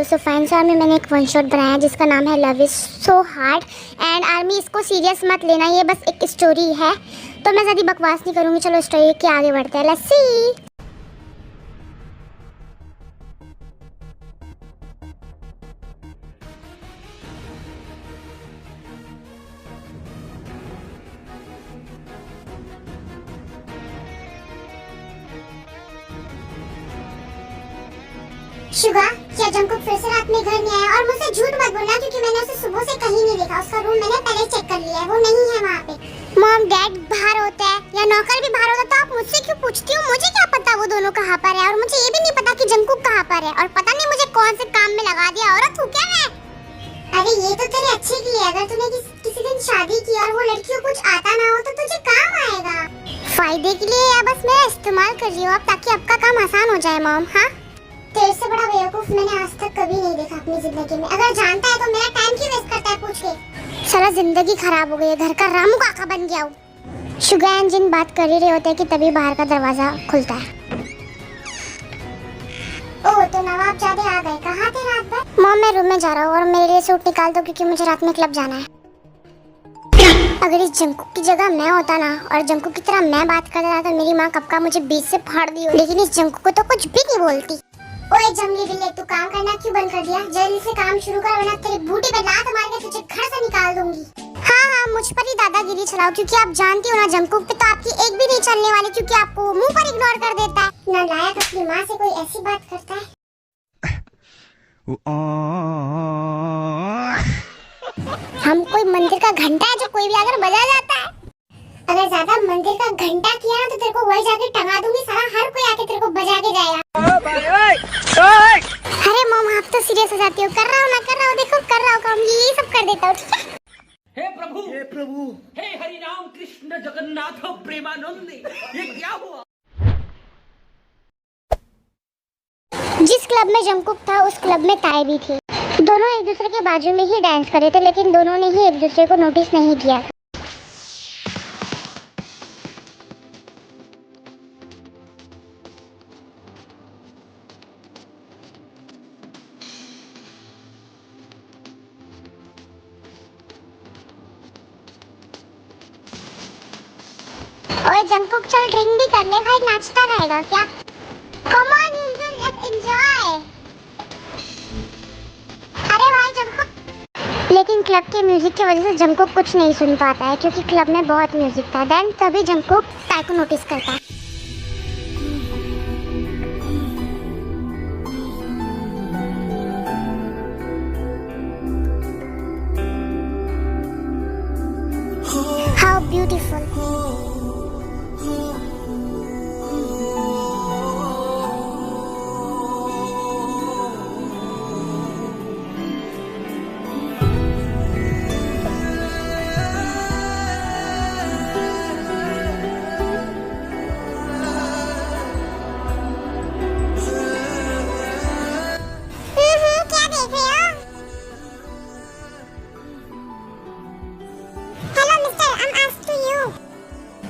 Also fine. सो army मैंने एक one shot बनाया जिसका नाम है love is so hard. And army इसको सीरियस मत लेना, ये बस एक स्टोरी है, तो मैं ज़्यादा बकवास नहीं करूँगी। चलो स्टोरी के आगे बढ़ते हैं, लेट्स सी। शुगा, क्या जंकुक फिर से रात में घर नहीं आया? और मुझसे झूठ मत बोलना क्योंकि मैंने उसे सुबह से कहीं नहीं देखा। उसका रूम मैंने पहले चेक कर लिया है, वो नहीं है वहाँ पे। मॉम डैड बाहर होता है या नौकर भी बाहर होता, तो आप मुझसे क्यों पूछती हो? मुझे क्या पता वो दोनों कहाँ पर है, और मुझे ये भी नहीं पता कि जंकुक कहाँ पर है, और पता नहीं मुझे कौन से काम में लगा दिया। औरत हूँ क्या मैं? अरे ये तो तेरे अच्छे के लिए, अगर तूने किसी दिन शादी की और वो लड़की को कुछ आता ना हो तो तुझे काम आएगा। फायदे के लिए या बस मैं इस्तेमाल कर रही हूँ अब, ताकि आपका काम आसान हो जाए मॉम। हाँ, तेरे से बड़ा बेवकूफ मैंने आज तक कभी नहीं देखा अपनी जिंदगी में। अगर जानता है तो मेरा टाइम क्यों वेस्ट करता है पूछ के? साला जिंदगी खराब हो गई है, घर का रामू काका बन गया हूँ। शुगा इंजन बात कर ही रहे होते हैं कि तभी बाहर का दरवाजा खुलता है। ओह, तो नवाब जादे आ गए। कहाँ थे रात भर? मॉम मैं रूम में जा रहा हूँ और मेरे लिए सूट निकाल दो क्योंकि मुझे रात में क्लब जाना है। अगर इस जंकुक की जगह मैं होता ना और जंकुक की तरह मैं बात करता तो मेरी माँ कब का मुझे बीच से फाड़ दी हो, लेकिन इस जंकुक को तो कुछ भी नहीं बोलती। ओए जंगली बिल्ले, तू काम करना क्यों बंद कर दिया? जल्दी से काम शुरू कर वरना तेरे बूटी पे लात मार के तुझे घर से निकाल दूंगी। हाँ, मुझ पर ही दादागिरी चलाओ क्योंकि आप जानती हो ना जंकुक पे तो आपकी एक भी नहीं चलने वाली, क्योंकि आपको वो मुंह पर इग्नोर कर देता है। नालायक, अपनी माँ से कोई ऐसी बात करता है। हम कोई मंदिर का घंटा है जो कोई भी आकर बजा जाता है? अगर ज्यादा मंदिर का घंटा किया तो तेरे को वही जाके टंगा दूंगी, सारा हर कोई आके तेरे को बजा के जाएगा। अरे मॉम, आप तो सीरियस हो जाती हो। कर रहा हूँ ना, कर रहा हूँ, देखो कर रहा हूँ काम, यही सब कर देता हूँ, ठीक है? हे प्रभु, हे प्रभु, हे हरि राम कृष्ण जगन्नाथ प्रेमानंद, ये क्या हुआ? जिस क्लब में जंकुक था उस क्लब में ताई भी थी। दोनों एक दूसरे के बाजू में ही डांस कर रहे थे, लेकिन दोनों ने ही एक दूसरे को नोटिस नहीं किया था। और जंकुक चल ड्रिंक भी कर ले भाई, नाचता रहेगा क्या? Come on usual, let's enjoy. अरे भाई जंकुक। लेकिन क्लब के म्यूजिक की वजह से जंकुक कुछ नहीं सुन पाता है क्योंकि क्लब में बहुत म्यूजिक था। देन तभी जंकुक ताई को नोटिस करता है। How beautiful.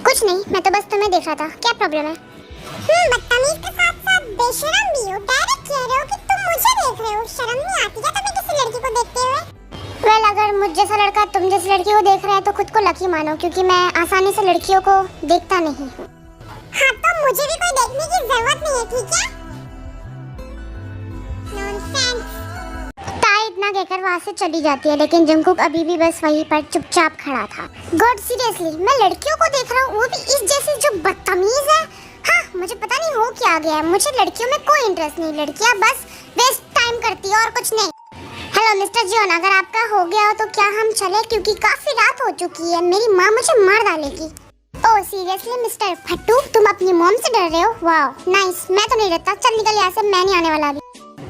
कुछ नहीं, मैं तो बस तुम्हें देख रहा था। क्या प्रॉब्लम है? बदतमीज के साथ साथ बेशरम भी हो। डायरेक्ट कह रहे हो कि तुम मुझे देख रहे हो। शर्म नहीं आती क्या तुम्हें किसी लड़की को देखते हुए? वेल, अगर मुझ जैसा लड़का तुम जैसी लड़की को देख रहा है तो खुद को लकी मानो, क्योंकि मैं आसानी से लड़कियों को देखता नहीं हूँ। हाँ, तो मुझे भी कोई देखने की जरूरत नहीं है, ठीक है? नॉनसेंस। ताई इतना कहकर वहाँ से चली जाती है, लेकिन जंकुक अभी भी बस वहीं पर चुपचाप खड़ा था। गॉड सीरियसली, मैं लड़कियों को देख रहा हूँ, वो भी इस जैसी जो बदतमीज है। हाँ, मुझे पता नहीं हो क्या गया है, मुझे लड़कियों में कोई इंटरेस्ट नहीं। लड़कियाँ बस वेस्ट टाइम करती है और कुछ नहीं। हेलो मिस्टर जियोन, अगर आपका हो गया हो तो क्या हम चले, क्योंकि काफी रात हो चुकी है, मेरी माँ मुझे मार डालेगी। ओह सीरियसली मिस्टर फट्टू, तुम अपनी मॉम से डर रहे हो? वाह नाइस, मैं तो नहीं डरता। चल निकल यहाँ से, मैं नहीं आने वाला अभी।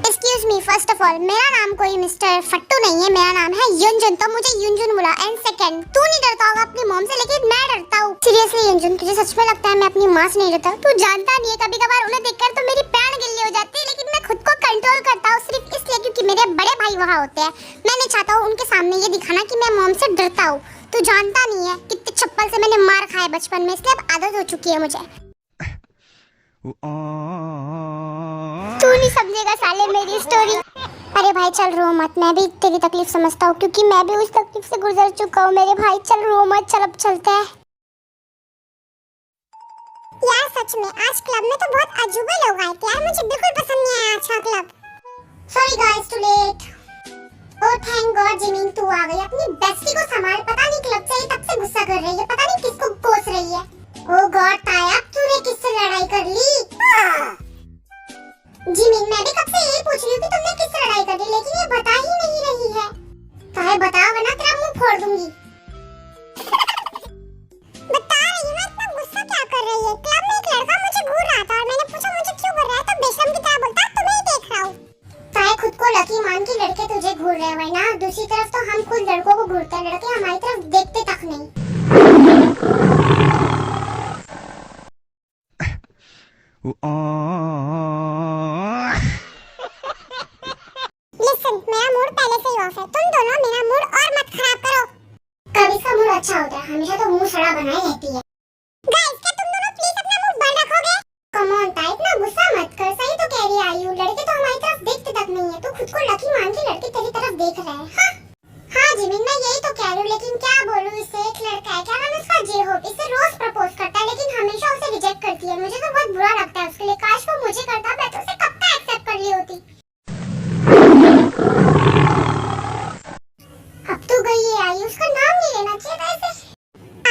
Excuse me, first of all मेरा नाम कोई मिस्टर फट्टू नहीं है, मेरा नाम है युनजुन, तो मुझे युनजुन बुला। एंड सेकंड, तू नहीं डरता होगा अपनी मॉम से, लेकिन मैं डरता हूँ। सीरियसली युनजुन, तुझे सच में लगता है मैं अपनी माँ से नहीं डरता? तू जानता नहीं है, कभी कभार उन्हें देखकर तो मेरी पैर गिल्ली हो जाती है, लेकिन मैं खुद को कंट्रोल करता हूँ सिर्फ इसलिए क्योंकि मेरे बड़े भाई वहाँ होते हैं। मैं नहीं चाहता हूँ उनके सामने ये दिखाना कि मैं मॉम से डरता हूँ। तू जानता नहीं है कितने चप्पल से मैंने मार खाया बचपन में, इसलिए अब आदत हो चुकी है मुझे। तू नहीं समझेगा साले मेरी स्टोरी। अरे भाई चल रो मत, मैं भी तेरी तकलीफ समझता हूँ क्योंकि मैं भी उस तकलीफ से गुजर चुका हूँ मेरे भाई। चल रो मत, चल अब चलते हैं। यार सच में आज क्लब में तो बहुत अजूबे लोग आए थे यार, मुझे बिल्कुल पसंद नहीं आया आज का club. Sorry guys, too late. Oh thank God Jimin तू आ गई। अपनी बेस्टी को संभाल, पता नहीं क्लब से तब से गुस्सा कर रही है, पता नहीं किसको कोस रही है। ओह गॉड ताया, तूने किससे लड़ाई कर ली? जिमिन मैं भी कब से यही पूछ रही हूँ कि तुमने किससे लड़ाई कर ली, लेकिन ये बता ही नहीं रही है। ताया बता वरना तेरा मुंह फोड़ दूंगी। बता रही हूँ, इतना गुस्सा क्या कर रही है? क्लब में एक लड़का मुझे घूर रहा था और मैंने पूछा मुझे क्यों घूर रहा है, तो बेशरम की तरह बोलता तुम्हें ही देख रहा हूँ। ताया खुद को लकी मान के लड़के तुझे घूर रहे हैं, वरना दूसरी तरफ तो हम खुद लड़कों को घूरते हैं, लड़के हमारी तरफ देखते तक नहीं। लिसन, मेरा मूड पहले से ही ऑफ है, तुम दोनों मेरा मूड और मत खराब करो। कभी इसका मूड अच्छा होता है, हमेशा तो मुंह सड़ा बनाए रहती है। गाइस क्या तुम दोनों प्लीज अपना मुंह बंद रखोगे? कम ऑन ताई, इतना गुस्सा मत कर, सही तो कह रही आयु, लड़के तो हमारी तरफ देखते तक नहीं है, तू खुद को लकी मान के लड़के तेरी तरफ देख रहे हैं। हाँ जिमिन मैं यही तो कह रही हूँ, लेकिन क्या बोलूँ, इससे एक लड़का है, क्या नाम उसका, जे-होप, इससे रोज प्रपोज करता है लेकिन हमेशा उसे रिजेक्ट करती है। मुझे तो बहुत बुरा लगता है उसके लिए, काश वो मुझे करता, मैं तो उसे कब तक एक्सेप्ट कर ली होती। अब तो गई है आई, उसका नाम नहीं लेना चाहिए था ऐसे।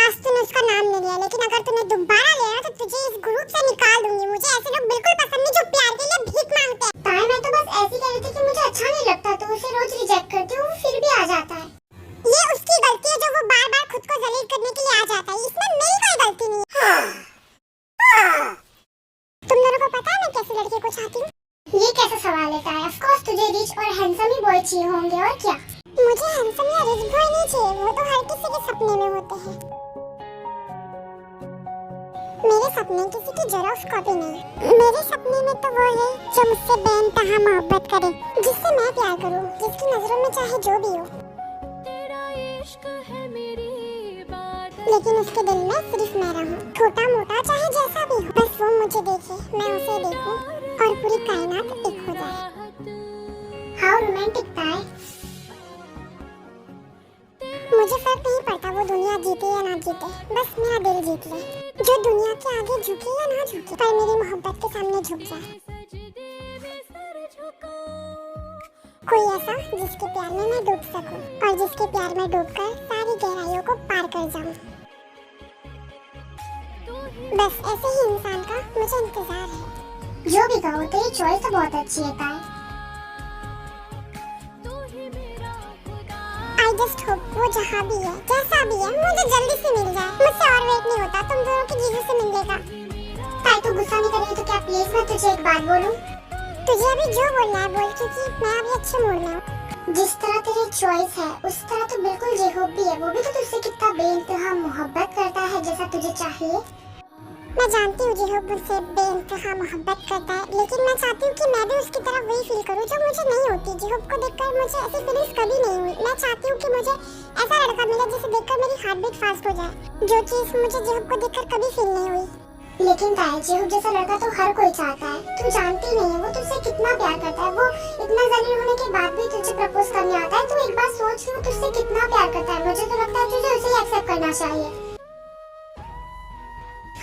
आज तूने उसका नाम नहीं लिया, लेकिन अगर तूने दोबारा लिया तो तुझे इस ग्रुप से निकाल दूंगी। मुझे ऐसे लोग बिल्कुल पसंद नहीं जो प्यार के लिए भीख मांगते हैं। ताई मैं तो बस ऐसी कह रही थी कि मुझे अच्छा नहीं लगता, तो उसे रोज रिजेक्ट करती हूँ, फिर भी आ जाता है। ये उसकी गलती है जो वो बार-बार खुद को जलील करने के लिए आ जाता है, इसमें मेरी कोई गलती नहीं है। तुम दोनों को पता है मैं कैसी लड़के को चाहती हूँ? ये कैसा सवाल है ताई? ऑफ कोर्स तुझे रिच और हैंडसम ही बॉय चाहिए होंगे, और क्या? मुझे हैंडसम या रिच बॉय नहीं चाहिए, वो तो हर किसी के सपने में होते हैं। मेरे सपने किसी की जेरॉक्स कॉपी नहीं, मेरे सपने में तो वो है जो मुझसे बेइंतहा मोहब्बत करे, जिससे मैं प्यार करूं, जिसकी नजरों में चाहे जो भी हो, लेकिन उसके दिल में सिर्फ मैं रहूं, छोटा मोटा चाहे जैसा भी हो, बस वो मुझे देखे, मैं उसे देखूं और पूरी कायनात एक हो जाए। हाउ रोमांटिक था। मुझे फर्क नहीं पड़ता वो दुनिया जीते या ना जीते, बस मेरा दिल जीत ले, जो दुनिया के आगे झुके या ना झुके, पर मेरी मोहब्बत के सामने झुक जाए। कोई ऐसा जिसके प्यार में मैं डूब सकूं और जिसके प्यार में डूबकर सारी गहराइयों को पार कर जाऊं। बस ऐसे ही इंसान का मुझे इंतजार है। जो भी कहो तेरी चॉइस तो बहुत अच्छी है ताई। I just hope वो जहाँ भी है, जैसा भी है, मुझे जल्दी से मिल जाए। मुझसे और वेट नहीं होता, तुम दोनों के जीजू से मिलने का। ताई तू गुस्सा नहीं करेगी तो क्या प्लीज मैं तुझे एक बात बोलूं? तुझे अभी जो बोलना है बोल, क्योंकि मैं अभी अच्छे मूड में हूँ। जिस तरह तेरी चॉइस है उस तरह तो बिल्कुल जे-होप भी है, वो भी तो तुझसे कितना बेइंतहा मोहब्बत करता है जैसा तुझे चाहिए। मैं जानती हूँ जे-होप मुझसे बेइंतहा मोहब्बत करता है, लेकिन मैं चाहती हूँ कि मैं भी उसकी तरफ वही फील करूँ जो मुझे नहीं होती। जे-होप को देखकर मुझे ऐसी फीलिंग्स कभी नहीं हुई। मैं चाहती हूँ कि मुझे ऐसा लड़का मिले जिसे देखकर मेरी हार्ट बीट फास्ट हो जाए, जो चीज मुझे जे-होप को देखकर कभी फील नहीं हुई। लेकिन ताई जे-होप जैसा लड़का तो हर कोई चाहता है, तू जानती नहीं है वो तुझसे कितना प्यार करता है। वो इतना जलील होने के बाद भी तुझे प्रपोज करने आता है। तू एक बार सोच वो तुझसे कितना प्यार करता है। मुझे तो लगता है तुझे उसे ही एक्सेप्ट करना चाहिए।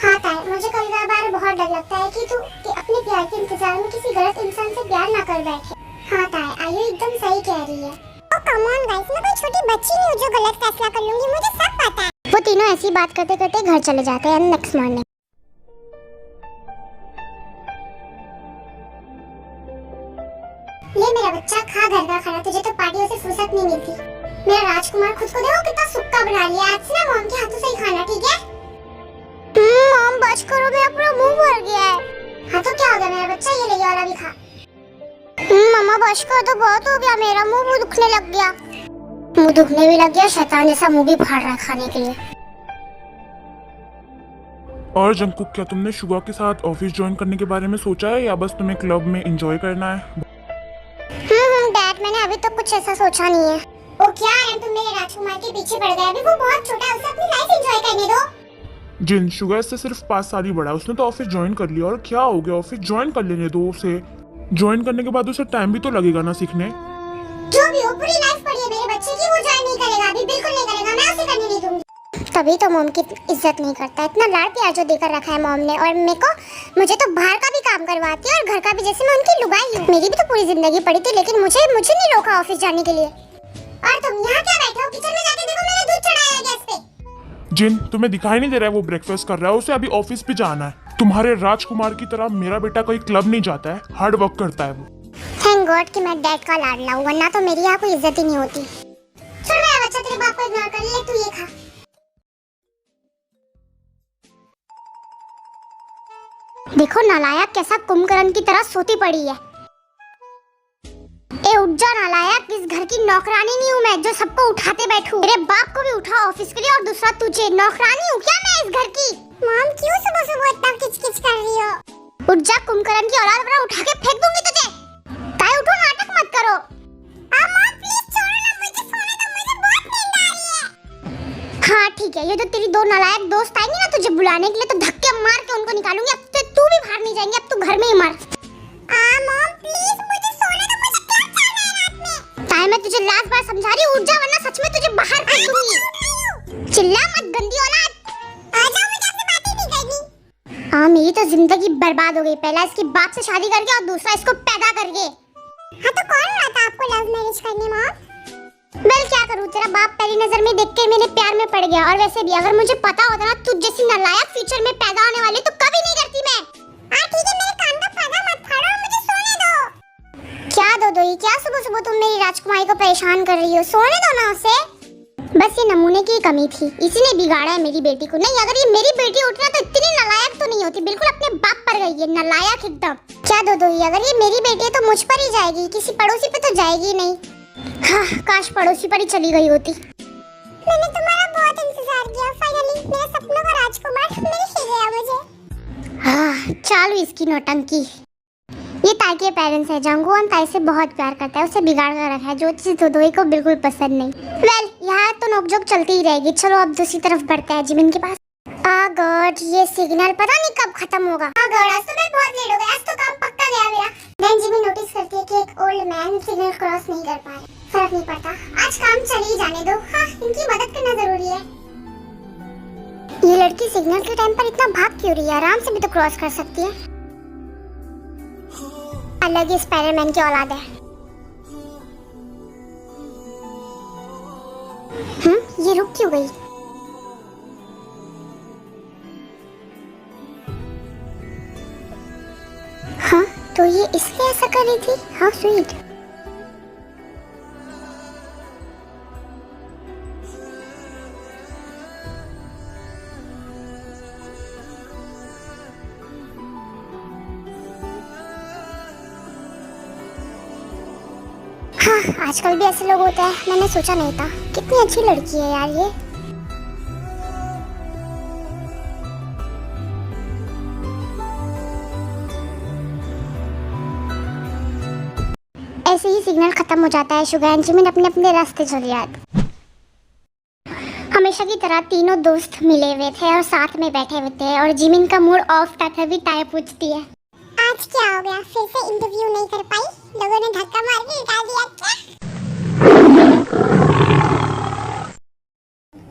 हाँ ताई, मुझे कभी बार बहुत डर लगता है कि तू अपने प्यार के इंतजार में किसी गलत इंसान से प्यार ना कर बैठे। हाँ ताई, आयु एकदम सही कह रही है। ओह कम ऑन गाइस, मैं कोई छोटी बच्ची नहीं हूँ जो गलत फैसला कर लूंगी, मुझे सब पता है। वो तीनों ऐसी बात करते करते घर चले जाते हैं नेक्स्ट मॉर्निंग। ले मेरा बच्चा, खा घर का खाना, तुझे तो पार्टियों से फुर्सत नहीं मिलती। मेरा राजकुमार खुद को देखो कितना सुक्का बना लिया। आज से ना मॉम के हाथों से ही खाना, ठीक है? मॉम बच करो, मेरा पूरा मुंह भर गया है। हाँ तो क्या हो गया मेरा बच्चा, ये ले वाला भी खा। मम्मा बच करो, तो बहुत हो गया, मेरा मुंह दुखने लग गया। मुंह दुखने भी लग गया, शैतान जैसा मुंह भी फाड़ रहा है खाने के लिए। और जंकुक, क्या तुमने शुगा के साथ ऑफिस ज्वाइन करने के बारे में सोचा है या बस तुम्हें क्लब में एंजॉय करना है? डैड मैंने अभी तक कुछ ऐसा सोचा नहीं है। ओ क्या है, तुम मेरे राजकुमार के पीछे पड़ गए? अभी वो बहुत छोटा है, उसे अपनी लाइफ एंजॉय करने दो। जिन शुगा इससे सिर्फ 5 साल ही बड़ा है, उसने तो ऑफिस ज्वाइन कर लिया, और क्या हो गया, ऑफिस ज्वाइन कर लेने दो उसे। ज्वाइन करने के बाद उसे टाइम भी तो लगेगा ना सीखने। जो भी हो, पूरी लाइफ पड़ी है मेरे बच्चे की, वो ज्वाइन नहीं करेगा अभी, बिल्कुल नहीं करेगा, मैं उसे करने नहीं दूंगी। तभी तो मॉम की इज्जत नहीं करता, इतना लाड प्यार जो देकर रखा है मॉम ने, और मुझे तो बाहर का भी काम करवाती है और घर का भी, जैसे मैं उनकी लुगाई हूँ। मेरी भी तो पूरी जिंदगी पड़ी थी, लेकिन मुझे नहीं रोका ऑफिस जाने के लिए। और तुम यहाँ क्या बैठे हो? किचन में जाके देखो, मैंने दूध चढ़ाया है गैस पे। जिन, तुम्हें दिखाई नहीं दे रहा है वो ब्रेकफास्ट कर रहा है, उसे अभी ऑफिस भी जाना है। तुम्हारे राजकुमार की तरह मेरा बेटा कोई क्लब नहीं जाता है, हार्ड वर्क करता है वो। थैंक गॉड कि मैं डैड का लाडला हूँ, वरना तो मेरी यहाँ कोई इज्जत ही नहीं होती। चल मेरा बच्चा, तेरे बाप को इग्नोर कर ले, तू ये खा। देखो नालायक कैसा कुंभकर्ण की तरह सोती पड़ी है। ए उठ जा नालायक, इस घर की नौकरानी नहीं हूँ मैं जो सबको उठाते बैठूं। तेरे बाप को भी उठा ऑफिस के लिए, और दूसरा तुझे। नौकरानी हूँ क्या मैं इस घर की? मॉम क्यों सुबह सुबह इतना किचकिच कर रही हो? उठ जा कुंभकर्ण की औलाद, वरना उठा के फेंक दूंगी तुझे। काय उठो, नाटक मत करो। मॉम प्लीज छोड़ो ना, मुझे सोने दो, मुझे बहुत नींद आ रही है। हाँ ठीक है, ये जो तेरी दो नालायक दोस्त आएंगे ना तुझे बुलाने के लिए, तो धक्के मार के उनको निकालूंगी। अब से तू भी बाहर नहीं जाएंगी, अब तू घर में ही मर। मॉम प्लीज मुझे सोने दो, मुझे क्या करना है रात में? ताई मैं तुझे लास्ट बार समझा रही हूँ, उठ जा वरना सच में तुझे बाहर फेंक दूंगी। चिल्ला मत गंदी औलाद। आ जाओ, मुझे आपसे बातें नहीं करनी। हाँ मेरी तो जिंदगी बर्बाद हो गई, पहला इसकी बाप से शादी करके और दूसरा इसको पैदा करके। हाँ तो कौन रहा था आपको लव मैरिज करने मॉम? मैं क्या करूँ, तेरा बाप पहली नजर में देख के मेरे प्यार में पड़ गया। और वैसे भी अगर मुझे पता होता ना तुझ जैसी नालायक फ्यूचर में पैदा होने वाली, तो कभी नहीं करती मैं। ठीक है, मेरे कान का फायदा मत फाड़ो, मुझे सोने दो। क्या दो ये, क्या सुबह सुबह तुम मेरी राजकुमारी को परेशान कर रही हो? सोने दो ना उसे। बस ये नमूने की कमी थी, इसी ने बिगाड़ा है मेरी बेटी को। नहीं, अगर ये मेरी बेटी उठी ना तो इतनी नालायक तो नहीं होती, बिल्कुल अपने बाप पर गई है, नालायक एकदम। क्या दो ये, अगर ये मेरी बेटी है तो मुझ पर ही जाएगी, किसी पड़ोसी पे तो जाएगी नहीं। हाँ, काश पड़ोसी पर ही चली गई होती। मैंने तुम्हारा बहुत इंतजार किया, फाइनली मेरे सपनों का राजकुमार मिल ही गया मुझे। हाँ, चालू इसकी नौटंकी। ये ताई के पेरेंट्स है, जंगून ताई से बहुत प्यार करता है, उसे बिगाड़ कर रखा है, जो चीज दोदोई को बिल्कुल पसंद नहीं। वेल, यहाँ तो नोकझोंक चलती ही रहेगी। चलो अब दूसरी तरफ बढ़ते हैं जिमिन के पास। गॉड, ये सिग्नल पता नहीं कब खत्म होगा। गॉड, आज तो मैं बहुत लेट हो गया, आज तो काम पक्का गया मेरा। देन जिमिन नोटिस करती है कि एक ओल्ड मैन सिग्नल क्रॉस नहीं कर पा रहे। फर्क नहीं पड़ता, आज काम चल ही जाने दो। हाँ, इनकी मदद करना जरूरी है। ये लड़की सिग्नल के टाइम पर इतना भाग क्यों रही है? आराम से भी तो क्रॉस कर सकती है। अलग ही स्पाइडरमैन की औलाद है। ये रुक क्यों गई? हाँ, तो ये इसलिए ऐसा कर रही थी। How sweet. हाँ, आजकल भी ऐसे लोग होते हैं, मैंने सोचा नहीं था। कितनी अच्छी लड़की है यार ये। ऐसे ही सिग्नल खत्म हो जाता है। शुगर एंड जिमिन अपने अपने रास्ते चले जाते। हमेशा की तरह तीनों दोस्त मिले हुए थे और साथ में बैठे हुए थे, और जिमिन का मूड ऑफ था, तभी ताई पूछती है, आज क्या हो गया? फिर से इंटरव्यू नहीं कर पाई? लोगों ने धक्का मार के निकाल दिया क्या?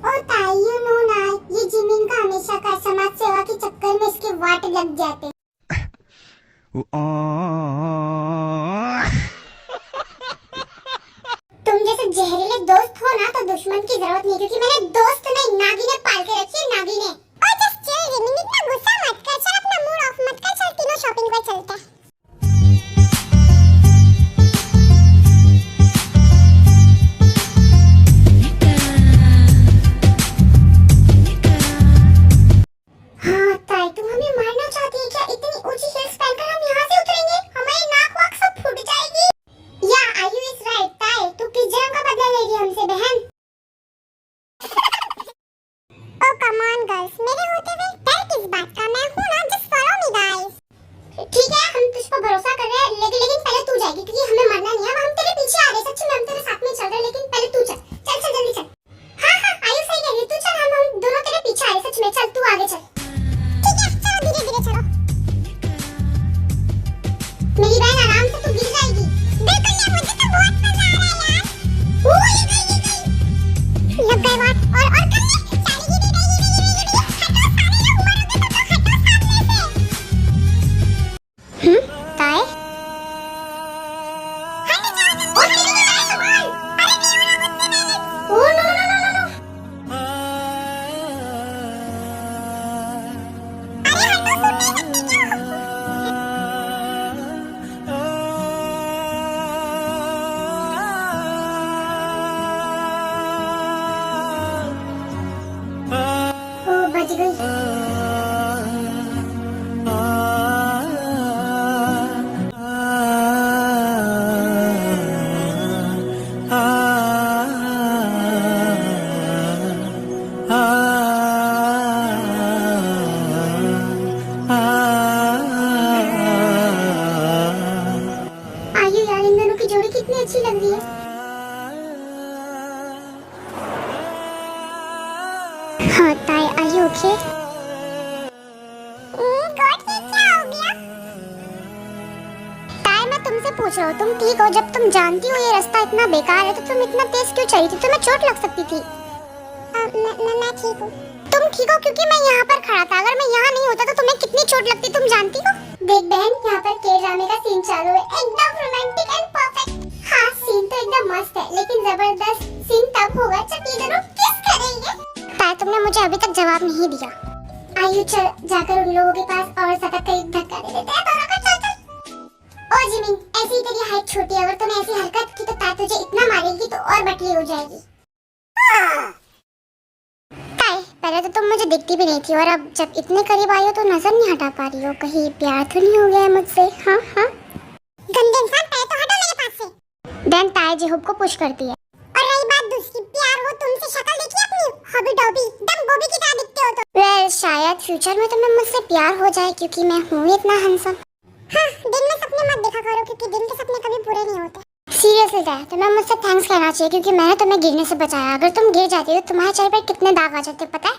ओ ताई, यू नो ना, ये जिमिन का हमेशा का समाज सेवा के चक्कर में इसके वाट लग जाते। तुम जैसे जहरीले दोस्त हो ना तो दुश्मन की जरूरत नहीं, क्योंकि मैंने दोस्त नहीं नागिने पाल के रखी है, नागिने। और जस्ट चिल जिमिन, इतना गुस्सा मत कर, चल अपना मूड ऑफ मत कर, चल तीनों शॉपिंग पर चलते हैं। हाँ ताई, तुम हमें मारना चाहती है क्या? इतनी ऊंची हील्स पहनकर हम यहाँ से उतरेंगे, हमारी नाक वाक सब फूट जाएगी। या आयु इज राइट ताई, तू पिज्जा का बदला लेगी हमसे बहन। ओ कम ऑन गर्ल्स, बात और कर ले सारी ये हटो सारे लोग मरोगे तो हटो सामने से। काय हट जाओ जल्दी अरे नहीं होना मुझसे नहीं। Oh no no no no अरे हटो सुन नहीं सकती क्या। ओ बच गई। आयु यार इन दोनों की जोड़ी कितनी अच्छी लग रही है। हाँ ताई आर यू ओके? गॉड ये क्या हो गया? ताई मैं तुमसे पूछ रहा हूँ तुम ठीक हो? जब तुम जानती हो ये रास्ता इतना बेकार है तो तुम इतना तेज क्यों चली थी? तुम्हें चोट लग सकती थी। मैं ठीक हूँ। तुम ठीक हो क्योंकि मैं यहाँ पर खड़ा था। अगर मैं यहाँ नहीं होता तो तुम्हें कितनी चोट लगती तुम जानती हो? देख बहन यहाँ पर के ड्रामे का सीन चालू है एकदम रोमांटिक एंड परफेक्ट। हाँ सीन तो एकदम मस्त है लेकिन जबरदस्त सीन तब होगा जब ये दोनों किस करेंगे। ताई तुमने मुझे अभी तक जवाब नहीं दिया। आयु चल जाकर उन लोगों के पास और ज्यादा करीब धक्का दे देते हैं दोनों को। चल चल। ओ जिमिन ऐसी ही तेरी हाइट छोटी है, अगर तूने ऐसी हरकत की तो ताई तुझे इतना मारेगी तो और बटली हो जाएगी। ताई पहले तो तुम मुझे दिखती भी नहीं थी और अब जब इतने करीब आई हो तो नजर नहीं हटा पा रही हो। कहीं प्यार तो नहीं हो गया है मुझसे? हाँ हाँ गंदे इंसान पहले तो हटो मेरे पास से। देन ताई जेहूब को पुश करती है। और रही बात दूसरी प्यार हो तुमसे शक्ल देखी अपनी हॉबी डॉबी एकदम गोभी की तरह दिखते हो तो। वेल शायद फ्यूचर में तुम्हें मुझसे प्यार हो जाए क्योंकि मैं हूँ इतना हैंडसम। हाँ दिन में सपने मत देखा करो क्योंकि दिन के सपने कभी पूरे नहीं होते। सीरियसली ताई तुम्हें मुझसे थैंक्स कहना चाहिए क्योंकि मैंने तुम्हें गिरने से बचाया। अगर तुम गिर जाती तो तुम्हारे चेहरे पर कितने दाग आ जाते पता है?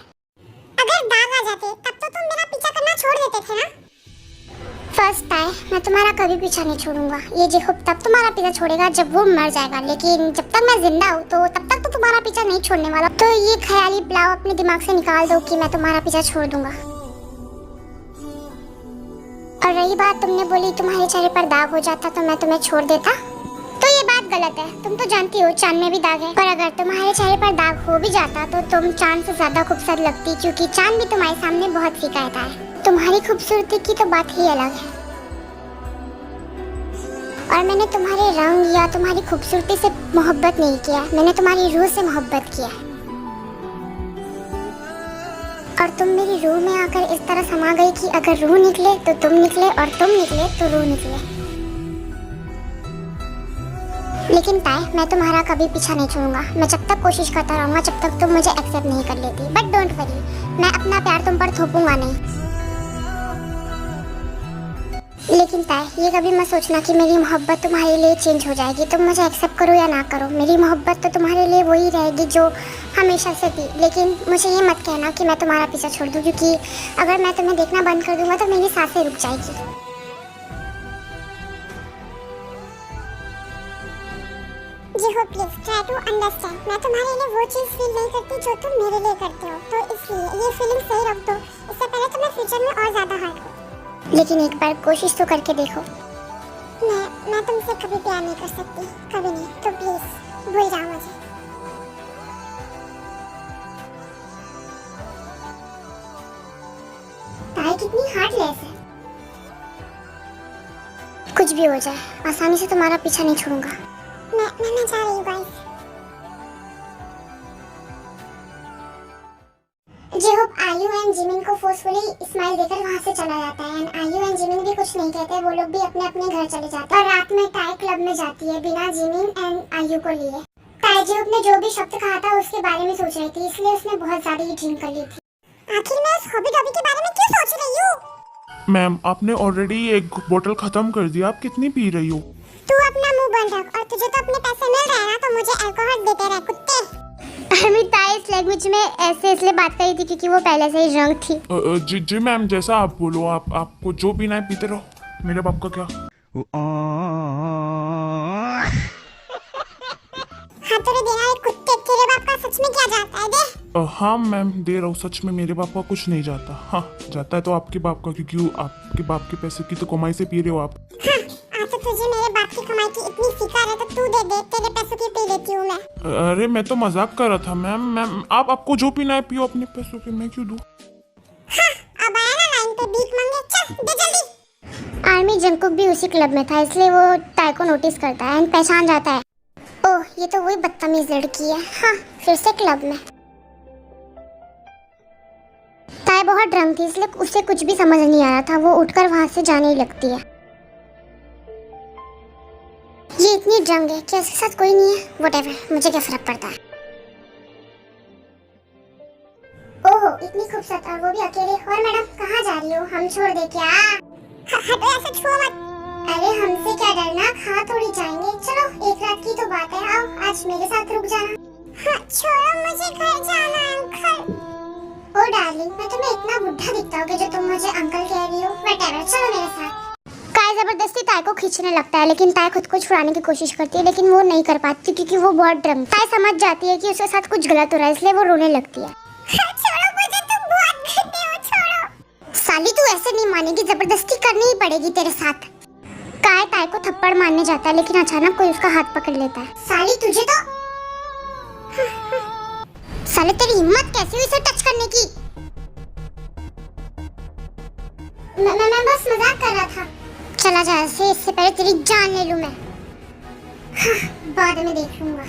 अगर दाग आ जाते तब तो तुम मेरा पीछा करना छोड़ देते थे ना। फर्स्ट ताई मैं तुम्हारा कभी पीछा नहीं छोड़ूंगा। ये जेहूब तब तुम्हारा पीछा छोड़ेगा जब वो मर जाएगा, लेकिन जब तक मैं जिंदा हूँ तो तब तक तो तुम्हारा पीछा नहीं छोड़ने वाला। तो ये ख्याली प्लाव अपने दिमाग से निकाल दो कि मैं तुम्हारा पीछा छोड़ दूंगा। और रही बात तुमने बोली तुम्हारे चेहरे पर दाग हो जाता तो मैं तुम्हें छोड़ देता, तो ये बात गलत है। तुम तो जानती हो चांद में भी दाग है, पर अगर तुम्हारे चेहरे पर दाग हो भी जाता तो तुम चांद से ज्यादा खूबसूरत लगती क्योंकि चांद भी तुम्हारे सामने बहुत फीका रहता है। तुम्हारी खूबसूरती की तो बात ही अलग है और मैंने तुम्हारे रंग या तुम्हारी खूबसूरती से मोहब्बत नहीं किया, मैंने तुम्हारी रूह से मोहब्बत किया। और तुम मेरी रूह में आकर इस तरह समा गई कि अगर रूह निकले तो तुम निकले और तुम निकले तो रूह निकले। लेकिन ताई मैं तुम्हारा कभी पीछा नहीं छोड़ूंगा। मैं जब तक कोशिश करता रहूंगा जब तक तुम मुझे एक्सेप्ट नहीं कर लेती। बट डोंट वरी मैं अपना प्यार तुम पर थोपूंगा नहीं। लेकिन ताई ये कभी मत सोचना कि मेरी मोहब्बत तुम्हारे लिए चेंज हो जाएगी। तुम मुझे एक्सेप्ट करो या ना करो मेरी मोहब्बत तो तुम्हारे लिए वही रहेगी जो हमेशा से थी। लेकिन मुझे ये मत कहना कि मैं तुम्हारा पीछा छोड़ दूँ क्योंकि अगर मैं तुम्हें देखना बंद कर दूंगा तो मेरी सांसें रुक जाएगी। जेहूब प्लीज ट्राई टू अंडरस्टैंड। मैं तुम्हारे लिए वो चीज फील नहीं करती जो तुम मेरे लिए करते हो, तो इसलिए ये फीलिंग सही रख दो। इससे पहले तुम्हें फ्यूचर में और ज्यादा हर्ट हो। लेकिन एक बार कोशिश तो करके देखो। मैं तुमसे कभी प्यार नहीं कर सकती, कभी नहीं, तो प्लीज भूल जाओ मुझे। ताई कितनी हार्टलेस है। कुछ भी हो जाए आसानी से तुम्हारा पीछा नहीं छोड़ूंगा। मैं जा रही हूँ गाइस। जेहूब आयु एंड जिमिन को फोर्सफुली स्माइल देकर वहाँ से चला जाता है एंड आयु एंड जिमिन भी कुछ नहीं कहते। वो लोग भी अपने अपने घर चले जाते हैं और रात में ताई क्लब में जाती है बिना जिमिन एंड आयु को लिए। ताई जेहूब ने जो भी शब्द कहा था उसके बारे में सोच रही थी, इसलिए उसने बहुत ज्यादा ही ड्रिंक कर ली थी। आखिर मैं उस हॉबी डॉबी के बारे में क्यों सोच रही हूँ? मैम आपने ऑलरेडी एक बोतल खत्म कर दिया, आप कितनी पी रही हो? तू अपना मुंह बंद रख और तुझे तो अपने पैसे मिल रहे हैं ना, तो मुझे अल्कोहल देते रह कुत्ते। मैं ताई इस लैंग्वेज में ऐसे इसलिए बात कर रही थी क्योंकि वो पहले से ही ड्रंक थी। जी जी मैम जैसा आप बोलो। आपको जो पीना है पीते रहो, मेरे बाप का क्या। हाँ तेरे देना कुत्ते, तेरे बाप का सच में क्या जाता है दे? हाँ मैम दे रहा हूँ, सच में मेरे बाप का कुछ नहीं जाता। हाँ जाता है तो आपके बाप का, क्योंकि आपके बाप के पैसे की तो कमाई से पी रहे हो आप। हाँ, तो तुझे मेरे बाप की कमाई की इतनी फिक्र है तो तू दे दे, तेरे पैसों की पी लेती हूँ मैं। अरे मैं तो मजाक कर रहा था मैम आपको जो पीना है पियो अपने पैसों के, मैं क्यों दूँ। हाँ, अब आया ना लाइन पे भीख मांगे, चल दे जल्दी। आर्मी जंकुक भी उसी क्लब में था, इसलिए वो ताई को नोटिस करता है एंड पहचान जाता है। ओह ये तो वही बदतमीज लड़की है। हाँ फिर से क्लब में। ताई बहुत ड्रंक थी इसलिए उसे कुछ भी समझ नहीं आ रहा था, वो उठकर वहां से जाने ही लगती है। ये इतनी ड्रंक है कि उसके साथ कोई नहीं है, व्हाटएवर, मुझे क्या फर्क पड़ता है। ओह इतनी खूबसूरत और वो भी अकेले। और मैडम कहाँ जा रही हो, हम छोड़ दे क्या? हटो ऐसे छुओ मत। अरे हमसे क्या डरना, खा थोड़ी जाएंगे। चलो एक रात की तो बात है, आओ आज मेरे साथ रुक जाना। हाँ छोड़ो, मुझे घर जाना है अंकल। ओ डार्लिंग, मैं तुम्हें इतना बुढ़ा दिखता हूँ कि जो तुम मुझे अंकल कह रही हो? व्हाटएवर, चलो मेरे साथ। काय जबरदस्ती ताई को खींचने लगता है, लेकिन ताई खुद को छुड़ाने की कोशिश करती है, लेकिन वो नहीं कर पाती क्योंकि वो बहुत ड्रंक। ताई समझ जाती है कि उसके साथ कुछ गलत हो रहा है, इसलिए वो रोने लगती है। छोड़ो मुझे, तुम बहुत गंदे हो, छोड़ो। साली तू ऐसे नहीं मानेगी, जबरदस्ती करनी ही पड़ेगी तेरे साथ। काय ताई को थप्पड़ मारने जाता है, लेकिन अचानक कोई उसका हाथ पकड़ लेता है। साली तुझे तो साले तेरी हिम्मत कैसे हुई इसे टच करने की? मैं बस मजाक कर रहा था। चला जा ऐसे, इससे पहले तेरी जान ले लूं मैं। हाँ, बाद में देख लूंगा।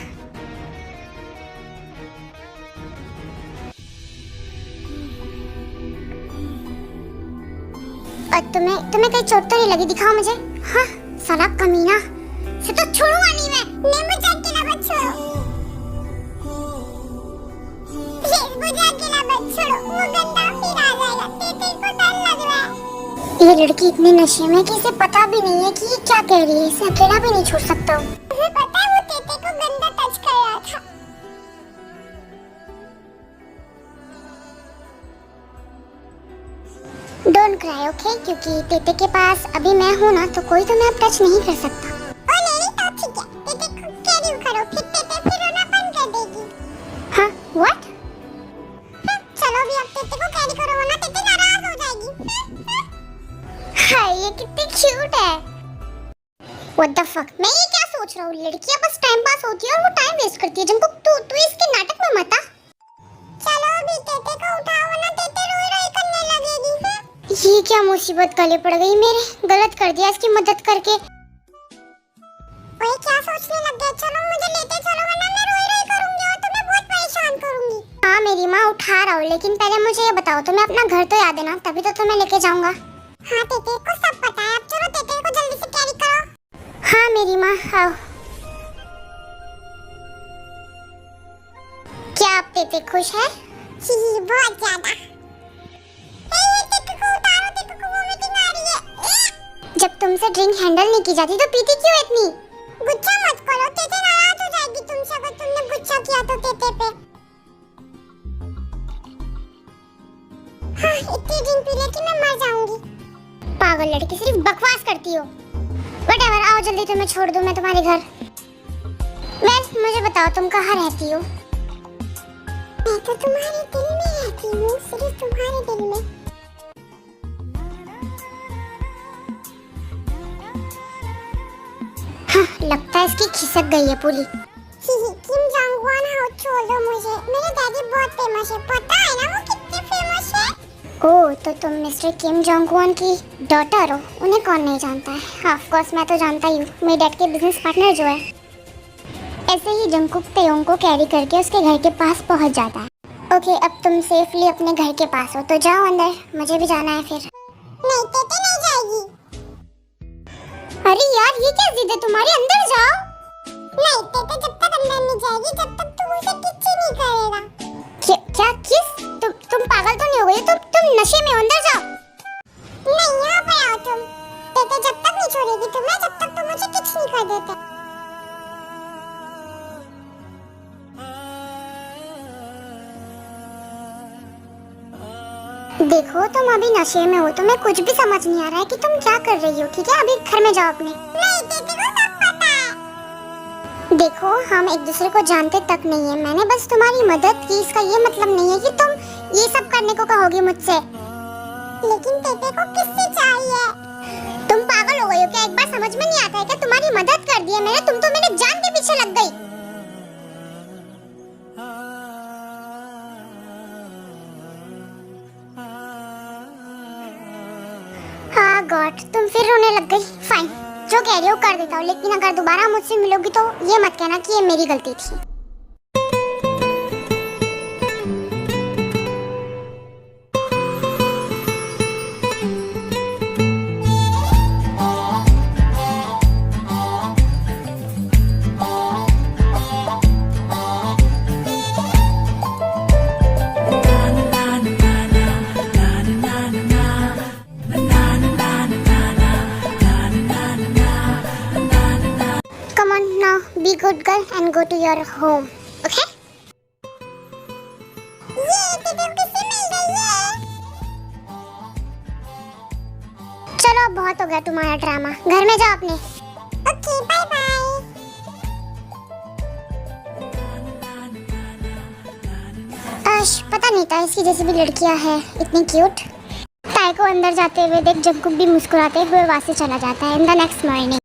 और तुम्हें कहीं चोट तो नहीं लगी? दिखाओ मुझे। हाँ साला कमीना, से तो छोड़ूंगा नहीं मैं। मुझे अकेला मत छोड़ो, मुझे अकेला मत छोड़ो, वो गंदा फिर आ जाएगा, तेरे को डर लग रहा है। ये लड़की इतनी नशे में कि इसे पता भी नहीं है कि ये क्या कह रही है, इसे अकेला भी नहीं छोड़ सकता हूँ। मुझे पता है वो तेते को गंदा टच कर रहा था। डोंट क्राई ओके, क्योंकि तेते के पास अभी मैं हूँ ना, तो कोई तुम्हें अब टच नहीं कर सकता। ओ नहीं तो ठीक है, तेते को कैरी करो, फिर तेते फिर रोना बंद कर देगी। हाँ व्हाट? चलो भी अब तेते को कैरी करो वरना तेते नाराज हो जाएगी। हाय ये कितनी क्यूट है। व्हाट द फक, मैं ये क्या सोच रहा हूँ, लड़कियां बस टाइम पास होती है और वो टाइम वेस्ट करती है। जंकुक तू इसके नाटक में मत आ। चलो भी तेते को उठाओ वरना तेते रोई रोई करने लगेगी। ये क्या मुसीबत गले पड़ गई मेरे, गलत कर दिया इसकी मदद करके। ओए क्या सोचने लग गए, चलो मुझे लेते चलो वरना मैं रोई रोई करूंगी और तुम्हें बहुत परेशान करूंगी। हाँ मेरी माँ उठा रहा हूँ, लेकिन पहले मुझे ये बताओ तुम्हें अपना घर तो याद है ना, तभी तो तुम्हें लेके जाऊंगा। हाँ तेते को सब पता है, अब चलो तेते को जल्दी से कैरी करो। हाँ मेरी माँ आओ। क्या आप तेते खुश है? बहुत ज्यादा। जब तुमसे ड्रिंक हैंडल नहीं की जाती तो पीती क्यों इतनी? गुस्सा मत करो, तेते नाराज हो जाएगी तुमसे अगर तुमने गुस्सा किया तो तेते पे। हाँ, इतनी ड्रिंक पी लेके मैं मर जाऊंगी। पागल लड़की, सिर्फ बकवास करती हो। व्हाटएवर, आओ जल्दी तुम्हें छोड़ दूं मैं तुम्हारे घर। वेल मुझे बताओ तुम कहाँ रहती हो? मैं तो तुम्हारे दिल में रहती हूँ, सिर्फ तुम्हारे दिल में। हाँ, लगता है इसकी खिसक गई है पूरी। किम जोंग उन हो, छोड़ दो मुझे, मेरे डैडी बहुत फेमस है, पता है ना वो कितने फेमस है। ओह तो तुम मिस्टर किम जोंग उन की डॉटर हो, उन्हें कौन नहीं जानता है। हाँ ऑफ कोर्स मैं तो जानता ही हूँ, मेरे डैड के बिजनेस पार्टनर जो है। ऐसे ही जंकुक तेयोंग को कैरी करके उसके घर के पास पहुँच जाता है। ओके अब तुम सेफली अपने घर के पास हो तो जाओ अंदर, मुझे भी जाना है फिर। नहीं तेते नहीं जाएगी। अरे यार ये क्या जिद है तुम्हारी, अंदर जाओ। नहीं तेते जब तक अंदर नहीं जाएगी जब तक तू उसे किस नहीं करेगा। क्या किस? तुम पागल तो नहीं हो गई? तुम नशे में हो, अंदर जाओ। नहीं यहाँ पे आओ तुम। तेते जब तक नहीं छोड़ेगी तुम्हें जब तक तुम मुझे किस नहीं कर देते। देखो तुम अभी नशे में हो, तुम्हें कुछ भी समझ नहीं आ रहा है कि तुम क्या कर रही हो, ठीक है? अभी घर में जाओ अपने। नहीं तेते को सब पता है। देखो देखो, हम एक दूसरे को जानते तक नहीं है। मैंने बस तुम्हारी मदद की, इसका ये मतलब नहीं है कि तुम ये सब करने को कहोगी मुझसे। लेकिन पेपे को किससे चाहिए? तुम पागल हो गई हो क्या? एक बार समझ में नहीं आता है क्या? तुम्हारी मदद कर दी है मैंने, तुम तो मेरे जान के पीछे लग गई। हाँ गॉड, तुम फिर रोने लग गई। फाइन, जो कह रही हो कर देता हूँ, लेकिन अगर दोबारा मुझसे मिलोगी तो ये मत कहना कि ये मेरी गलती थी। Come on now, be good girl and go to your home, okay? ये पेपे किससे मिल गई है? चलो अब बहुत हो गया तुम्हारा ड्रामा, घर में जाओ अपने। Okay, bye bye. पता नहीं था इसकी जैसी भी लड़कियां हैं इतनी क्यूट। ताई को अंदर जाते हुए देख जंकुक भी मुस्कुराते हुए वहां से चला जाता है। In the next morning,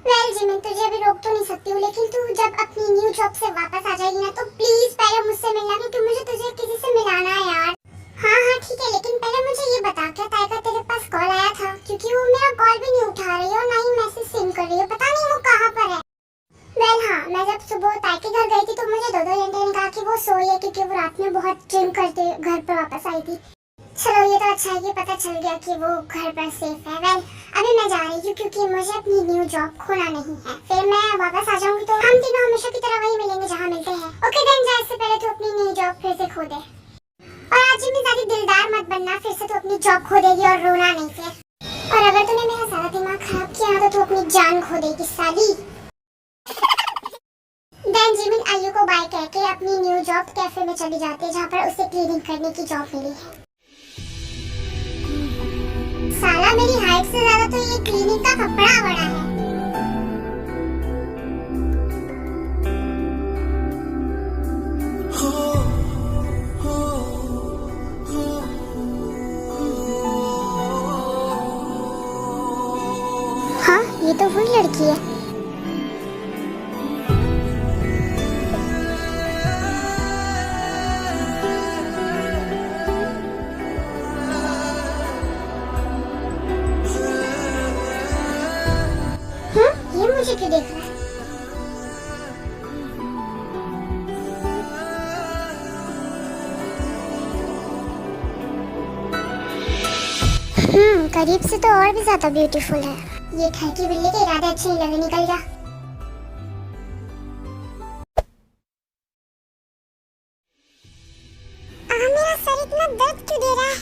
well Jimin, तुझे अभी रोक तो नहीं सकती हूँ, लेकिन तू जब अपनी न्यू जॉब से वापस आ जाएगी ना तो प्लीज पहले मुझसे मिलना, क्योंकि मुझे तुझे किसी से मिलाना है यार। हाँ हाँ ठीक है, लेकिन पहले मुझे ये बता, क्या ताई का तेरे पास कॉल आया था? क्योंकि वो मेरा कॉल भी नहीं उठा रही है और ना ही मैसेज सेंड कर रही है, पता नहीं वो कहाँ पर है। वेल हाँ, मैं जब सुबह ताई के घर गई थी तो मुझे दो घंटे ने कहा कि वो सोई है, क्योंकि वो रात में बहुत ड्रिंक करते घर पर वापस आई थी। चलो ये तो अच्छा है कि पता चल गया कि वो घर पर सेफ है। वेल अभी मैं जा रही हूँ क्योंकि मुझे अपनी न्यू जॉब खोना नहीं है। फिर मैं वापस आ जाऊंगी तो हम तीनों हमेशा की तरह वही मिलेंगे जहाँ मिलते हैं। ओके देन, जा इससे पहले तो अपनी न्यू जॉब फिर से खो दे। और आज भी ज्यादा दिलदार मत बनना, फिर से तो अपनी जॉब खो देगी और रोना नहीं फिर। और अगर तूने मेरा सारा दिमाग खराब किया तो तू अपनी जान खो देगी साली। देन जिमिन आयु को बाय कह के अपनी न्यू जॉब कैफे में चली जाती है, जहाँ पर उसे क्लीनिंग करने की जॉब मिली है। साला मेरी हाइट से ज्यादा तो ये क्लीनिक का कपड़ा बड़ा है। हाँ ये तो वही लड़की है। ये मुझे क्यों देख रहा है? करीब से तो और भी ज्यादा ब्यूटीफुल है। ये घर की बिल्ली के इरादे अच्छे नहीं लगे, निकल जा। मेरा सर इतना दर्द क्यों दे रहा है?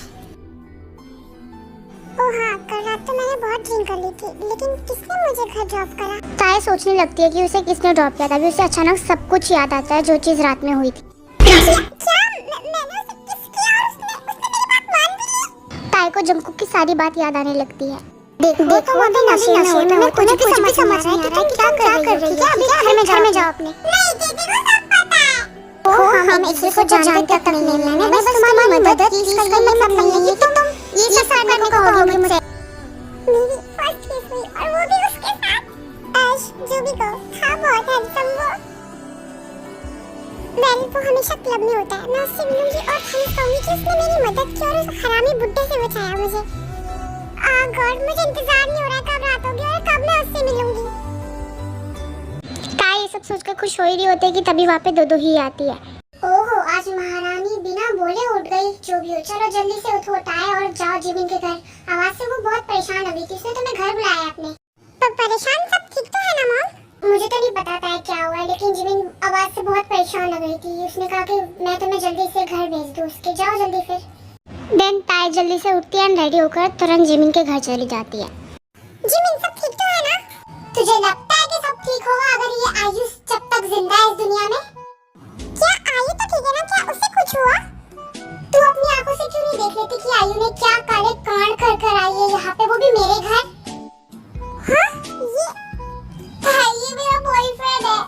ओह हाँ, कल रात तो मैंने बहुत ड्रिंक कर ली थी, लेकिन किसने मुझे घर ड्रॉप करा? ताई सोचने लगती है कि उसे किसने ड्रॉप किया था। अभी उसे अचानक सब कुछ याद आता है जो चीज रात में हुई थी। ताई को जंकुक की सारी बात याद आने लगती है। देखो तो वो भी नशे में हो, कुछ भी समझ नहीं आ रहा है कि क्या कर रही है। अभी घर में जाओ अपने। नहीं दीदी को सब पता है। ओह हम एक दूसरे को जानते तक नहीं है। मैंने बस तुम्हारी मदद की, इसका ये मतलब नहीं है कि तुम ये सब करने को कहोगी मुझसे। मेरी फर्स्ट किस हुई और वो भी उसके साथ। ऐश जो भी कहो, था बहुत हैंडसम वो। मैंने तो हमेशा क्लब में होता है, मैं उससे मिलूंगी और थैंक्स कहूंगी कि उसने मेरी मदद की और उस हरामी बुड्ढे से बचाया मुझे। गॉड, मुझे इंतजार नहीं हो रहा है कब रात होगी और कब मैं उससे मिलूंगी। ताई ये सब सोचकर खुश हो ही रही होती है कि तभी वहाँ पे दो ही आती है। ओहो, आज महारानी बिना बोले उठ गई। जो भी हो, चलो जल्दी से उठो ताई और जाओ जिमिन के घर। आवाज से वो बहुत परेशान लगी थी, उसने तुम्हें घर बुलाया अपने। तो परेशान सब ठीक तो है ना मॉम? मुझे तो नहीं पता था क्या हुआ, लेकिन जिमिन आवाज से बहुत परेशान लग रही थी। उसने कहा कि मैं तुम्हें जल्दी से घर भेज दूँ उसके, जाओ जल्दी फिर। देन ताई जल्दी से उठती है और रेडी होकर तुरंत जिमिन के घर चली जाती है। जिमिन सब ठीक तो है ना? तुझे लगता है कि सब ठीक होगा अगर ये आयुष जब तक जिंदा है इस दुनिया में? क्या आयु तो ठीक है ना, क्या उसे कुछ हुआ? तू अपनी आंखों से क्यों नहीं देख लेती कि आयु ने क्या काले कांड कर आई है यहाँ पे, वो भी मेरे घर? हाँ ये मेरा बॉयफ्रेंड है।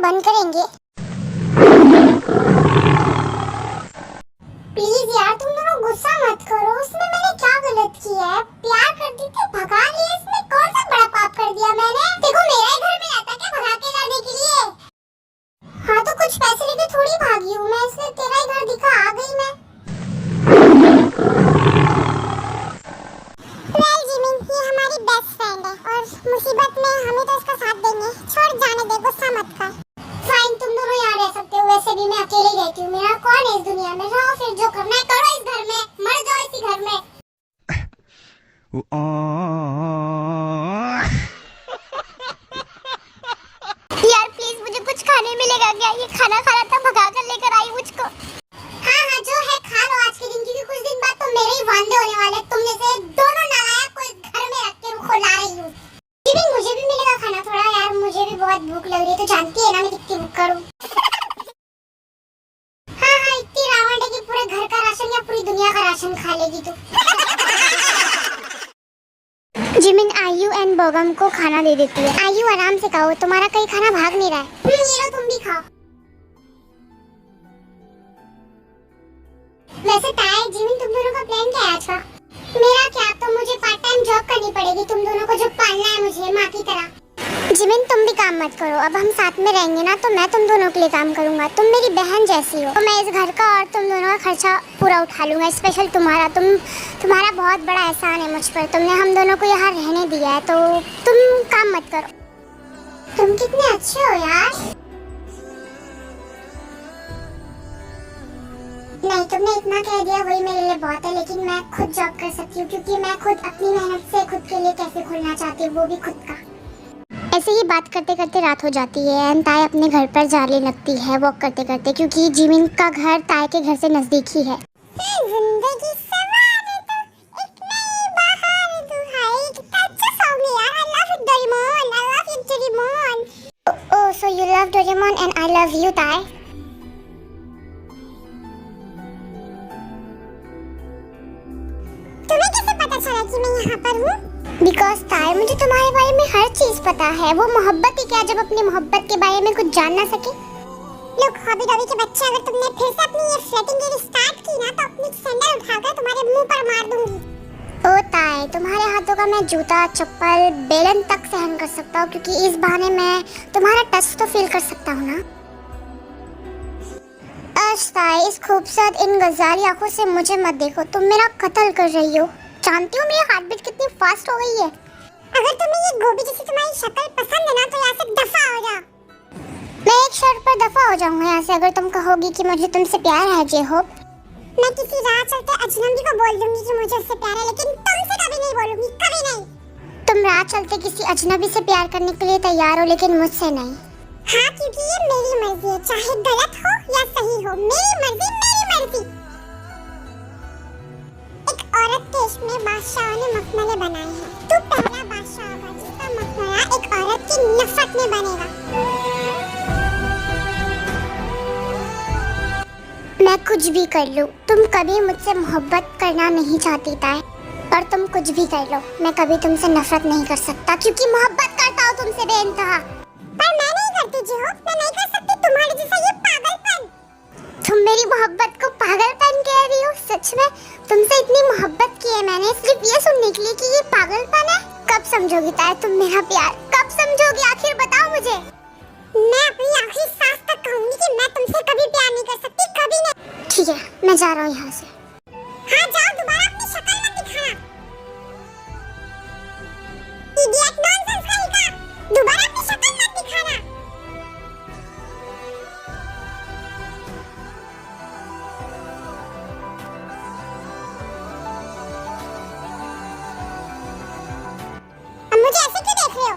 बंद करेंगे। प्लीज यार तुम दोनों गुस्सा मत करो, उसमें मैंने क्या गलत किया है? प्यार करती थी, भगा लिया, इसमें कौन सा बड़ा पाप कर दिया मैंने? देखो मेरा ही घर में रहता क्या भगा के लाने के लिए? हाँ तो कुछ पैसे लेके थोड़ी भागी हूँ मैं, इसलिए तेरा ही घर दिखा आ गई मैं। वेल जिमिन, ये हमारी बेस्ट फ्रेंड है और मुसीबत में हमें तो इसका साथ देंगे। छोड़ जाने दे, गुस्सा मत कर। फाइन, तुम दोनों यहाँ रह सकते हो, वैसे भी मैं अकेले ही रहती हूँ। मेरा कौन है इस दुनिया में? रहो फिर, जो करना है करो इस घर में, मर जाओ इसी घर में। यार प्लीज मुझे कुछ खाने मिलेगा क्या? ये खाना खा रहा था, भगा कर लेकर आई मुझको। हाँ हाँ जो है खा लो आज के दिन, क्योंकि कुछ दिन बाद तो मेरे ही वांदे होने वाले। तुम जैसे दोनों नालायक को इस घर में रख के खिला रही हूँ। मुझे भी मिलेगा खाना थोड़ा यार, मुझे भी बहुत भूख लग रही है, तो जानती है ना मैं कितनी भूख करूँ। हाँ हाँ इतनी रावण है कि पूरे घर का राशन या पूरी दुनिया का राशन खा लेगी तू। जिमिन आयु एंड बोगम को खाना दे देती है। आयु आराम से खाओ, तुम्हारा कहीं खाना भाग नहीं रहा है। ये लो तुम भी खाओ। वैसे ताया जिमिन तुम दोनों का प्लान क्या है आज का? मेरा क्या, तो मुझे पार्ट टाइम जॉब करनी पड़ेगी, तुम दोनों को जो पालना है मुझे माँ की तरह। जिमिन तुम भी काम मत करो, अब हम साथ में रहेंगे ना, तो मैं तुम दोनों के लिए काम करूंगा। तुम मेरी बहन जैसी हो, तो मैं इस घर का और तुम दोनों का खर्चा पूरा उठा लूंगा, स्पेशल तुम्हारा। तुम्हारा बहुत बड़ा एहसान है मुझ पर, तुमने हम दोनों को यहाँ रहने दिया है, तो तुम काम मत करो। तुम कितने अच्छे हो यार। नहीं तुमने इतना कह दिया वही मेरे लिए बहुत है, लेकिन मैं खुद जॉब कर सकती हूँ, क्योंकि मैं खुद अपनी मेहनत से खुद के लिए कैसे खोलना चाहती हूँ, वो भी खुद का। ऐसे ही बात करते करते रात हो जाती है एंड ताय अपने घर पर जाने लगती है वॉक करते करते, क्योंकि जिमिन का घर ताय के घर से नजदीक ही है। जिंदगी सवारे तो एक नई बहार तू है, कितना अच्छा सॉन्ग है यार। I love Doraemon, I love you Doraemon. Oh so you love Doraemon and I love you ताय। तुम्हें कैसे पता चला कि मैं यहाँ पर हूँ? बिकॉज ताय मुझे तुम्हारे बारे में हर चीज पता है। वो मोहब्बत ही क्या जब अपनी मोहब्बत के बारे में कुछ जान ना सके। लोग हॉबी डॉबी के बच्चे, अगर तुमने फिर से अपनी ये फ्लर्टिंग की स्टार्ट की ना, तो अपनी सैंडल उठाकर तुम्हारे मुंह पर मार दूंगी। ओ ताय, तुम्हारे हाथों का मैं जूता, चप्पल, बेलन तक सहन कर सकता हूँ, क्योंकि इस बहाने मैं तुम्हारा टच तो फील कर सकता हूँ ना। ताय, इस खूबसूरत इन गजारी आंखों से मुझे मत देखो, तुम मेरा कत्ल कर रही हो। जानती हो मेरी हार्ट बीट कितनी फास्ट हो गई है। अगर तुम्हें ये गोभी जैसी तुम्हारी शक्ल पसंद है ना, तो यहाँ से दफा हो जाओ। मैं एक शर्त पर दफा हो जाऊंगा यहाँ से, अगर तुम कहोगी कि मुझे तुमसे प्यार है जे होप। मैं किसी राह चलते अजनबी को बोल दूंगी कि मुझे उससे प्यार है, लेकिन तुमसे कभी नहीं बोलूंगी, कभी नहीं। तुम राह चलते किसी अजनबी से प्यार करने के लिए तैयार हो, लेकिन मुझसे नहीं। हाँ क्योंकि ये मेरी मर्जी है, चाहे गलत हो या सही हो, मेरी मर्जी मेरी मर्जी। एक औरत के इश्क में बादशाहों ने मखमले बनाए हैं, तू पहला बादशाह होगा जिसका मखमला एक औरत की नफरत में बनेगा। मैं कुछ भी कर लूं, तुम कभी मुझसे मोहब्बत करना नहीं चाहती ताय, और तुम कुछ भी कर लो, मैं कभी तुमसे नफरत नहीं कर सकता, क्योंकि मोहब्बत करता हूँ तुमसे बेइंतहा। पर मैं नहीं करती जी हो, मैं नहीं कर सकती तुम्हारे जैसा ये पागलपन। तुम मेरी मोहब्बत को पागलपन कह रही हो? सच में तुमसे इतनी मोहब्बत की है मैंने सिर्फ ये सुनने के लिए कि ये पागलपन है? कब समझोगी ताय तुम मेरा प्यार, कब समझोगी? आखिर बताओ मुझे। मैं अपनी आखिरी सांस तक कहूंगी कि मैं तुमसे कभी प्यार नहीं कर सकती, कभी नहीं। ठीक है मैं जा रहा हूँ यहाँ से। हाँ जाओ, दोबारा अपनी शक्ल मत दिखाना। इडियट नॉनसेंस कहीं का, दोबारा अपनी शक्ल मत दिखाना। अब मुझे ऐसे क्यों देख रहे हो?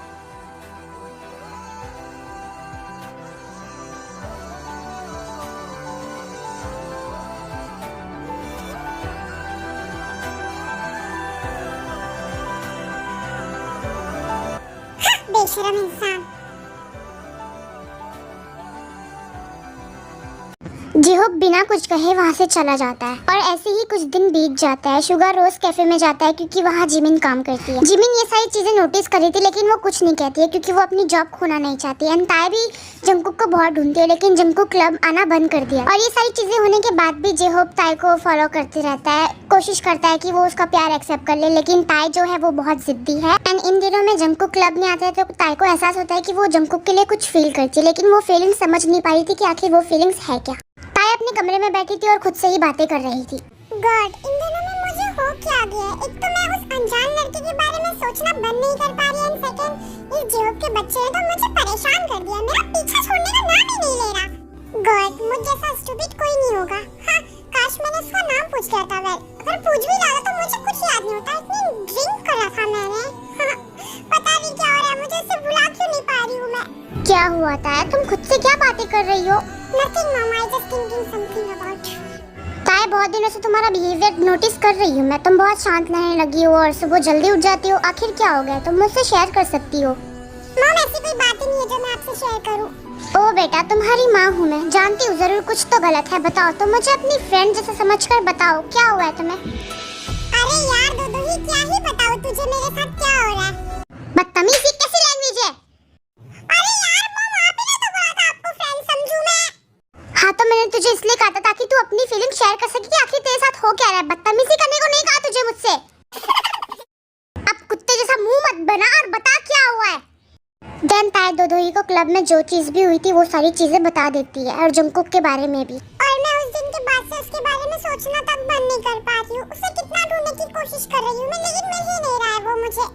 बेशरम इंसान। जिहोप बिना कुछ कहे वहाँ से चला जाता है और ऐसे ही कुछ दिन बीत जाता है। शुगर रोज कैफे में जाता है क्योंकि वहाँ जिमिन काम करती है। जिमिन ये सारी चीजें नोटिस कर रही थी लेकिन वो कुछ नहीं कहती है क्योंकि वो अपनी जॉब खोना नहीं चाहती है। ताई भी जंगकुक को बहुत ढूंढती है लेकिन जंगकुक क्लब आना बंद कर दिया। और ये सारी चीजें होने के बाद भी जिहोप ताई को फॉलो करते रहता है, कोशिश करता है कि वो उसका प्यार एक्सेप्ट कर ले, लेकिन ताई जो है वो बहुत जिद्दी है। एंड इन दिनों में जंगकुक क्लब में आता है तो ताई को एहसास होता है कि वो जंगकुक के लिए कुछ फील करती है, लेकिन वो फीलिंग समझ नहीं पा रही थी कि आखिर वो फीलिंग्स है क्या। ताई अपने कमरे में बैठी थी और खुद से ही बातें कर रही थी। गॉड, इन दिनों में मुझे हो क्या गया है? एक तो मैं उस अनजान लड़के के बारे में सोचना बंद नहीं कर पा रही, एंड सेकंड इस जिहोप के बच्चे ने तो मुझे परेशान कर दिया। मेरा पीछा छोड़ने का नाम ही नहीं ले रहा। गॉड, मुझ जैसा स्टूपिड कोई नहीं होगा। हाँ, काश मैंने उसका नाम पूछ लिया था। वेल, अगर पूछ भी लिया तो मुझे कुछ याद नहीं होता। इतनी ड्रिंक कर रखा मैंने। हाँ, पता नहीं क्या हो रहा है, मुझे उसे बुला क्यों नहीं पा रही हूँ मैं। क्या हुआ ताई? तुम खुद से क्या बातें कर रही हो? नथिंग मम, I just thinking something about. ताई, बहुत दिनों से तुम्हारा बिहेवियर नोटिस कर रही हूँ मैं। तुम बहुत शांत रहने लगी हो और सुबह जल्दी उठ जाती हो। आखिर क्या हो गया? तुम मुझसे शेयर कर सकती हो। मम, ऐसी कोई बात ही नहीं है जो मैं आपसे शेयर करूँ। ओ बेटा, तुम्हारी माँ हूँ मैं, जानती हूँ जरूर कुछ तो गलत है। बताओ तो मुझे अपनी फ्रेंड जैसे समझकर बताओ, क्या हुआ है तुम्हें? अरे यार दोदो ही, क्या ही बताऊँ तुझे मेरे साथ क्या हो रहा है। बदतमीजी कैसी लैंग्वेज है? अरे यार मम, आप ही ने तो बोला था आपको फ्रेंड समझूं मैं। हाँ तो मैंने तुझे इसलिए कहा था ताकि तू अपनी फीलिंग शेयर कर सके कि आखिर तेरे साथ हो क्या रहा है। बदतमीजी करने को नहीं कहा तुझे मुझसे। अब कुत्ते जैसा मुंह मत बना और बता क्या हुआ है। देन ताई दोदोही को क्लब में जो चीज भी हुई थी वो सारी चीजें बता देती है और जंगकुक के बारे में भी। और मैं उस दिन के बाद से उसके बारे में सोचना तक बंद नहीं कर पा रही हूँ। उसे कितना ढूंढने की कोशिश कर रही हूँ मैं, लेकिन मिल ही नहीं रहा है वो मुझे।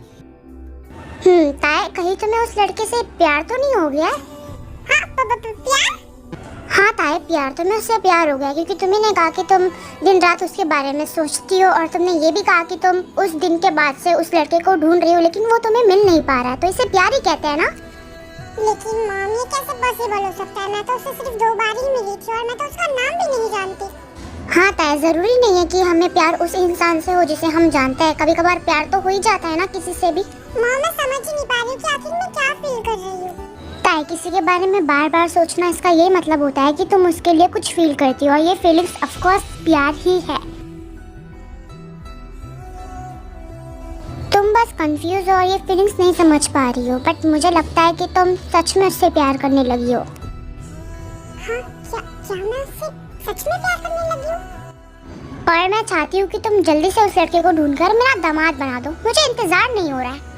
ताई, कहीं तुम्हें उस लड़के से प्यार तो नहीं हो गया है? हाँ, प्यार? हाँ ताई, प्यार तुम्हें उससे प्यार हो गया क्योंकि तुमने कहा कि तुम दिन रात उसके बारे में सोचती हो और तुमने ये भी कहा कि तुम उस दिन के बाद से उस लड़के को ढूंढ रही हो लेकिन वो तुम्हें मिल नहीं पा रहा है, तो इसे प्यार ही कहते हैं ना। लेकिन मॉम, ये कैसे पॉसिबल हो सकता है? मैं तो उससे सिर्फ 2 बार ही मिली थी और मैं तो उसका नाम भी नहीं जानती। हाँ ताई, जरूरी नहीं है कि हमें प्यार उस इंसान से हो जिसे हम जानते हैं। कभी कभार प्यार तो हो ही जाता है ना किसी से भी। मॉम, मैं समझ ही नहीं पा रही हूँ कि आखिर मैं क्या फील कर रही हूँ। ताई, किसी के बारे में बार बार सोचना इसका ये मतलब होता है कि तुम उसके लिए कुछ फील करती हो और ये फीलिंग्स ऑफ कोर्स प्यार ही है। तुम बस कंफ्यूज हो और ये फीलिंग्स नहीं समझ पा रही हो, बट मुझे लगता है कि तुम सच में उससे प्यार करने लगी हो। हाँ, क्या मैं उससे सच में प्यार करने लगी हूँ? और मैं चाहती हूँ कि तुम जल्दी से उस लड़के को ढूंढकर मेरा दामाद बना दो। मुझे इंतजार नहीं हो रहा है।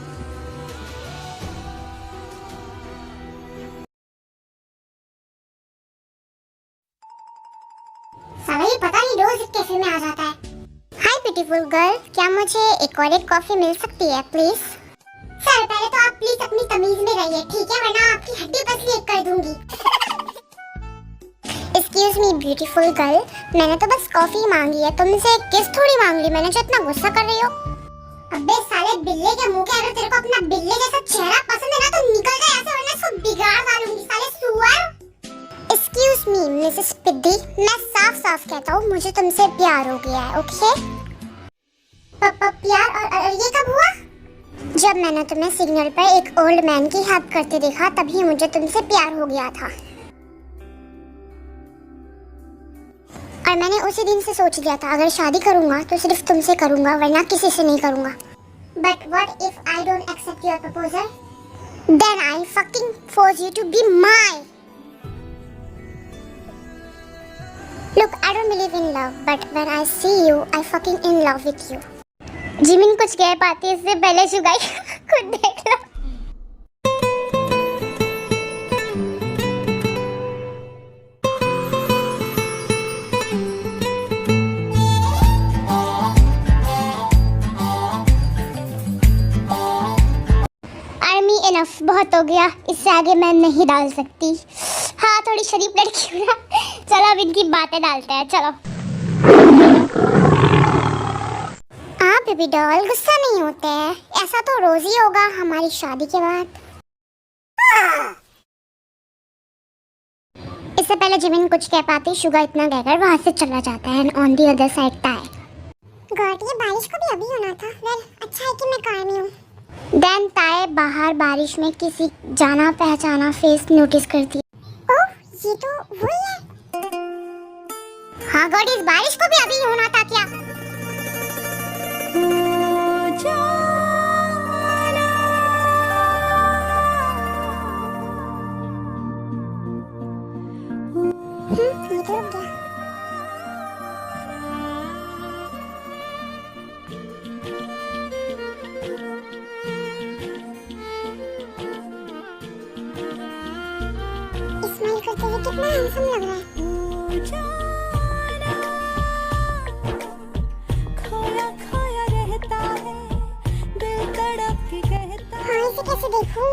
सभी पता नहीं रोज कैफे में आ जाता है। हाय ब्यूटीफुल गर्ल, क्या मुझे एक और एक कॉफी मिल सकती है प्लीज? सर, पहले तो आप प्लीज अपनी तमीज में रहिए, ठीक है? वरना आपकी हड्डी पसली एक कर दूंगी। एक्सक्यूज मी ब्यूटीफुल गर्ल, मैंने तो बस कॉफी मांगी है, तुमसे किस थोड़ी मांग ली मैंने जो इतना गुस्सा कर रही हो। अबे साले बिल्ले के मुंह के, अगर तेरे को अपना बिल्ले जैसा चेहरा पसंद है ना तो निकल जा यहाँ से, वरना इसको बिगाड़ डालूंगी साले सुअर। एक्सक्यूज मी मिसेस पिद्दी, मैं साफ साफ कहता हूँ मुझे तुमसे प्यार हो गया है, ओके? प्यार? और ये कब हुआ? जब मैंने तुम्हें सिग्नल पर एक ओल्ड मैन की हेल्प करते देखा तभी मुझे तुमसे प्यार हो गया था। और मैंने उसी दिन से सोच लिया था अगर शादी करूंगा तो सिर्फ तुमसे करूंगा, वरना किसी से नहीं करूंगा। But what if I don't accept your proposal? Then I fucking force you to be mine. Look, I don't believe in love, but when I see you, I fucking in love with you. Jimin कुछ कह पाती है इससे पहले शुगाई खुद देख लो। Enough, बहुत हो गया, इससे आगे मैं नहीं डाल सकती। हाँ, थोड़ी शरीफ लड़की हूँ ना। चलो अब इनकी बातें डालते हैं, चलो। हाँ बेबी डॉल, गुस्सा नहीं होते हैं, ऐसा तो रोज ही होगा हमारी शादी के बाद। इससे पहले जिमिन कुछ कह पाती, शुगा इतना कहकर वहाँ से चला जाता है। ऑन दी अदर साइड ताई। गॉड, ये बारिश को भी अभी होना था। वेल, अच्छा है कि मैं कार में हूँ। देन ताए बाहर बारिश में किसी जाना पहचाना फेस नोटिस करती है। ओह, ये तो वही है। हाँ गॉड, इस बारिश को भी अभी होना था क्या? ये तो रुक गया। स्माइल करते हुए कितना हैंडसम लग रहा है। हाँ, इसे कैसे देखूं?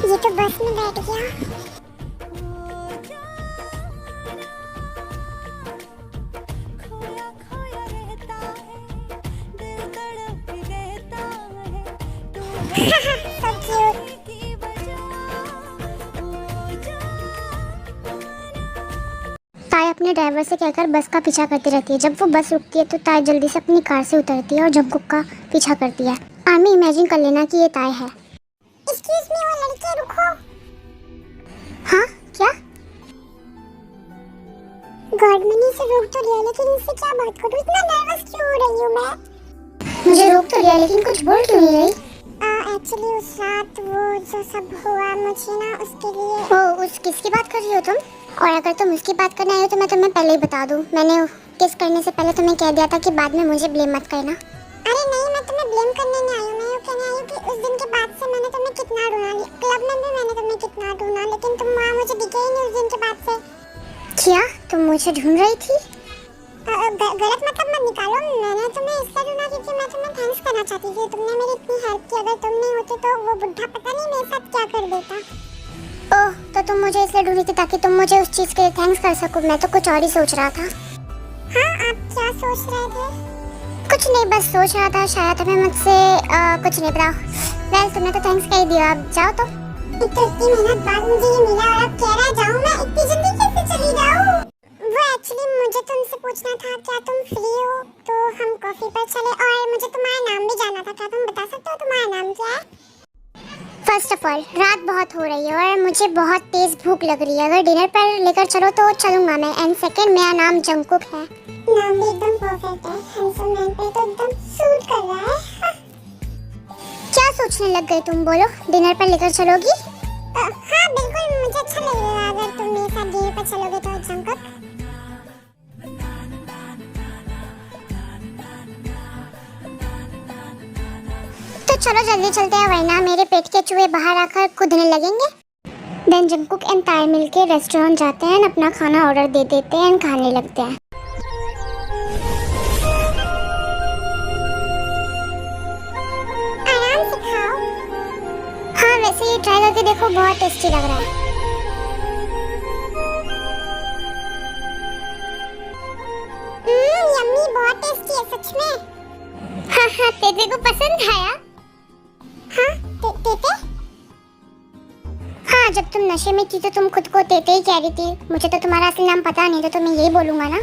ये तो बस में बैठ गया। So cute. ताई अपने ड्राइवर से कहकर बस का पीछा करती रहती है। जब वो बस रुकती है तो ताई जल्दी से अपनी कार से उतरती है और जंगकुक का पीछा करती है। आर्मी इमेजिन कर लेना कि ये ताई है। Excuse me, वो लड़के रुको। हाँ क्या? गॉड, मैंने इसे रोक तो लिया, लेकिन इससे क्या बात करूं? इतना नर्वस क्यों हो रही हूँ मैं? मुझे रोक तो लिया लेकिन कुछ बोल क्यों नहीं रही? एक्चुअली उस रात वो जो सब हुआ, मुझे ना उसके लिए। ओ, उस किसकी बात कर रही हो तुम? और अगर तुम उसकी बात करने आई हो तो मैं तुम्हें पहले ही बता दूं, मैंने किस करने से पहले तुम्हें कह दिया था कि बाद में मुझे ब्लेम मत करना। अरे नहीं, मैं तुम्हें ब्लेम करने नहीं आई हूँ। मैं ये कहने आई हूँ कि उस दिन के बाद से मैंने तुम्हें कितना ढूंढा, क्लब में भी मैंने तुम्हें कितना ढूंढा, लेकिन तुम वहाँ मुझे दिखे ही नहीं उस दिन के बाद से। क्या तुम मुझे ढूंढ रही थी? गलत मतलब मत निकालो। मैंने तुम्हें इसलिए ढूंढा क्योंकि मैं तुम्हें थैंक्स करना चाहती थी। तुमने मेरी इतनी हेल्प की। अगर तुम नहीं होते तो वो बुढ़ा पता नहीं मेरे साथ क्या कर देता। ओह, तो तुम मुझे इसलिए ढूंढी थी ताकि तुम मुझे उस चीज के लिए थैंक्स कर सको। मैं तो कुछ और ही सोच रहा था। हाँ, आप क्या सोच रहे थे? कुछ नहीं, बस सोच रहा था शायद तुम्हें मुझसे कुछ नहीं बताओ। वेल, तुमने तो थैंक्स कह ही दिया, अब जाओ तो। इतनी मेहनत बाद मुझे ये मिला और अब कह रहा है जाऊँ मैं? इतनी जल्दी कैसे चली जाऊँ? वो एक्चुअली मुझे तुमसे पूछना था, क्या तुम फ्री हो तो हम कॉफी पर चले? और मुझे तुम्हारा नाम भी जानना था। क्या तुम बता सकते हो तुम्हारा नाम क्या है? फर्स्ट ऑफ ऑल, रात बहुत हो रही है और मुझे बहुत तेज भूख लग रही है। अगर डिनर पर लेकर चलो तो चलूंगा मैं। एंड सेकंड, मेरा नाम जंगकुक है। नाम भी एकदम परफेक्ट है। हैंडसम मैन पे तो एकदम सूट कर रहा है। क्या सोचने लग गई तुम? बोलो, डिनर पर लेकर चलोगी? हाँ बिल्कुल, मुझे अच्छा लगेगा अगर तुम मेरे साथ डिनर पर चलोगे तो जंगकुक। तो चलो जल्दी चलते हैं, वरना मेरे पेट के चूहे बाहर आकर कूदने लगेंगे। देन जंगकुक एंड ताई मिलके रेस्टोरेंट जाते हैं, अपना खाना ऑर्डर दे देते हैं एंड खाने लगते हैं। आराम से खाओ। हाँ, वैसे ये ट्राई करके देखो, बहुत टेस्टी लग रहा है। यम्मी, बहुत टेस्टी है सच में। हाँ हाँ, तेते को पसंद आया? हाँ, तेते? हाँ, जब तुम नशे में थी तो तुम खुद को तेते ही कह रही थी। मुझे तो तुम्हारा असली नाम पता नहीं, तो मैं यही बोलूंगा ना।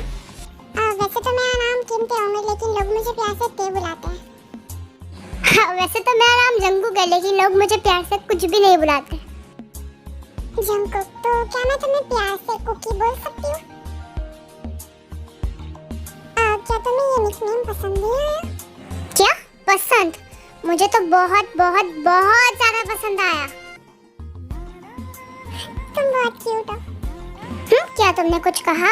वैसे तो मेरा नाम किमते ओमिर, लेकिन लोग मुझे प्यार से ते बुलाते हैं। हाँ, वैसे तो मेरा नाम जंगकुक है, लेकिन लोग मुझे प्यार से कुछ भी नहीं बुलाते। जंगकुक, तो क्या मैं तुम्हें प्यार से कुकी बोल सकती हूँ? क्या तुम्हें ये निकनेम पसंद नहीं आया? क्या पसंद? मुझे तो बहुत बहुत बहुत ज्यादा पसंद आया। तुम बहुत क्यूट हो। क्या तुमने कुछ कहा?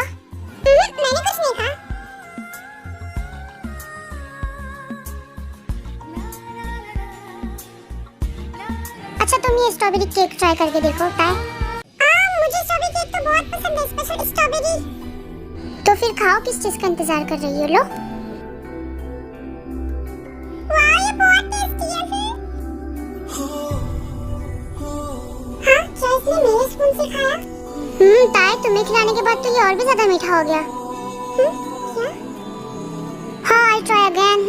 मैंने कुछ नहीं कहा। अच्छा, तुम ये स्ट्रॉबेरी केक ट्राई करके देखो। ताई, मुझे स्ट्रॉबेरी केक तो बहुत पसंद है, स्पेशल स्ट्रॉबेरी। तो फिर खाओ, किस चीज का इंतजार कर रही हो? लो। वाह, ये बहुत टेस्टी है। फिर क्या इसने मेरे स्पून से खाया? ताई, तुम्हें खिलाने के बाद तो ये और भी ज्यादा मीठा हो गया। क्या? हाँ, आई ट्राई अगेन।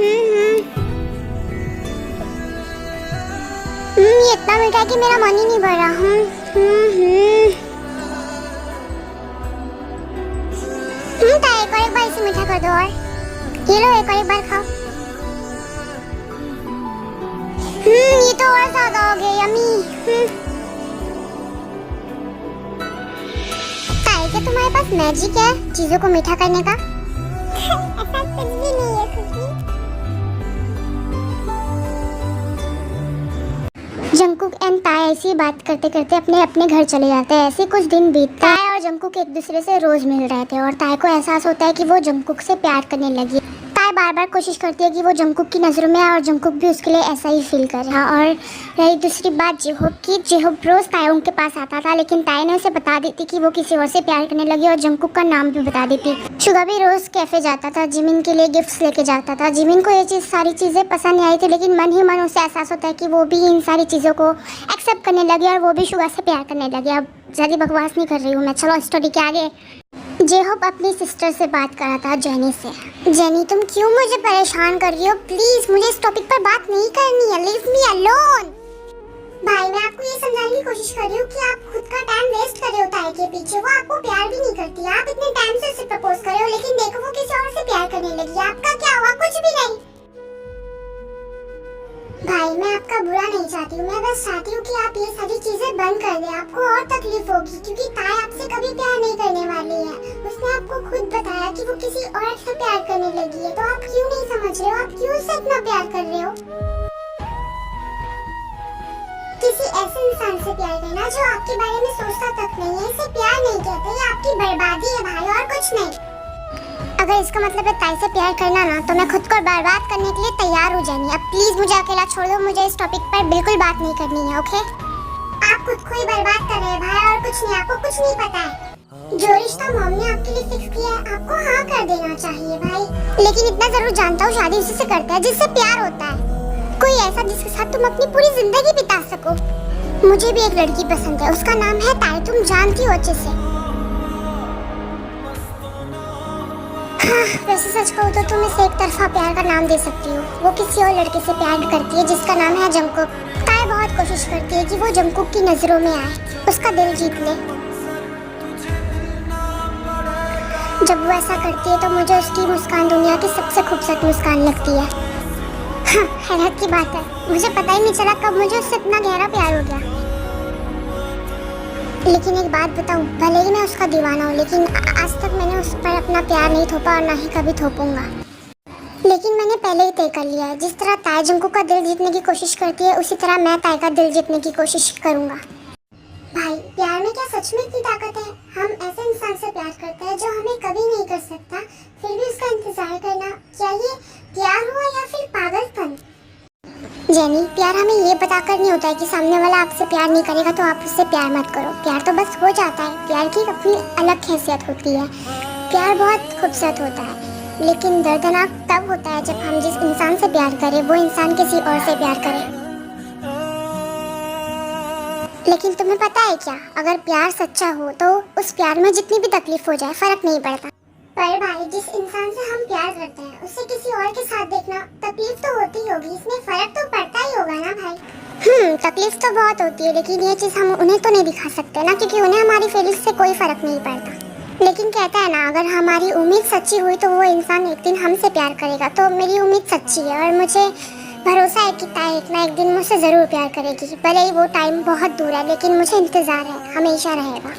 ये इतना मीठा है कि मेरा मन ही नहीं भर रहा। ताई, एक बार इसे मीठा कर दो। और ये लो, एक बार खाओ। ये तो और ज्यादा हो गया। यम्मी। क्या तुम्हारे पास मैजिक है चीजों को मीठा करने का? ऐसा कुछ भी नहीं है खुकी। जंगकुक एंड ताई ऐसी बात करते करते अपने अपने घर चले जाते हैं। ऐसे कुछ दिन बीतते हैं। ताई और जंगकुक एक दूसरे से रोज मिल रहे थे और ताई को एहसास होता है कि वो जंगकुक से प्यार करने लगी। ताई बार बार कोशिश करती है कि वो जंगकुक की नज़रों में आए और जंगकुक भी उसके लिए ऐसा ही फील करे। हाँ, और रही दूसरी बात जेहोप की, जेहोप रोज ताई के पास आता था, लेकिन ताई ने उसे बता दी थी कि वो किसी और से प्यार करने लगी और जंगकुक का नाम भी बता देती। शुगा भी रोज कैफे जाता था, जिमिन के लिए गिफ्ट्स लेके जाता था। जिमिन को ये सारी चीज़ें पसंद नहीं आई थी, लेकिन मन ही मन उसे एहसास होता है कि वो भी इन सारी चीज़ों को एक्सेप्ट करने लगी और वो भी शुगा से प्यार करने लगी। अब ज़्यादा बकवास नहीं कर रही हूँ मैं, चलो स्टोरी के आगे। जेहोप अपनी सिस्टर से बात कर रहा था, जेनी से। जेनी, तुम क्यों मुझे परेशान कर रही हो? प्लीज मुझे इस टॉपिक पर बात नहीं करनी है, लीव मी अलोन। भाई मैं आपको ये समझाने की कोशिश कर रही हूँ कि आप खुद का टाइम वेस्ट कर रहे हो ताई के पीछे। वो आपको प्यार भी नहीं करती। आप इतने टाइम से उसे प्रपोज कर रहे हो, लेकिन देखो वो किसी और से प्यार करने लगी। आपका क्या हुआ? कुछ भी नहीं। भाई मैं आपका बुरा नहीं चाहती हूँ, मैं बस चाहती हूँ कि आप ये सारी चीजें बंद कर दें। आपको और तकलीफ होगी क्योंकि ताई आपसे कभी प्यार नहीं करने वाली है। उसने आपको खुद बताया कि वो किसी और से प्यार करने लगी है, तो आप क्यों नहीं समझ रहे हो? आप क्यों उससे इतना प्यार कर रहे हो? किसी ऐसे इंसान से प्यार करना जो आपके बारे में सोचता तक नहीं है, इसे प्यार नहीं कहते। ये आपकी बर्बादी है भाई, और कुछ नहीं। अगर इसका मतलब है ताई से प्यार करना ना, तो मैं खुद को बर्बाद करने के लिए तैयार हो जानी। अब प्लीज मुझे अकेला छोड़ दो, मुझे इस टॉपिक पर बिल्कुल बात नहीं करनी है, ओके? आप खुद को ही बर्बाद कर रहे हैं भाई, और कुछ नहीं। आपको कुछ नहीं पता है। जो रिश्ता मॉम ने आपके लिए फिक्स किया है, आपको हाँ कर देना चाहिए भाई। लेकिन इतना जरूर जानता हूँ, शादी उसी से करते हैं जिससे प्यार होता है। कोई ऐसा जिसके साथ तुम अपनी पूरी जिंदगी बिता सको। मुझे भी एक लड़की पसंद है, उसका नाम है ताई, तुम जानती हो अच्छे से। हाँ, वैसे सच कहूँ तो तुम इसे एक तरफा प्यार का नाम दे सकती हो। वो किसी और लड़के से प्यार करती है जिसका नाम है जंगकुक। ताई बहुत कोशिश करती है कि वो जंगकुक की नजरों में आए, उसका दिल जीत ले। जब वो ऐसा करती है तो मुझे उसकी मुस्कान दुनिया की सबसे खूबसूरत मुस्कान लगती है। हाँ, हैरत की बात है, मुझे पता ही नहीं चला कब मुझे उससे इतना गहरा प्यार हो गया। लेकिन एक बात बताऊं, भले ही मैं उसका दीवाना हूँ, लेकिन आज तक मैंने उस पर अपना प्यार नहीं थोपा और ना ही कभी थोपूंगा। लेकिन मैंने पहले ही तय कर लिया है, जिस तरह ताई जंगकुक का दिल जीतने की कोशिश करती है, उसी तरह मैं ताई का दिल जीतने की कोशिश करूंगा। भाई प्यार में क्या सच में इतनी ताकत है? हम ऐसे इंसान से प्यार करते हैं जो हमें कभी नहीं कर सकता, फिर भी उसका इंतजार करना, क्या ये प्यार हुआ या फिर पागलपन? जेनी, प्यार हमें ये बताकर नहीं होता है कि सामने वाला आपसे प्यार नहीं करेगा तो आप उससे प्यार मत करो। प्यार तो बस हो जाता है। प्यार की अपनी अलग हैसियत होती है। प्यार बहुत खूबसूरत होता है, लेकिन दर्दनाक तब होता है जब हम जिस इंसान से प्यार करें वो इंसान किसी और से प्यार करे। लेकिन तुम्हें पता है क्या, अगर प्यार सच्चा हो तो उस प्यार में जितनी भी तकलीफ हो जाए फर्क नहीं पड़ता। पर भाई जिस इंसान से हम प्यार करते हैं उसे किसी और के साथ देखना, तकलीफ तो होती ही होगी, इसमें फर्क तो पड़ता ही होगा ना भाई। तकलीफ तो बहुत होती है, लेकिन ये चीज़ हम उन्हें तो नहीं दिखा सकते ना, क्योंकि उन्हें हमारी फीलिंग्स से कोई फर्क नहीं पड़ता। लेकिन कहता है ना, अगर हमारी उम्मीद सच्ची हुई तो वो इंसान एक दिन हमसे प्यार करेगा। तो मेरी उम्मीद सच्ची है और मुझे भरोसा है कि ताई एक ना एक दिन मुझसे ज़रूर प्यार करेगी। भले ही वो टाइम बहुत दूर है, लेकिन मुझे इंतज़ार है, हमेशा रहेगा।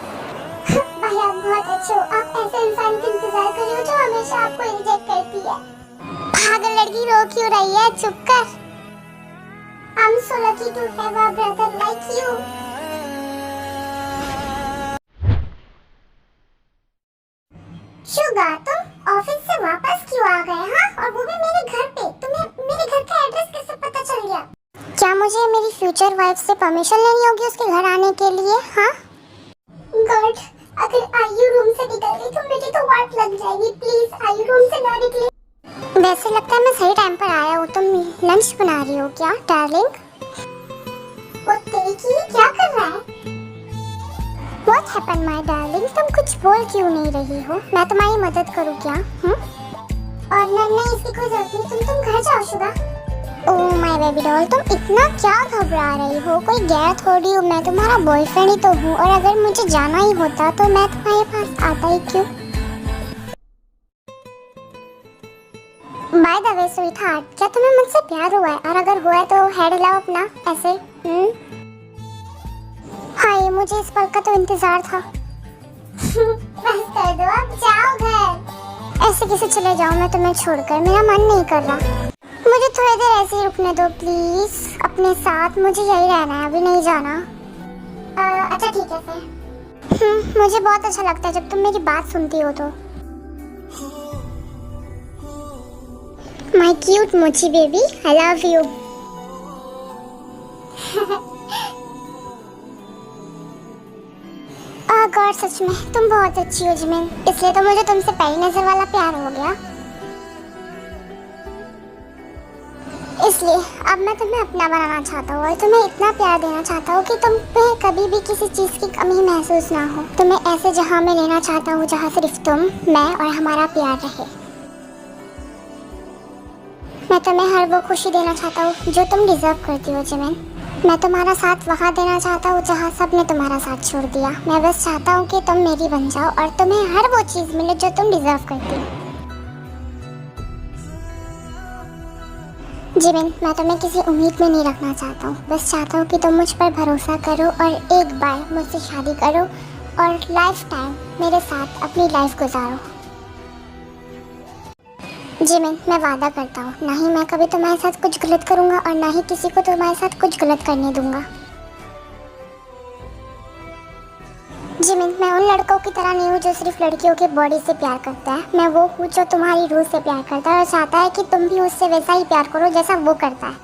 भाई आप बहुत अच्छे हो, आप ऐसे इंसान का इंतजार कर रहे हो जो हमेशा आपको रिजेक्ट करती है। पागल लड़की रो क्यों रही है, चुप कर। I'm so lucky to have a brother like you. Suga, तुम ऑफिस से वापस क्यों आ गए? हाँ, और वो भी मेरे घर पे। तुम्हें मेरे घर का एड्रेस कैसे पता चल गया? क्या मुझे मेरी फ्यूचर वाइफ से परमिशन लेनी होगी उसके घर आने के लिए? हाँ गॉड, अगर आयु रूम से निकल गई तो मुझे तो वाट लग जाएगी। प्लीज आयु रूम से ना निकले। वैसे लगता है मैं सही टाइम पर आया हूँ। तुम लंच बना रही हो क्या डार्लिंग? वो तेरी की क्या कर रहा है? What happened my darling? तुम कुछ बोल क्यों नहीं रही हो? मैं तुम्हारी मदद करूँ क्या? और नहीं, इसकी कोई जरूरत नहीं। तुम घर जाओ Suga. Oh my baby doll, तुम इतना क्या घबरा रही हो? कोई गैर थोड़ी हूँ, मैं तुम्हारा बॉयफ्रेंड ही तो हूँ। और अगर मुझे जाना ही होता तो मैं तुम्हारे पास आता ही क्यों? बाय द वे स्वीटहार्ट, क्या तुम्हें मुझसे प्यार हुआ है? और अगर हुआ है तो हेड हिलाओ अपना ऐसे। हाय, मुझे इस पल का तो इंतजार था। बस कर दो, अब जाओ घर। ऐसे कैसे चले जाऊं मैं तुम्हें छोड़कर, मेरा मन नहीं कर रहा। मुझे थोड़ी देर ऐसे ही रुकने दो प्लीज अपने साथ, मुझे यही रहना है, अभी नहीं जाना। अच्छा ठीक है फिर। मुझे बहुत अच्छा लगता है जब तुम मेरी बात सुनती हो तो। My cute mochi baby, I love you. God सच में तुम बहुत अच्छी हो जिमिन, इसलिए तो मुझे तुमसे पहली नजर वाला प्यार हो गया। इसलिए अब मैं तुम्हें अपना बनाना चाहता हूँ और तुम्हें इतना प्यार देना चाहता हूँ कि तुम्हें कभी भी किसी चीज की कमी महसूस ना हो। तुम्हें ऐसे जहाँ में लेना चाहता हूँ जहाँ सिर्फ तुम, मैं और हमारा प्यार रहे। मैं तुम्हें हर वो खुशी देना चाहता हूँ जो तुम डिजर्व करती हो जिमिन। मैं तुम्हारा साथ वहाँ देना चाहता हूँ जहाँ सबने तुम्हारा साथ छोड़ दिया। मैं बस चाहता हूँ कि तुम मेरी बन जाओ और तुम्हें हर वो चीज मिले जो तुम डिजर्व करती हो। जिमिन, मैं तुम्हें किसी उम्मीद में नहीं रखना चाहता हूँ, बस चाहता हूँ कि तुम मुझ पर भरोसा करो और एक बार मुझसे शादी करो और लाइफ टाइम मेरे साथ अपनी लाइफ गुजारो। जिमिन, मैं वादा करता हूँ ना ही मैं कभी तुम्हारे साथ कुछ गलत करूँगा और ना ही किसी को तुम्हारे साथ कुछ गलत करने दूंगा। जिमिन, मैं उन लड़कों की तरह नहीं हूँ जो सिर्फ लड़कियों के बॉडी से प्यार करता है। मैं वो हूँ जो तुम्हारी रूह से प्यार करता है और चाहता है कि तुम भी उससे वैसा ही प्यार करो जैसा वो करता है।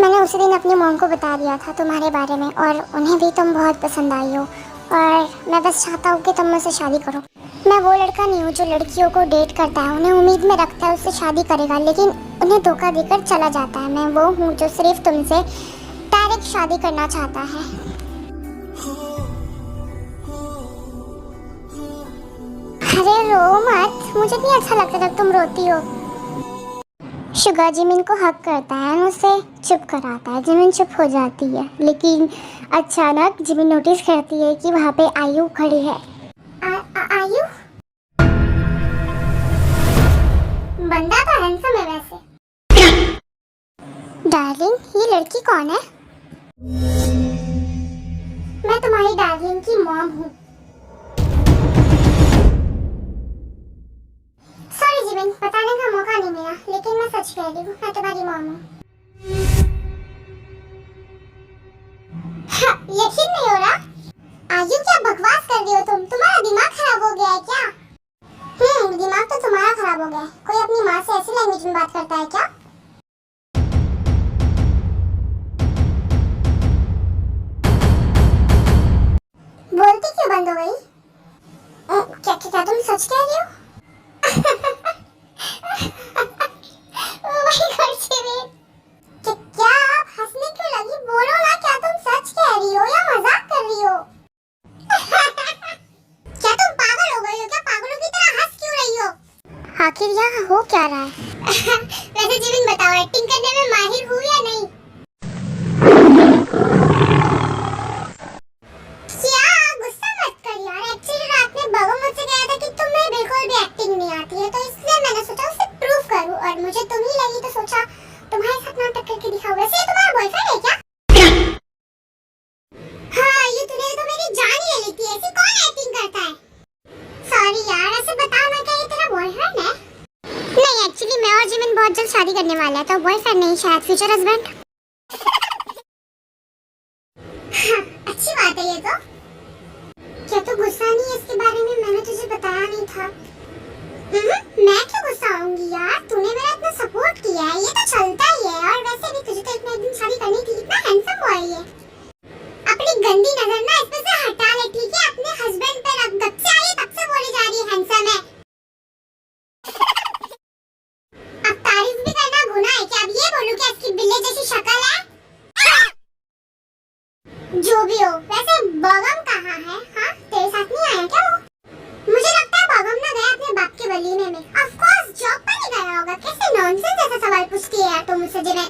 मैंने उसी दिन अपनी मॉम को बता दिया था तुम्हारे बारे में और उन्हें भी तुम बहुत पसंद आई हो और मैं बस चाहता हूँ कि तुम मुझसे शादी करो। मैं वो लड़का नहीं हूँ जो लड़कियों को डेट करता है, उन्हें उम्मीद में रखता है उससे शादी करेगा लेकिन उन्हें धोखा देकर चला जाता है। मैं वो हूँ जो सिर्फ तुमसे डायरेक्ट शादी करना चाहता है। अरे रो मत, मुझे नहीं अच्छा लगता जब तुम रोती हो। शुगा जिमिन को हक करता है, उसे चुप कराता है। जिमिन चुप हो जाती है लेकिन अचानक जिमिन नोटिस करती है कि वहाँ पे आयु खड़ी है। आयु? बंदा तो हैंडसम है वैसे। डार्लिंग, ये लड़की कौन है? मैं तुम्हारी डार्लिंग की मॉम हूँ। सॉरी जिमिन, बताने का मौका नहीं मिला लेकिन मैं सच कह रही हूँ, मैं तुम्हारी मॉम हूँ। यकीन नहीं हो रहा? आयु, क्या बकवास कर रही हो तुम? तुम्हारा दिमाग खराब हो गया है क्या? दिमाग तो तुम्हारा खराब हो गया है। कोई अपनी माँ से ऐसी लैंग्वेज में बात करता है क्या? बोलती क्यों बंद हो गई? क्या तुम सच कह रही हो? क्या आप हंसने क्यों लगी? बोलो ना, क्या तुम सच कह रही हो या मजाक कर रही हो? क्या तुम पागल हो गई हो क्या? पागलों की तरह हंस क्यों रही हो? आखिर यहाँ हो क्या रहा है? वैसे जिमिन बताओ, एक्टिंग करने में माहिर हूँ या नहीं? क्या गुस्सा मत कर यार। एक्चुअली रात में बगम मुझसे कहा था कि तुम्हें बिल्कुल भी एक्टिंग नहीं आती है, तो इसलिए मैंने सोचा उसे प्रूव करूँ और मुझे तुम ही लगी तो सोचा तुम्हारे साथ नाटक करके दिखाओ। वैसे ये तुम्हारा बॉयफ्रेंड है क्या? हाँ, ये तूने तो मेरी जान ही ले ली थी। ऐसी कौन एक्टिंग करता है? सॉरी यार, ऐसे बताओ ना, क्या ये तेरा बॉयफ्रेंड है? नहीं, एक्चुअली मैं और जिमिन बहुत जल्द शादी करने वाला है, तो बॉयफ्रेंड नहीं, शायद फ्यूचर हस्बैंड। हाँ, अच्छी बात है ये तो। क्या तू गुस्सा नहीं है इसके बारे में? मैंने तुझे बताया नहीं था। मैं क्यों गुस्सा आऊंगी यार? तूने मेरा इतना सपोर्ट किया है, ये तो चलता ही है। और वैसे भी तुझे तो इतना एक दिन शादी करनी थी। इतना हैंडसम बॉय है ये। अपनी गंदी नजर ना इस पे से हटा ले, ठीक है? अपने हस्बैंड पे रख। जब से आई तब से बोली जा रही है हैंडसम है। अब तारीफ भी करना गुनाह है क्या? अब ये बोलूं कि इसकी बिल्ली जैसी शक्ल है? जो भी हो, वैसे बगम कहाँ है? हाँ, तेरे साथ नहीं आया क्या वो? मुझे लगता है बगम ना गया अपने बाप के वलीमे में। ऑफ कोर्स जॉब पर ही गया होगा। कैसे नॉनसेंस जैसा सवाल पूछती है यार तुम मुझसे जिमिन।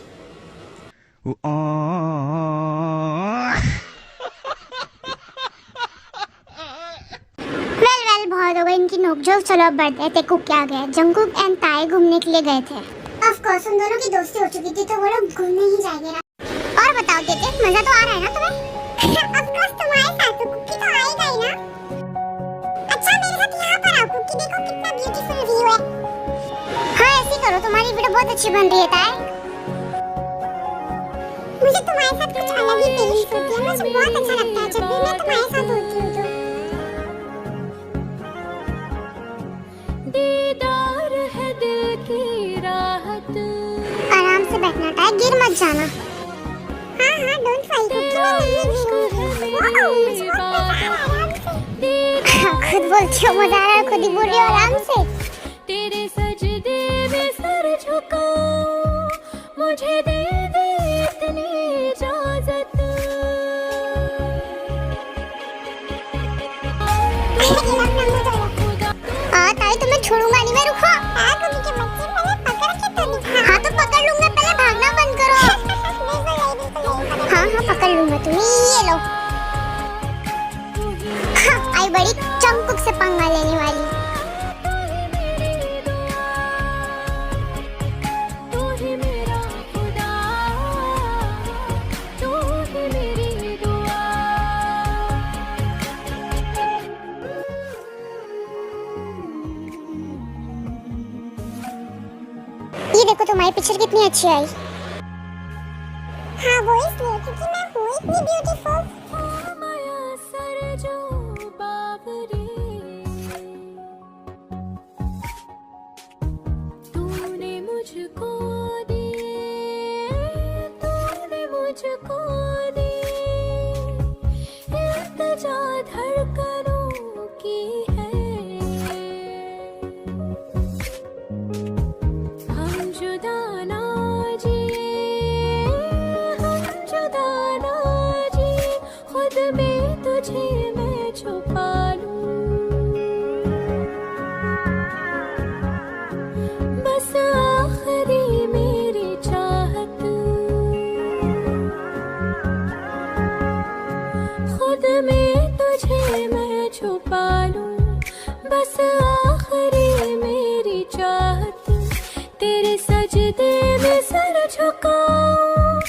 वेल बहुत हो गई इनकी नोकझोंक। चलो अब बढ़ते हैं। तेको क्या गया? जंगकुक एंड ताए घूमने के लिए गए थे। ऑफ कोर्स उन दोनों की दोस्ती हो चुकी थी तो वो लोग घूमने ही जाएंगे ना। और बताओ तेते, मजा तो आ रहा है ना तुम्हें? Of course तुम्हारे साथ तो कुकी तो आएगा ही ना। अच्छा मेरे साथ यहाँ पर आओ, कुकी देखो कितना ब्यूटीफुल व्यू है। हाँ ऐसे करो, तुम्हारी वीडियो बहुत अच्छी बन रही है ताई। मुझे तुम्हारे साथ कुछ अलग ही फीलिंग्स होती है, मुझे बहुत अच्छा लगता है जब भी मैं तुम्हारे साथ होती हूँ तो। दीदार है दिल की राहत। आराम से बैठना ताई, गिर मत जाना। हाँ हाँ डोंट वरी कुकी, मैं नहीं गिरूंगी। वाओ मुझे बहुत मजा आया आराम से। खुद बोलती हो मजा आ रहा है, खुद ही बोल रही हो आराम से। तेरे सजदे में सर झुकाऊं, मुझे दे दे इतनी इजाजत। हाँ ताई तुम्हें छोड़ूंगा नहीं मैं, रुको। हाँ कुकी के बच्चे मैंने पकड़ के तो दिखा। हाँ तो पकड़ लूंगा, पहले भागना बंद करो। हाँ हाँ पकड़ लूंगा तुम्हें, ये लो। हाँ, आई बड़ी चमकुक से पंगा लेने वाली। तू ही मेरा खुदा, तू ही मेरी दुआ। ये देखो तुम्हारी पिक्चर कितनी अच्छी आई। हाँ वो इसलिए क्योंकि मैं हूँ इतनी ब्यूटीफुल। माया सर जो बाबरी, तूने मुझको दिए, तूने मुझको दिए, इल्तिजा धड़कनों की है। हम जुदा ना जिए, हम जुदा ना जिए, खुद में तुझे मैं छुपा लूं। बस आखिरी मेरी चाहत, खुद में तुझे मैं छुपा लूं। बस आखिरी मेरी चाहत, तेरे सजदे में सर झुकाऊं,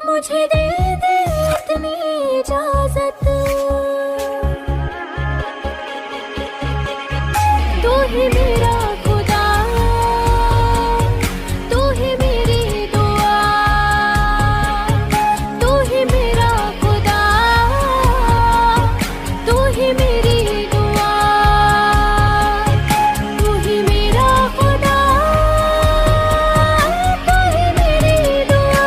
मुझे दे दे इतनी इजाजत। तू ही मेरा खुदा, तू ही मेरी दुआ, तू ही मेरा खुदा, तू ही मेरी दुआ, तू ही मेरा खुदा, तू ही मेरी दुआ,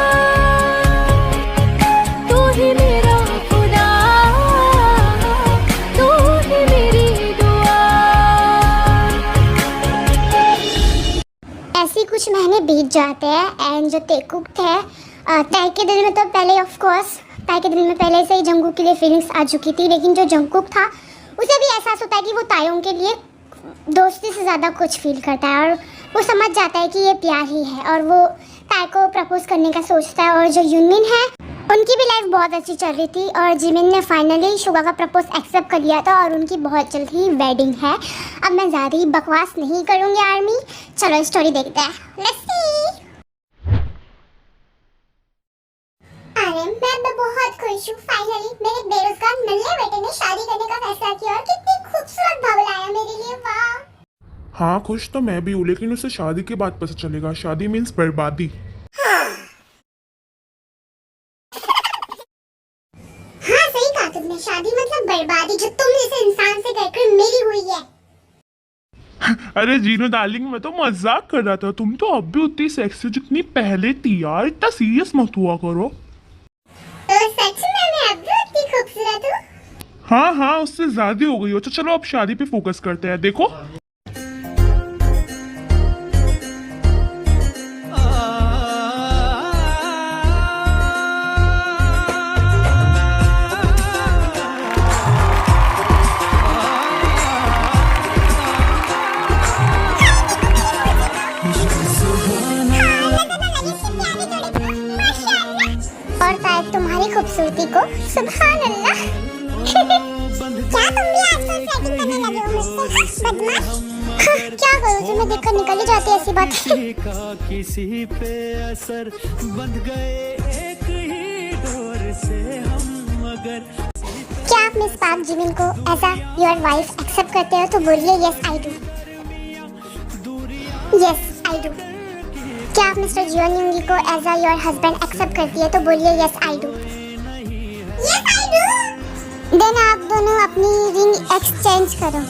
तू ही मेरा खुदा, तू ही मेरी दुआ। ऐसे ही कुछ महीने बीत जाते हैं एंड जो तेकुक थे, ताई के दिल में तो पहले ऑफ कोर्स ताई के दिल में पहले से ही जंगकुक के लिए फीलिंग्स आ चुकी थी, लेकिन जो जंगकुक था उसे भी एहसास होता है कि वो तायोंग के लिए दोस्ती से ज़्यादा कुछ फील करता है और वो समझ जाता है कि ये प्यार ही है और वो ताई को प्रपोज करने का सोचता है। और जो यूनमिन है उनकी भी लाइफ बहुत अच्छी चल रही थी और जिमिन ने फाइनली शुगा का प्रपोज एक्सेप्ट कर लिया था और उनकी बहुत जल्द ही वेडिंग है। अब मैं ज़्यादा ही बकवास नहीं करूँगी आर्मी, चलो स्टोरी देखते हैं। Let's see. अरे मैं बहुत खुश हूँ, फाइनली मेरे बेरोजगार नल्ले बेटे ने शादी करने का फैसला किया और कितनी खूबसूरत भाव लाया मेरे लिए, वाह। हाँ खुश तो मैं भी हूँ, लेकिन उसे शादी के बाद पता चलेगा। शादी मीन्स बर्बादी। हाँ सही कहा तुमने, शादी मतलब बर्बादी जो तुम जैसे इंसान से कहकर मेरी हुई है। अरे जीनू डार्लिंग, मैं तो मजाक कर रहा था। तुम तो अब भी उतनी सेक्सी जितनी पहले थी यार, इतना सीरियस मत हुआ करो। तो सच में मैं अब भी उतनी खूबसूरत हूँ? हाँ हाँ उससे ज्यादा हो गई हो। तो चलो अब शादी पे फोकस करते हैं। देखो और शायद तुम्हारी खूबसूरती को सुभान अल्लाह। क्या तुम भी आजकल फ्लर्टिंग करने लगे हो मुझसे? बदमाश। क्या करूँ, तुम्हें देखकर निकल ही जाती है ऐसी बात। का किसी पे असर बंध गए एक ही डोर से हम क्या आप मिस पार्क जिमिन को as a your wife accept करते हो? तो बोलिए yes I do. Yes I do. क्या आप मिस्टर जियोन यूंगी को as a your husband accept करती है? तो बोलिए yes I do. Yes I do. Then आप दोनों अपनी रिंग एक्सचेंज करो।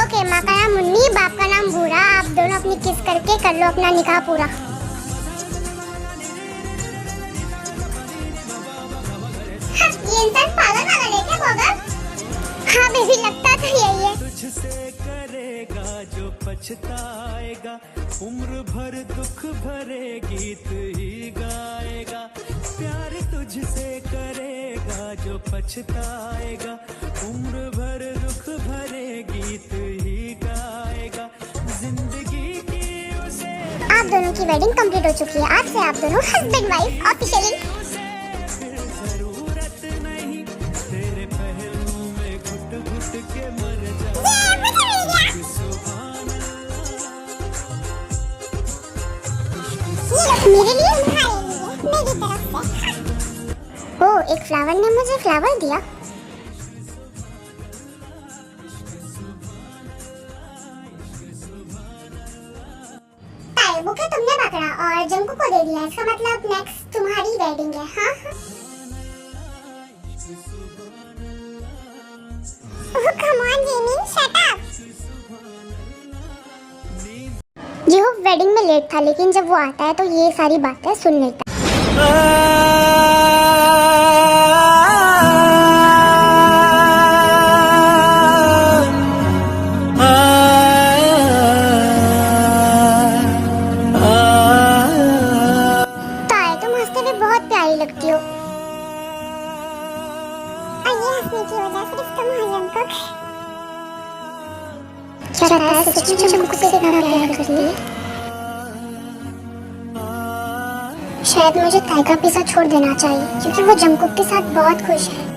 ओके, माँ का नाम मुन्नी, बाप का नाम बूढ़ा। आप दोनों अपनी किस करके कर लो अपना निकाह पूरा। ये इंसान पागल वाला है क्या पागल? हाँ बेबी, लगता तो यही है। तुझसे करेगा जो पछताएगा, उम्र भर दुख भरे गीत ही गाएगा। प्यार तुझसे करेगा जो पछताएगा, उम्र भर दुख भरे गीत ही गाएगा। जिंदगी की उसे आप दोनों की वेडिंग कंप्लीट हो चुकी है। आज से आप दोनों हस्बैंड वाइफ ऑफिशियली। जरूरत नहीं तेरे पहलू में घुट घुट के मर मेरे लिए मेरी तरफ से। ओ, एक फ्लावर ने मुझे फ्लावर दिया। बुके तुमने पकड़ा और जंकू को दे दिया। इसका मतलब नेक्स्ट तुम्हारी वेडिंग है। हाँ oh come on Jimin, shut up. जो वेडिंग में लेट था, लेकिन जब वो आता है तो ये सारी बातें सुन लेता है। ताए, तुम हंसते हुए बहुत प्यारी लगती हो। और ये हंसने की वजह सिर्फ तुम हो जंकुक। क्या ताए सच में जंकू से इतना प्यार करती है? शायद मुझे ताए का पीछा छोड़ देना चाहिए, क्योंकि वो जंकुक के साथ बहुत खुश है।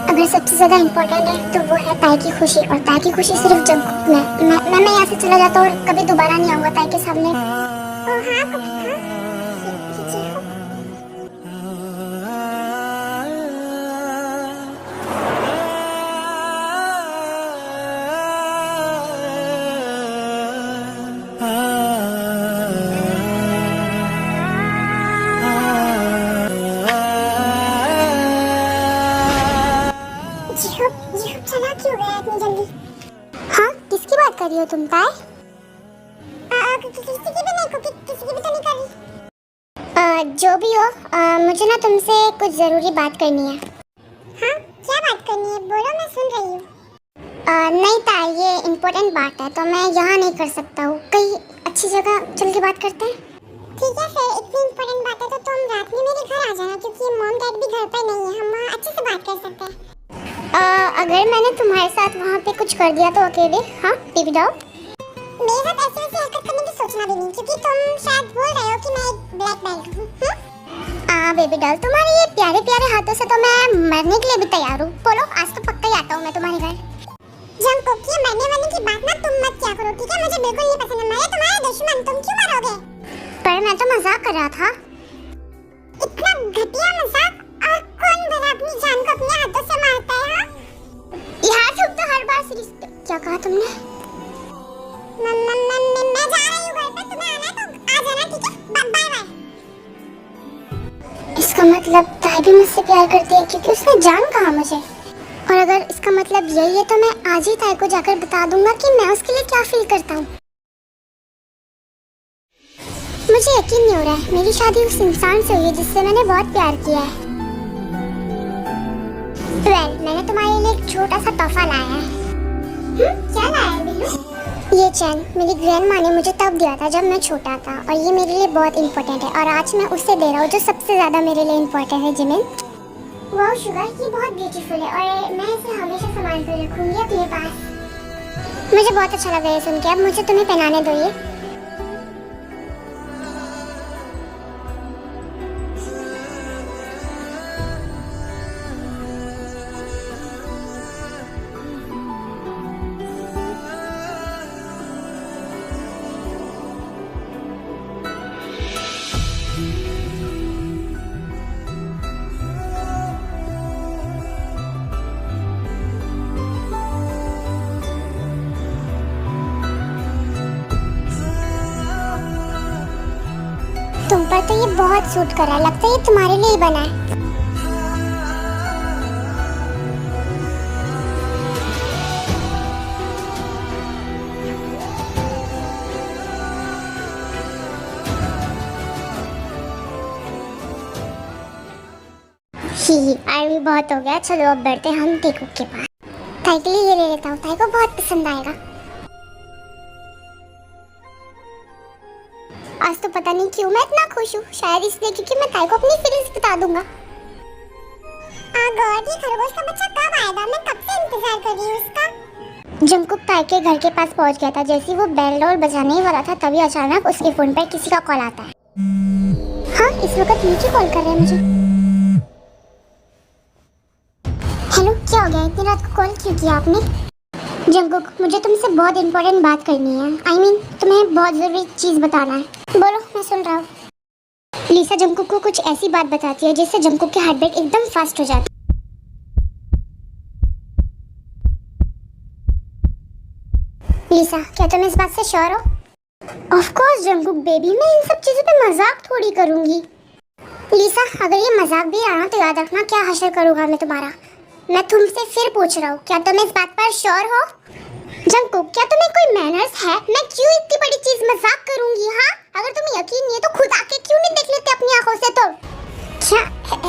अगर सबसे ज्यादा इम्पोर्टेंट है तो वो है ताए की खुशी, और ताए की खुशी सिर्फ जंकुक में। मैं यहाँ से चला जाता हूँ और कभी दोबारा नहीं आऊंगा ताए के सामने। ओह हाँ कुछ चला क्यों गया इतनी जल्दी? हाँ, किसकी बात कर रही हो तुम ताए? किसी की भी नहीं, किसी की भी तो नहीं कर रही। जो भी हो, मुझे ना तुमसे कुछ जरूरी बात करनी है। हाँ क्या बात करनी है, बोलो मैं सुन रही हूँ। नहीं ताए, ये इम्पोर्टेंट बात है तो मैं यहाँ नहीं कर सकता हूँ। कहीं अच्छी जगह चल के बात करते हैं। ठीक है फिर, इतनी इम्पोर्टेंट बात है तो तुम रात में मेरे घर आ जाना, क्योंकि मॉम डैड भी घर पर नहीं है, हम वहाँ अच्छे से बात कर सकते हैं। अगर मैंने तुम्हारे साथ वहाँ पे कुछ कर दिया तो अकेले? हाँ बेबी डॉल, मेरे साथ ऐसी वैसी हरकत करने की सोचना भी नहीं, क्योंकि तुम शायद बोल रहे हो कि मैं एक ब्लैक बेल्ट हूँ। बेबी डॉल, तुम्हारे ये प्यारे प्यारे हाथों से तो मैं मरने के लिए भी तैयार हूँ। बोलो, आज तो पक्का ही आता हूँ मैं तुम्हारे घर। जंकुक, ये मरने वाले की बात ना तुम मत क्या करो, ठीक है? मुझे बिल्कुल नहीं पसंद है। मैं तुम्हारा दुश्मन, तुम क्यों मरोगे? पर मैं तो मजाक कर रहा था। इतना घटिया मजाक, और कौन भला अपनी जान को अपने हाथों से मारता है? यार तुम तो हर बार सीरियस। क्या कहा तुमने? मैं जा रही हूँ घर पे, तुम्हें आना है तो आ जाना, ठीक है? Bye bye. इसका मतलब ताई भी मुझसे प्यार करती है, क्योंकि उसने जान कहा मुझे। और अगर इसका मतलब यही है तो मैं आज ही ताई को जाकर बता दूंगा कि मैं उसके लिए क्या फील करता हूँ। मुझे यकीन नहीं हो रहा है, मेरी शादी उस इंसान से हुई है जिससे मैंने बहुत प्यार किया है। मैंने तुम्हारे लिए एक छोटा सा तोहफा लाया है। क्या लाया है बिल्लू? ये चैन मेरी ग्रैंडमा ने मुझे तब दिया था जब मैं छोटा था, और ये मेरे लिए बहुत इंपॉर्टेंट है, और आज मैं उसे दे रहा हूँ जो सबसे ज्यादा मेरे लिए इंपॉर्टेंट है। जिमिन, वाह शुगर, ये बहुत ब्यूटीफुल है और मैं इसे हमेशा संभाल कर रखूंगी अपने पास। मुझे बहुत अच्छा लगा ये सुन के। अब मुझे तुम्हें पहनाने दो ये। तुम पर तो ये बहुत सूट कर रहा है, लगता है ये तुम्हारे लिए ही बना है। आर्मी बहुत हो गया, चलो अब बढ़ते हैं हम टेकू के पास। ताई के लिए ये ले लेता हूँ, ताई को बहुत पसंद आएगा। आज तो पता नहीं क्यों मैं इतना खुश हूँ, शायद इसलिए क्योंकि मैं ताई को अपनी फीलिंग्स बता दूंगा। गॉड, ये खरगोश का बच्चा कब आएगा? मैं कब से इंतजार कर रही हूँ उसका। जंकुक ताई के घर के पास पहुंच गया था। जैसे ही वो बेल डोर बजाने ही वाला था तभी अचानक उसके फोन पर किसी का कॉल आता है। हाँ, इस वक्त नीचे कॉल कर रहे हैं मुझे। हेलो, क्या हो गया? इतनी रात को कॉल क्यों किया आपने? जंकुक, मुझे तुमसे बहुत इंपॉर्टेंट बात करनी है। I mean, तुम्हें बहुत जरूरी चीज बताना है। बोलो, मैं सुन रहा हूँ। लिसा जंकुक को कुछ ऐसी बात बताती है जिससे जंकुक की हार्ट बीट एकदम फास्ट हो जाती है। लिसा, क्या तुम इस बात से श्योर हो? ऑफ कोर्स जंकुक बेबी, मैं इन सब चीजों पे मजाक थोड़ी करूंगी। लिसा, अगर ये मजाक भी आना तो याद रखना क्या हासिल करूंगा मैं तुम्हारा। मैं तुमसे फिर पूछ रहा हूँ, क्या तुम इस बात पर श्योर हो? जंकुक, क्या तुम्हें कोई मैनर्स है? मैं क्यों इतनी बड़ी चीज मजाक करूंगी? हाँ, अगर तुम्हें यकीन नहीं है तो खुद आके क्यों नहीं देख लेते अपनी आंखों से? तो क्या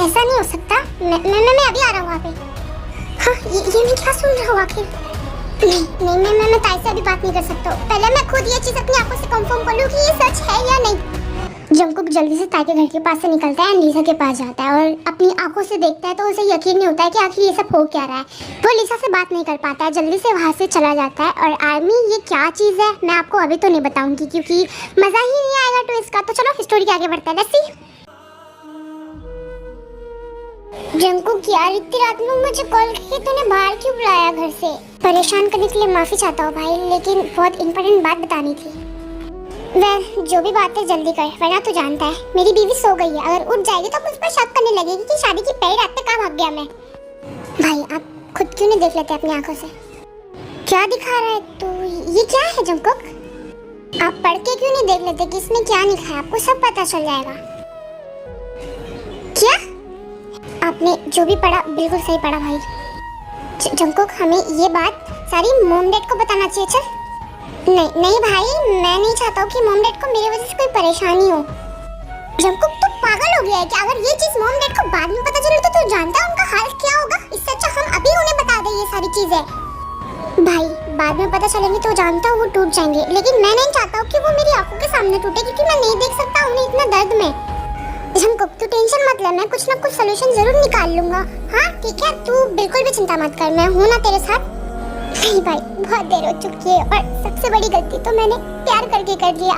ऐसा नहीं हो सकता? मैं अभी आ रहा हूँ वहाँ पे। हाँ, ये मैं क्या सुन रहा हूँ आखिर? नहीं, मैं ताई से अभी बात नहीं कर सकता हूँ। पहले मैं खुद ये चीज अपनी आंखों से कंफर्म कर लूँ कि ये सच है या नहीं। जंकुक जल्दी से ताई के घर के पास से निकलता है, लिसा के पास जाता है और अपनी आंखों से देखता है तो उसे यकीन नहीं होता है कि आखिर ये सब हो क्या रहा है। वो लिसा से बात नहीं कर पाता है, जल्दी से वहाँ से चला जाता है। और आर्मी, ये क्या चीज़ है मैं आपको अभी तो नहीं बताऊंगी क्योंकि मज़ा ही नहीं आएगा ट्विस्ट का। तो चलो स्टोरी के आगे बढ़ते हैं। Let's see. जंकुक यार, इतनी रात में मुझे कॉल करके तूने बाहर क्यों बुलाया घर से? परेशान करने के लिए माफ़ी चाहता हूँ भाई, लेकिन बहुत इंपॉर्टेंट बात बतानी थी। वह जो भी बात है जल्दी कर, वरना तू जानता है मेरी बीवी सो गई है। अगर उठ जाएगी तो मुझ पर शक करने लगेगी कि शादी की पहली रात पे कहाँ भाग गया मैं। भाई, आप खुद क्यों नहीं देख लेते अपनी आंखों से? क्या दिखा रहा है तू? ये क्या है जंकुक? आप पढ़ के क्यों नहीं देख लेते कि इसमें क्या लिखा है? आपको सब पता चल जाएगा। क्या आपने जो भी पढ़ा बिल्कुल सही पढ़ा भाई। जंकुक, हमें ये बात सारी मॉम डैड को बताना चाहिए। चल। नहीं भाई, मैं नहीं चाहता हूँ कि मॉम डैड को मेरी वजह से कोई परेशानी हो। जंकुक, तू पागल हो गया है क्या? अगर ये चीज मॉम डैड को बाद में पता चले तो तू जानता है उनका हाल क्या होगा? इससे अच्छा हम अभी उन्हें बता दें ये सारी चीजें। भाई, बाद में पता चलेंगे तो जानता हूँ वो टूट जाएंगे, लेकिन मैं नहीं चाहता हूँ कि वो मेरी आंखों के सामने टूटे क्योंकि मैं नहीं देख सकता उन्हें इतना दर्द में। जंकुक, तू टेंशन मत ले, मैं कुछ ना कुछ सोल्यूशन जरूर निकाल लूंगा। हाँ ठीक है, तू बिल्कुल भी चिंता मत कर, मैं हूँ ना तेरे साथ। नहीं भाई, बहुत देर हो चुकी है और सबसे बड़ी गलती तो मैंने प्यार करके कर लिया।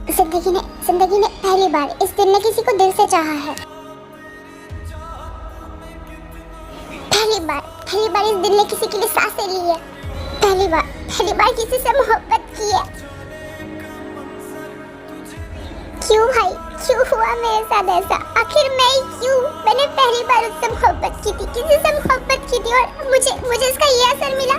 जिंदगी ने पहली बार इस दिल ने किसी को दिल से चाहा है। पहली बार इस दिल ने किसी के लिए सांसें ली है। पहली बार किसी से मोहब्बत की है। क्यों भाई, क्यों हुआ मेरे साथ ऐसा? आखिर मैं क्यों? मैंने पहली बार उससे मोहब्बत की थी, किसी से मोहब्बत की थी और मुझे इसका ये असर मिला।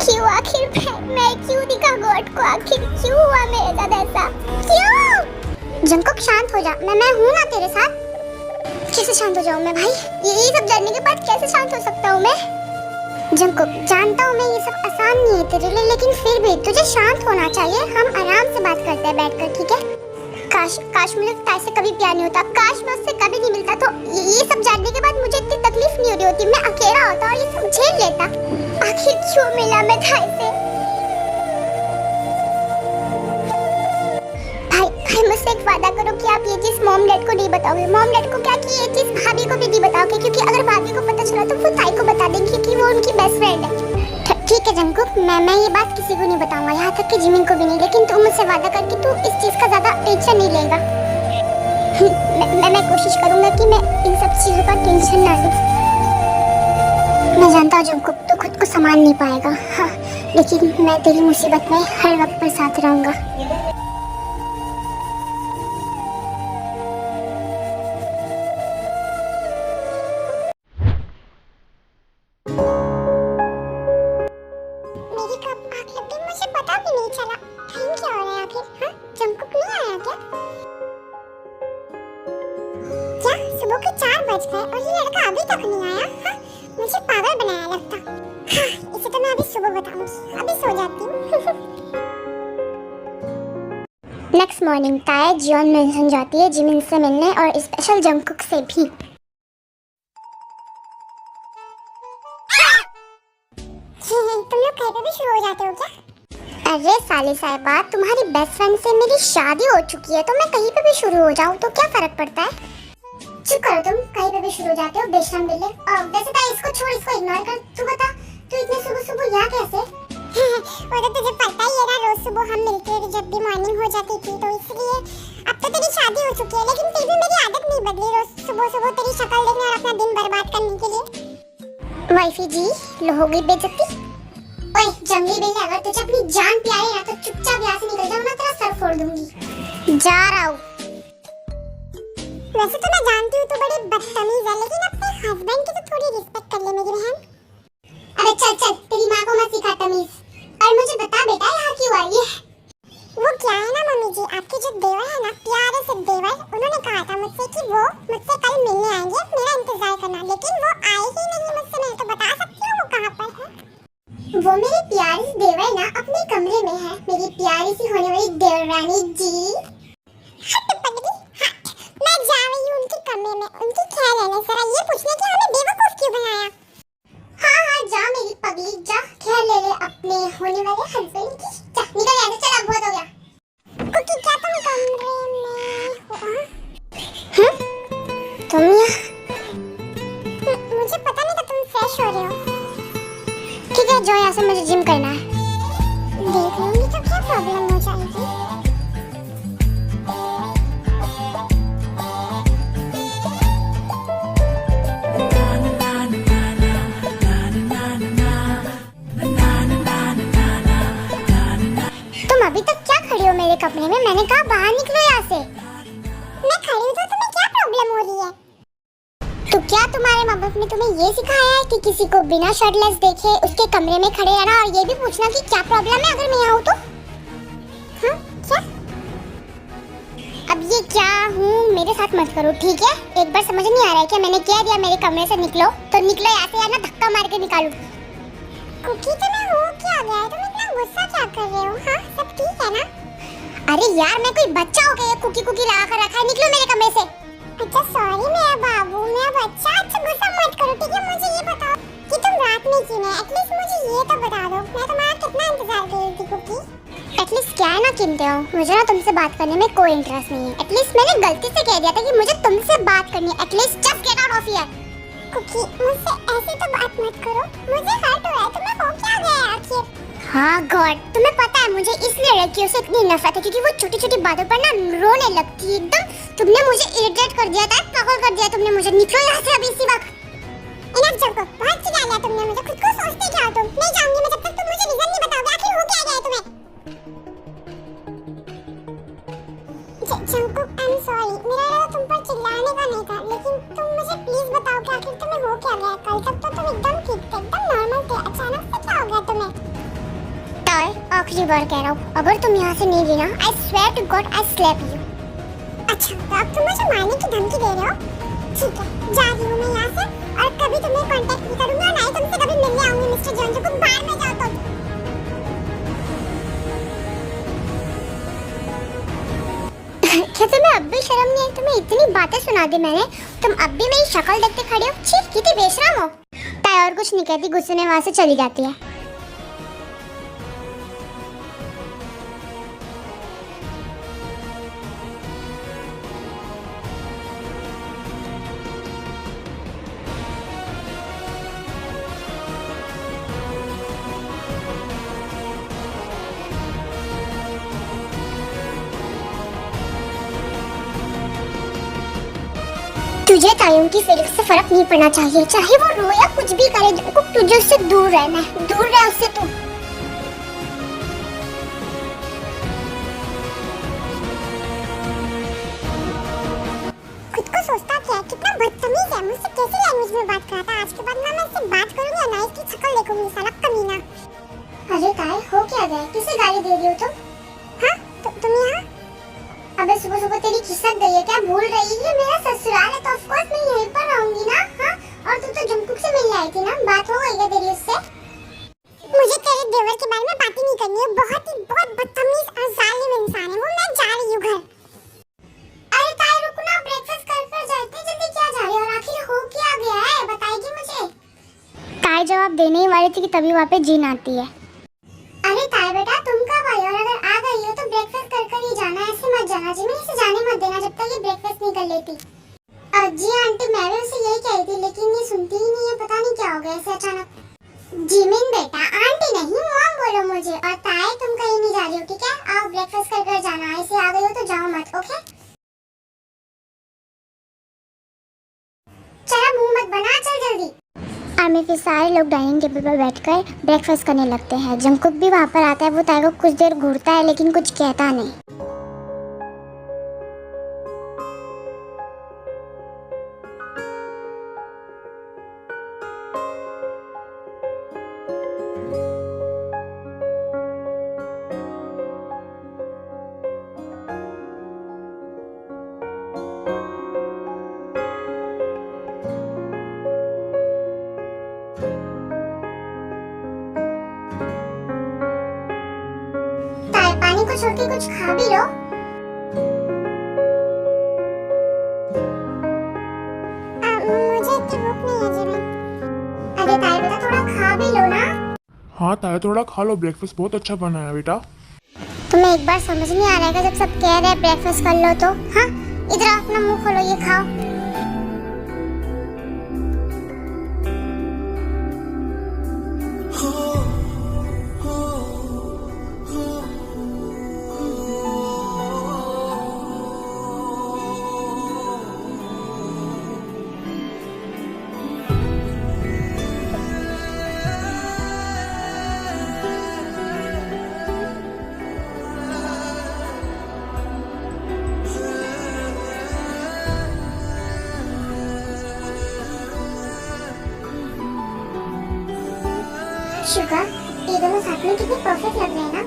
क्यों? आखिर मैं क्यों दिखा गॉड को? आखिर क्यों हुआ मेरे साथ ऐसा? क्यों? जंकुक, शांत हो जा, मैं हूँ ना तेरे साथ। कैसे शांत हो जाऊँ मैं भाई? ये सब जानने के बाद कैसे शांत हो सकता हूँ मैं? जंकुक, जानता हूँ मैं ये सब आसान नहीं है तेरे लिए, लेकिन फिर भी तुझे शांत होना चाहिए। हम आराम से बात करते हैं बैठकर, ठीक है? काश मुझे ताई से कभी प्यार नहीं होता, काश मैं उससे कभी नहीं मिलता तो ये सब जानने के बाद मुझे इतनी तकलीफ नहीं हो रही होती। मैं अकेला होता और ये सब झेल लेता। आखिर क्यों मिला मैं ताई से? भाई, मुझसे एक वादा करो कि आप ये चीज मॉम डैड को नहीं बताओगे। मॉम डैड को क्या कि ये चीज भाभी को भी नहीं बताओगे, क्योंकि अगर भाभी को पता चला तो वो ताई को बता देंगी क्योंकि वो उनकी बेस्ट फ्रेंड है। ठीक है जंकुक, मैं ये बात किसी को नहीं बताऊंगा, यहाँ तक कि जिमिन को भी नहीं। लेकिन तू मुझसे वादा कर कि तू इस चीज का ज्यादा टेंशन नहीं लेगा। मैं कोशिश करूंगा कि मैं इन सब चीजों का टेंशन ना लूं। मैं जानता हूँ जंकुक, तू खुद को संभाल नहीं पाएगा। हाँ, लेकिन मैं तेरी मुसीबत में हर वक्त पर साथ रहूंगा। बज गए और ये लड़का अभी तक नहीं आया। हाँ, मुझे पागल बनाया लगता। हाँ, इसे तो मैं अभी सुबह बताऊंगी। अभी सो जाती हूँ। नेक्स्ट मॉर्निंग ताया जियोन मेंशन जाती है जिमिन से मिलने और स्पेशल जंगकुक से भी। तुम लोग कहीं पे भी शुरू हो जाते हो क्या? अरे साले साहिबा, तुम्हारी बेस्ट फ्रेंड से मेरी शादी हो चुकी है तो मैं कहीं पे भी शुरू हो जाऊँ तो क्या फर्क पड़ता है? चुप करो, तुम कहीं पे भी शुरू हो जाते हो बेशरम बिल्ले। वैसे ताया इसको छोड़, इसको इग्नोर कर। तू बता, तू इतने सुबह सुबह यहाँ कैसे? वो तो तुझे पता ही है ना, रोज सुबह हम मिलते थे जब भी मॉर्निंग हो जाती थी, तो इसलिए। अब तो तेरी शादी हो चुकी है लेकिन फिर भी मेरी आदत नहीं बदली रोज सुबह सुबह तेरी शक्ल देखने और अपना दिन बर्बाद करने के लिए। वाइफी जी, लो हो गई बेइज्जती। ओए जंगली बिल्ले, अगर तुझे अपनी जान प्यारी है तो चुपचाप यहाँ से निकल जाओ, मैं तेरा सर फोड़ दूंगी। जा रहा हूँ। वैसे तो मैं जानती हूँ तू बड़ी बदतमीज है, लेकिन अपने हस्बैंड की तो थोड़ी रिस्पेक्ट कर ले मेरी बहन। अरे चल चल, तेरी माँ को मत सिखा तमीज। और मुझे बता बेटा, यहाँ क्यों आई है? वो क्या है ना मम्मी जी, आपके जो देवर है ना, प्यारे से देवर, उन्होंने कहा था मुझसे कि वो मुझसे कल मिलने आएंगे, मेरा इंतजार करना, लेकिन वो आए ही नहीं मुझसे। मैं तो बता सकती हूँ वो कहाँ पर है। वो मेरी प्यारी देवर ना अपने कमरे में है, मेरी प्यारी सी होने वाली देवरानी जी। हट पगली हट, मैं जा रही हूँ उनके कमरे में, उनकी ख्याल लेने, जरा ये पूछने कि हमें बेवकूफ क्यों बनाया। हाँ हाँ, जा मेरी पगली जा, ख्याल ले ले अपने होने वाले हस्बैंड की। जा निकल यहाँ से, चल अब बहुत हो गया। कुकी क्या तुम कमरे में हो? तुम यहाँ? मुझे पता नहीं था तुम फ्रेश हो रहे हो। ठीक है, जो यहाँ से मुझे जिम करना है। देख लूंगी तो क्या प्रॉब्लम हो जाएगी। तुम अभी तक क्या खड़ी हो मेरे कमरे में? मैंने कहा बाहर निकलो यहाँ से। मैं खड़ी हूँ तो तुम्हें क्या प्रॉब्लम हो रही है? तो क्या तुम्हारे माँ बाप ने तुम्हें ये सिखाया है कि किसी को बिना शर्टलेस देखे उसके कमरे में खड़े रहना और ये भी पूछना कि क्या प्रॉब्लम है अगर मैं यहाँ हूँ तो? हाँ क्या? अब ये क्या हूँ मेरे साथ मत करो, ठीक है? एक बार समझ नहीं आ रहा है क्या मैंने कह दिया मेरे कमरे से निकलो तो निकलो यहाँ से, या ना धक्का मार के निकालूं। कुकी तुम्हें हो क्या गया है? तुम इतना गुस्सा क्या कर रहे हो? हाँ सब ठीक है ना? अरे यार, मैं कोई बच्चा हो गया कुकी कुकी लगा कर रखा है, निकलो मेरे कमरे से। अच्छा सॉरी मेरा बाबू, मेरा बच्चा। अच्छा गुस्सा मत करो, ठीक है? मुझे ये बताओ कि तुम रात में क्यों नहीं? एटलीस्ट मुझे ये तो बता दो, मैं तुम्हारा कितना इंतजार कर रही थी कुकी। एटलीस्ट क्या है ना कीमते हो, मुझे ना तुमसे बात करने में कोई इंटरेस्ट नहीं है। एटलीस्ट मैंने गलती से कह दिया था कि मुझे तुमसे बात करनी है। At least just get out of here. Kookie मुझसे ऐसे तो बात मत करो, मुझे हर्ट हो रहा है। तुम्हें हो क्या गया है आखिर? हाँ गॉड, तुम्हें पता है मुझे इसलिए लड़कियों से इतनी नफरत है क्योंकि वो छोटी छोटी बातों पर ना रोने लगती है एकदम। तुमने मुझे इरिटेट कर दिया था, पागल कर दिया तुमने मुझे। निकलो यहाँ से अभी इसी वक्त। इनफ जब बहुत चिढ़ा लिया तुमने मुझे। खुद को सोचते क्या हो तुम? नहीं जाऊंगी मैं जब तक तुम मुझे रीजन नहीं बताओगे आखिर हो क्या गया है तुम्हें। जंकुक आई एम सॉरी, मेरा इरादा तुम पर चिल्लाने का नहीं था, लेकिन तुम मुझे प्लीज बताओ कि आखिर तुम्हें हो क्या गया? कल तक तो तुम एकदम ठीक थे, एकदम नॉर्मल थे, अचानक से क्या हो गया तुम्हें? ताय, आखिरी बार कह रहा हूँ, अगर तुम यहाँ से नहीं गई ना, I swear to God I slap you. अच्छा तो अब तुम मुझे मारने की धमकी दे रहे हो? ठीक है, जा रही हूँ मैं यहाँ से और कभी तुम्हें कांटेक्ट नहीं करूँगी और ना ही तुमसे कभी मिलने आऊँगी मिस्टर जंकुक। बाहर में जाओ तुम। क्या तुम्हें अब भी शर्म नहीं आई? तुम्हें इतनी बातें सुना दी मैंने, तुम अब भी मेरी शक्ल देखते खड़े हो? छी, कितनी बेशरम हो। ताय और कुछ नहीं कहती, गुस्से में वहाँ से चली जाती है। तुझे तायों की फीलिंग्स से फर्क नहीं पड़ना चाहिए, चाहे वो रोए या कुछ भी करे। जंकुक तुझे उससे दूर रहना है, दूर रह उससे तू। खुद को सोचता क्या है? कितना बदतमीज है, मुझसे कैसी लैंग्वेज में बात करता है। आज के बाद ना मैं इससे बात करूंगी और ना इसकी शक्ल देखूंगी, साला कमीना। अरे ताय, हो क्या गया? किसे गाली दे रही हो तुम? हाँ तुम यहाँ? अबे सुबह सुबह तेरी खिसक गई है क्या? भूल रही है मेरा ससुराल है तो ऑफ कोर्स मैं यहीं पर रहूंगी ना। हाँ, और तू तो जंकुक से मिलने आई थी ना, बात हो गई है तेरी उससे? मुझे तेरे देवर के बारे में बात ही नहीं करनी है, बहुत बदतमीज और जालिम इंसान है वो। मैं जा रही हूँ घर। अरे ताई रुको ना, ब्रेकफास्ट कर जाते जल्दी। क्या जा रही हो और आखिर हो क्या गया है, बताएगी मुझे? ताई जवाब देने ही वाली थी कि तभी वहाँ पे जीन आती है। अरे ताई बेटा तुम कब आई, और अगर आ गई हो तो ब्रेकफास्ट कर ही जाना, ऐसे मत जाना। जी मैं इसे जाने मत देना जब तक ये ब्रेकफास्ट नहीं कर लेती। जी आंटी मैं भी उसे यही कही थी लेकिन ये सुनती ही नहीं है, पता नहीं क्या हो गया ऐसे अचानक। जिमिन बेटा, आंटी नहीं मॉम बोलो मुझे। और ताई तुम कहीं नहीं जा रही हो ठीक है? आओ ब्रेकफास्ट कर जाना, ऐसे आ गई हो तो जाओ मत, ओके? चला मुंह मत बना, चल जल्दी। आर्मी फिर सारे लोग डाइनिंग टेबल पर बैठकर ब्रेकफास्ट करने लगते हैं। जंकुक भी वहाँ पर आता है। वो ताई को कुछ देर घूरता है लेकिन कुछ कहता नहीं। पानी को छोड़ के कुछ खा भी लो। मुझे इतनी भूख नहीं है जिमिन। अरे ताई बेटा थोड़ा खा भी लो ना। हाँ ताया थोड़ा खा लो, ब्रेकफास्ट बहुत अच्छा बना है बेटा। तुम्हें एक बार समझ नहीं आ रहा है जब सब कह रहे हैं ब्रेकफास्ट कर लो तो? हाँ, इधर अपना मुंह खोलो, ये खाओ। शुगर, ये दोनों साथ में कितने परफेक्ट लग रहे हैं ना?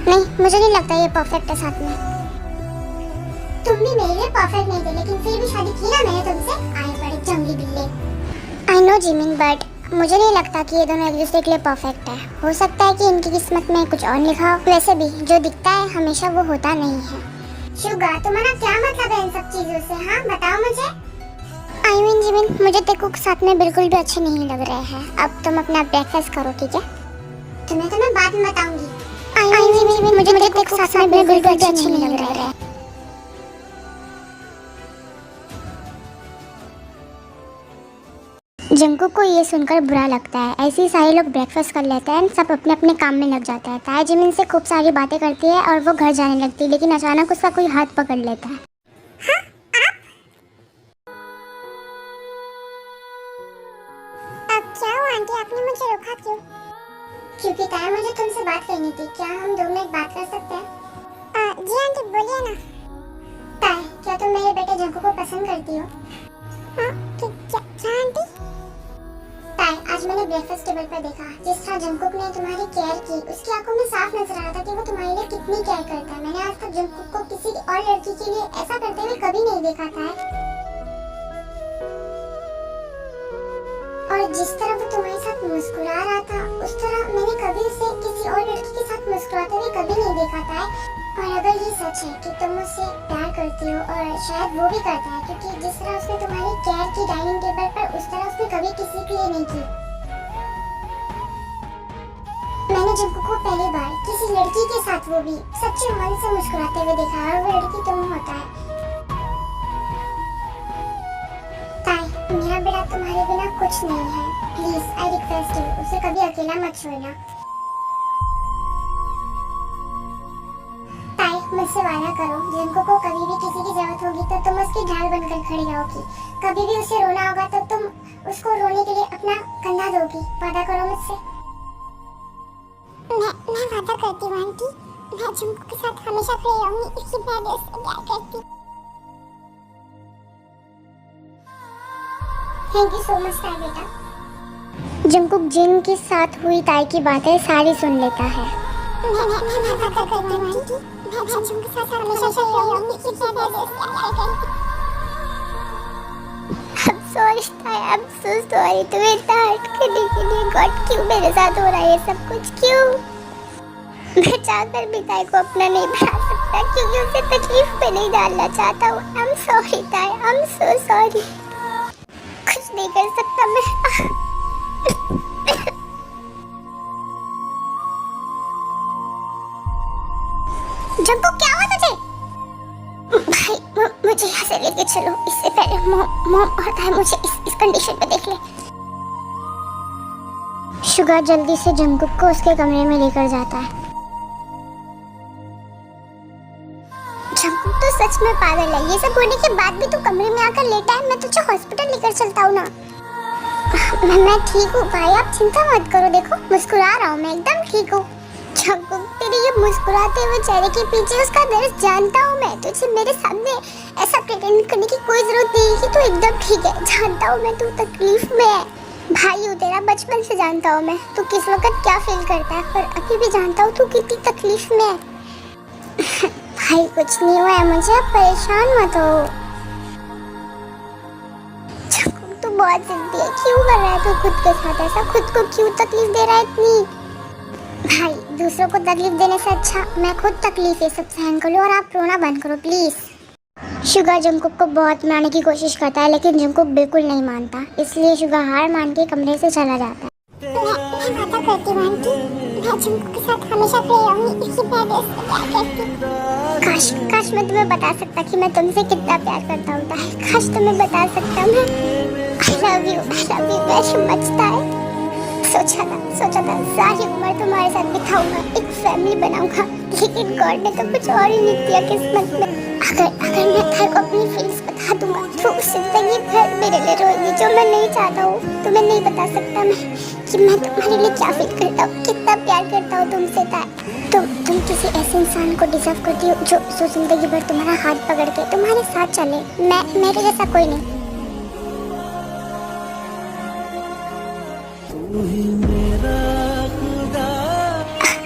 नहीं, मुझे नहीं लगता ये परफेक्ट है साथ में। तुम भी मेरे लिए परफेक्ट नहीं थे लेकिन फिर भी शादी की ना मैंने तुमसे। आए बड़े जंगली बिल्ले। आई नो जिमिन, बट मुझे नहीं लगता कि ये दोनों एक दूसरे के लिए परफेक्ट है। हो सकता है कि इनकी किस्मत में कुछ और लिखा हो। वैसे भी जो दिखता है हमेशा वो होता नहीं है। शुगर, तुम्हारा क्या मतलब है इन सब चीजों से? हाँ बताओ मुझे। आई मीन जिमिन, मुझे तेरे को साथ में बिल्कुल भी अच्छे नहीं लग रहे हैं। अब तुम अपना ब्रेकफास्ट करो ठीक है? तुम्हें तो मैं बाद में बताऊंगी। आई मीन जिमिन, मुझे तेरे को साथ में बिल्कुल भी अच्छे नहीं लग रहे हैं। जंकुक को ये सुनकर बुरा लगता है। ऐसे ही सारे लोग ब्रेकफास्ट कर लेते हैं, सब अपने अपने काम में लग जाते हैं। ताई जिमिन से खूब सारी बातें करती है और वो घर जाने लगती है लेकिन अचानक उसका कोई हाथ पकड़ लेता है। क्या हुआ आंटी, आपने मुझे रोका क्यों? क्योंकि ताई मुझे तुमसे बात करनी थी। क्या हम 2 मिनट बात कर सकते हैं? जी आंटी बोलिए ना। ताई, क्या तुम मेरे बेटे जंकुक को पसंद करती हो? हाँ, क्या आंटी? ताई, आज मैंने ब्रेकफास्ट टेबल पर देखा जिस तरह जंकुक ने तुम्हारी केयर की, उसकी आंखों में साफ नजर आ रहा था कि वो तुम्हारे लिए कितनी केयर करता है। मैंने आज तक जंकुक को किसी और लड़की के लिए ऐसा करते हुए कभी नहीं देखा था। और जिस तरह वो तुम्हारे साथ मुस्कुरा रहा था उस तरह मैंने कभी उसे किसी और लड़की के साथ मुस्कुराते हुए कभी नहीं देखा था। और अगर ये सच है कि तुम उससे प्यार करती हो, और शायद वो भी करता है क्योंकि जिस तरह उसने तुम्हारी केयर की डाइनिंग टेबल पर, उस तरह उसने कभी किसी के लिए नहीं की। मैंने जंकुक को पहली बार किसी लड़की के साथ वो भी सच्चे मन से मुस्कुराते हुए देखा और वो लड़की तुम होता है। ताई, मेरा बेटा तुम्हारे बिना कुछ नहीं है। प्लीज आई रिक्वेस्ट यू, उसे कभी अकेला मत छोड़ना। ताई, मुझसे वादा करो, जंकुक को कभी भी किसी की जरूरत होगी तो तुम उसकी ढाल बनकर खड़ी रहोगी। कभी भी उसे रोना होगा तो तुम उसको रोने के लिए अपना कंधा दोगी। वादा करो मुझसे। मैं वादा करती हूँ आंटी, मैं जंकुक के साथ हमेशा खड़ी रहूंगी, इसलिए मैं उससे प्यार करती हूँ। थैंक यू सो मच ताई बेटा। जंकुक जिन के साथ हुई ताई की बातें सारी सुन लेता है। मैं पता करती हूँ आंटी। मैं जंजू के साथ हमेशा से रहूंगी, इसलिए मैं I'm sorry ताया, I'm so sorry। तुम्हें इतना हर्ट करने के लिए गॉड क्यों मेरे साथ हो रहा है ये सब कुछ, क्यों? मैं चाहकर भी ताई को अपना नहीं बना सकता क्योंकि उसे तकलीफ में नहीं डालना चाहता हूँ। I'm sorry ताया, I'm so sorry। कुछ नहीं कर सकता मैं। जंकू क्या हुआ तुझे? भाई मुझे यहाँ से लेके चलो, इससे पहले मॉम और ताई मुझे इस कंडीशन में देख ले। शुगा जल्दी से जंकुक को उसके कमरे में लेकर जाता है। जंकुक तो सच में पागल है, ये सब होने के बाद भी तू कमरे में आकर लेटा है। मैं तुझे हॉस्पिटल लेकर चलता हूँ ना। मैं ठीक हूँ भाई, आप चिंता मत करो। देखो मुस्कुरा रहा हूँ मैं, एकदम ठीक हूँ। जंकुक तेरे ये मुस्कुराते हुए चेहरे के पीछे उसका दर्द जानता हूँ मैं। तुझे मेरे सामने ऐसा प्रिटेंड करने की कोई जरूरत नहीं कि तू एकदम ठीक है। जानता हूँ मैं तू तकलीफ में है। भाई हूँ तेरा, बचपन से जानता हूँ मैं तू किस वक्त क्या फील करता है, पर अभी भी जानता हूँ तू कितनी तकलीफ में है। भाई कुछ नहीं हुआ है मुझे, आप परेशान मत हो। जंकुक तू बहुत जिद्दी है, क्यों कर रहा है तू खुद के साथ ऐसा? खुद को क्यों तकलीफ दे रहा है इतनी? भाई दूसरों को तकलीफ देने से अच्छा मैं खुद तकलीफ ये सब सहन कर लूं और आप रोना बंद करो प्लीज। शुगा जंकुक को बहुत मनाने की कोशिश करता है लेकिन जंकुक बिल्कुल नहीं मानता, इसलिए शुगा हार मान के कमरे से चला जाता है। मैं पता करती हूँ आंटी। मैं जंकू के साथ हमेशा रहूंगी, इसलिए मैं प्यार करती हूँ। काश मैं तुम्हें बता सकता कि मैं तुमसे कितना प्यार करता हूँ। काश तुम्हें बता सकता मैं। I love you very much ताई। सोचा था सारी उम्र तुम्हारे साथ बिताऊंगा, एक फैमिली बनाऊंगा, लेकिन गॉड ने तो कुछ और ही लिख दिया किस्मत में। अगर मैं ताई को अपनी फीलिंग्स बता दूंगा तो जिंदगी भर मेरे लिए रोएगी, जो मैं नहीं चाहता हूँ। तुम्हें नहीं बता सकता मैं कि मैं तुम्हारे लिए क्या फील करता हूँ, कितना प्यार करता हूँ तुमसे ताई। तुम किसी ऐसे इंसान को डिजर्व करती हो जो जिंदगी भर तुम्हारा हाथ पकड़ के तुम्हारे साथ चले। मेरे जैसा कोई नहीं।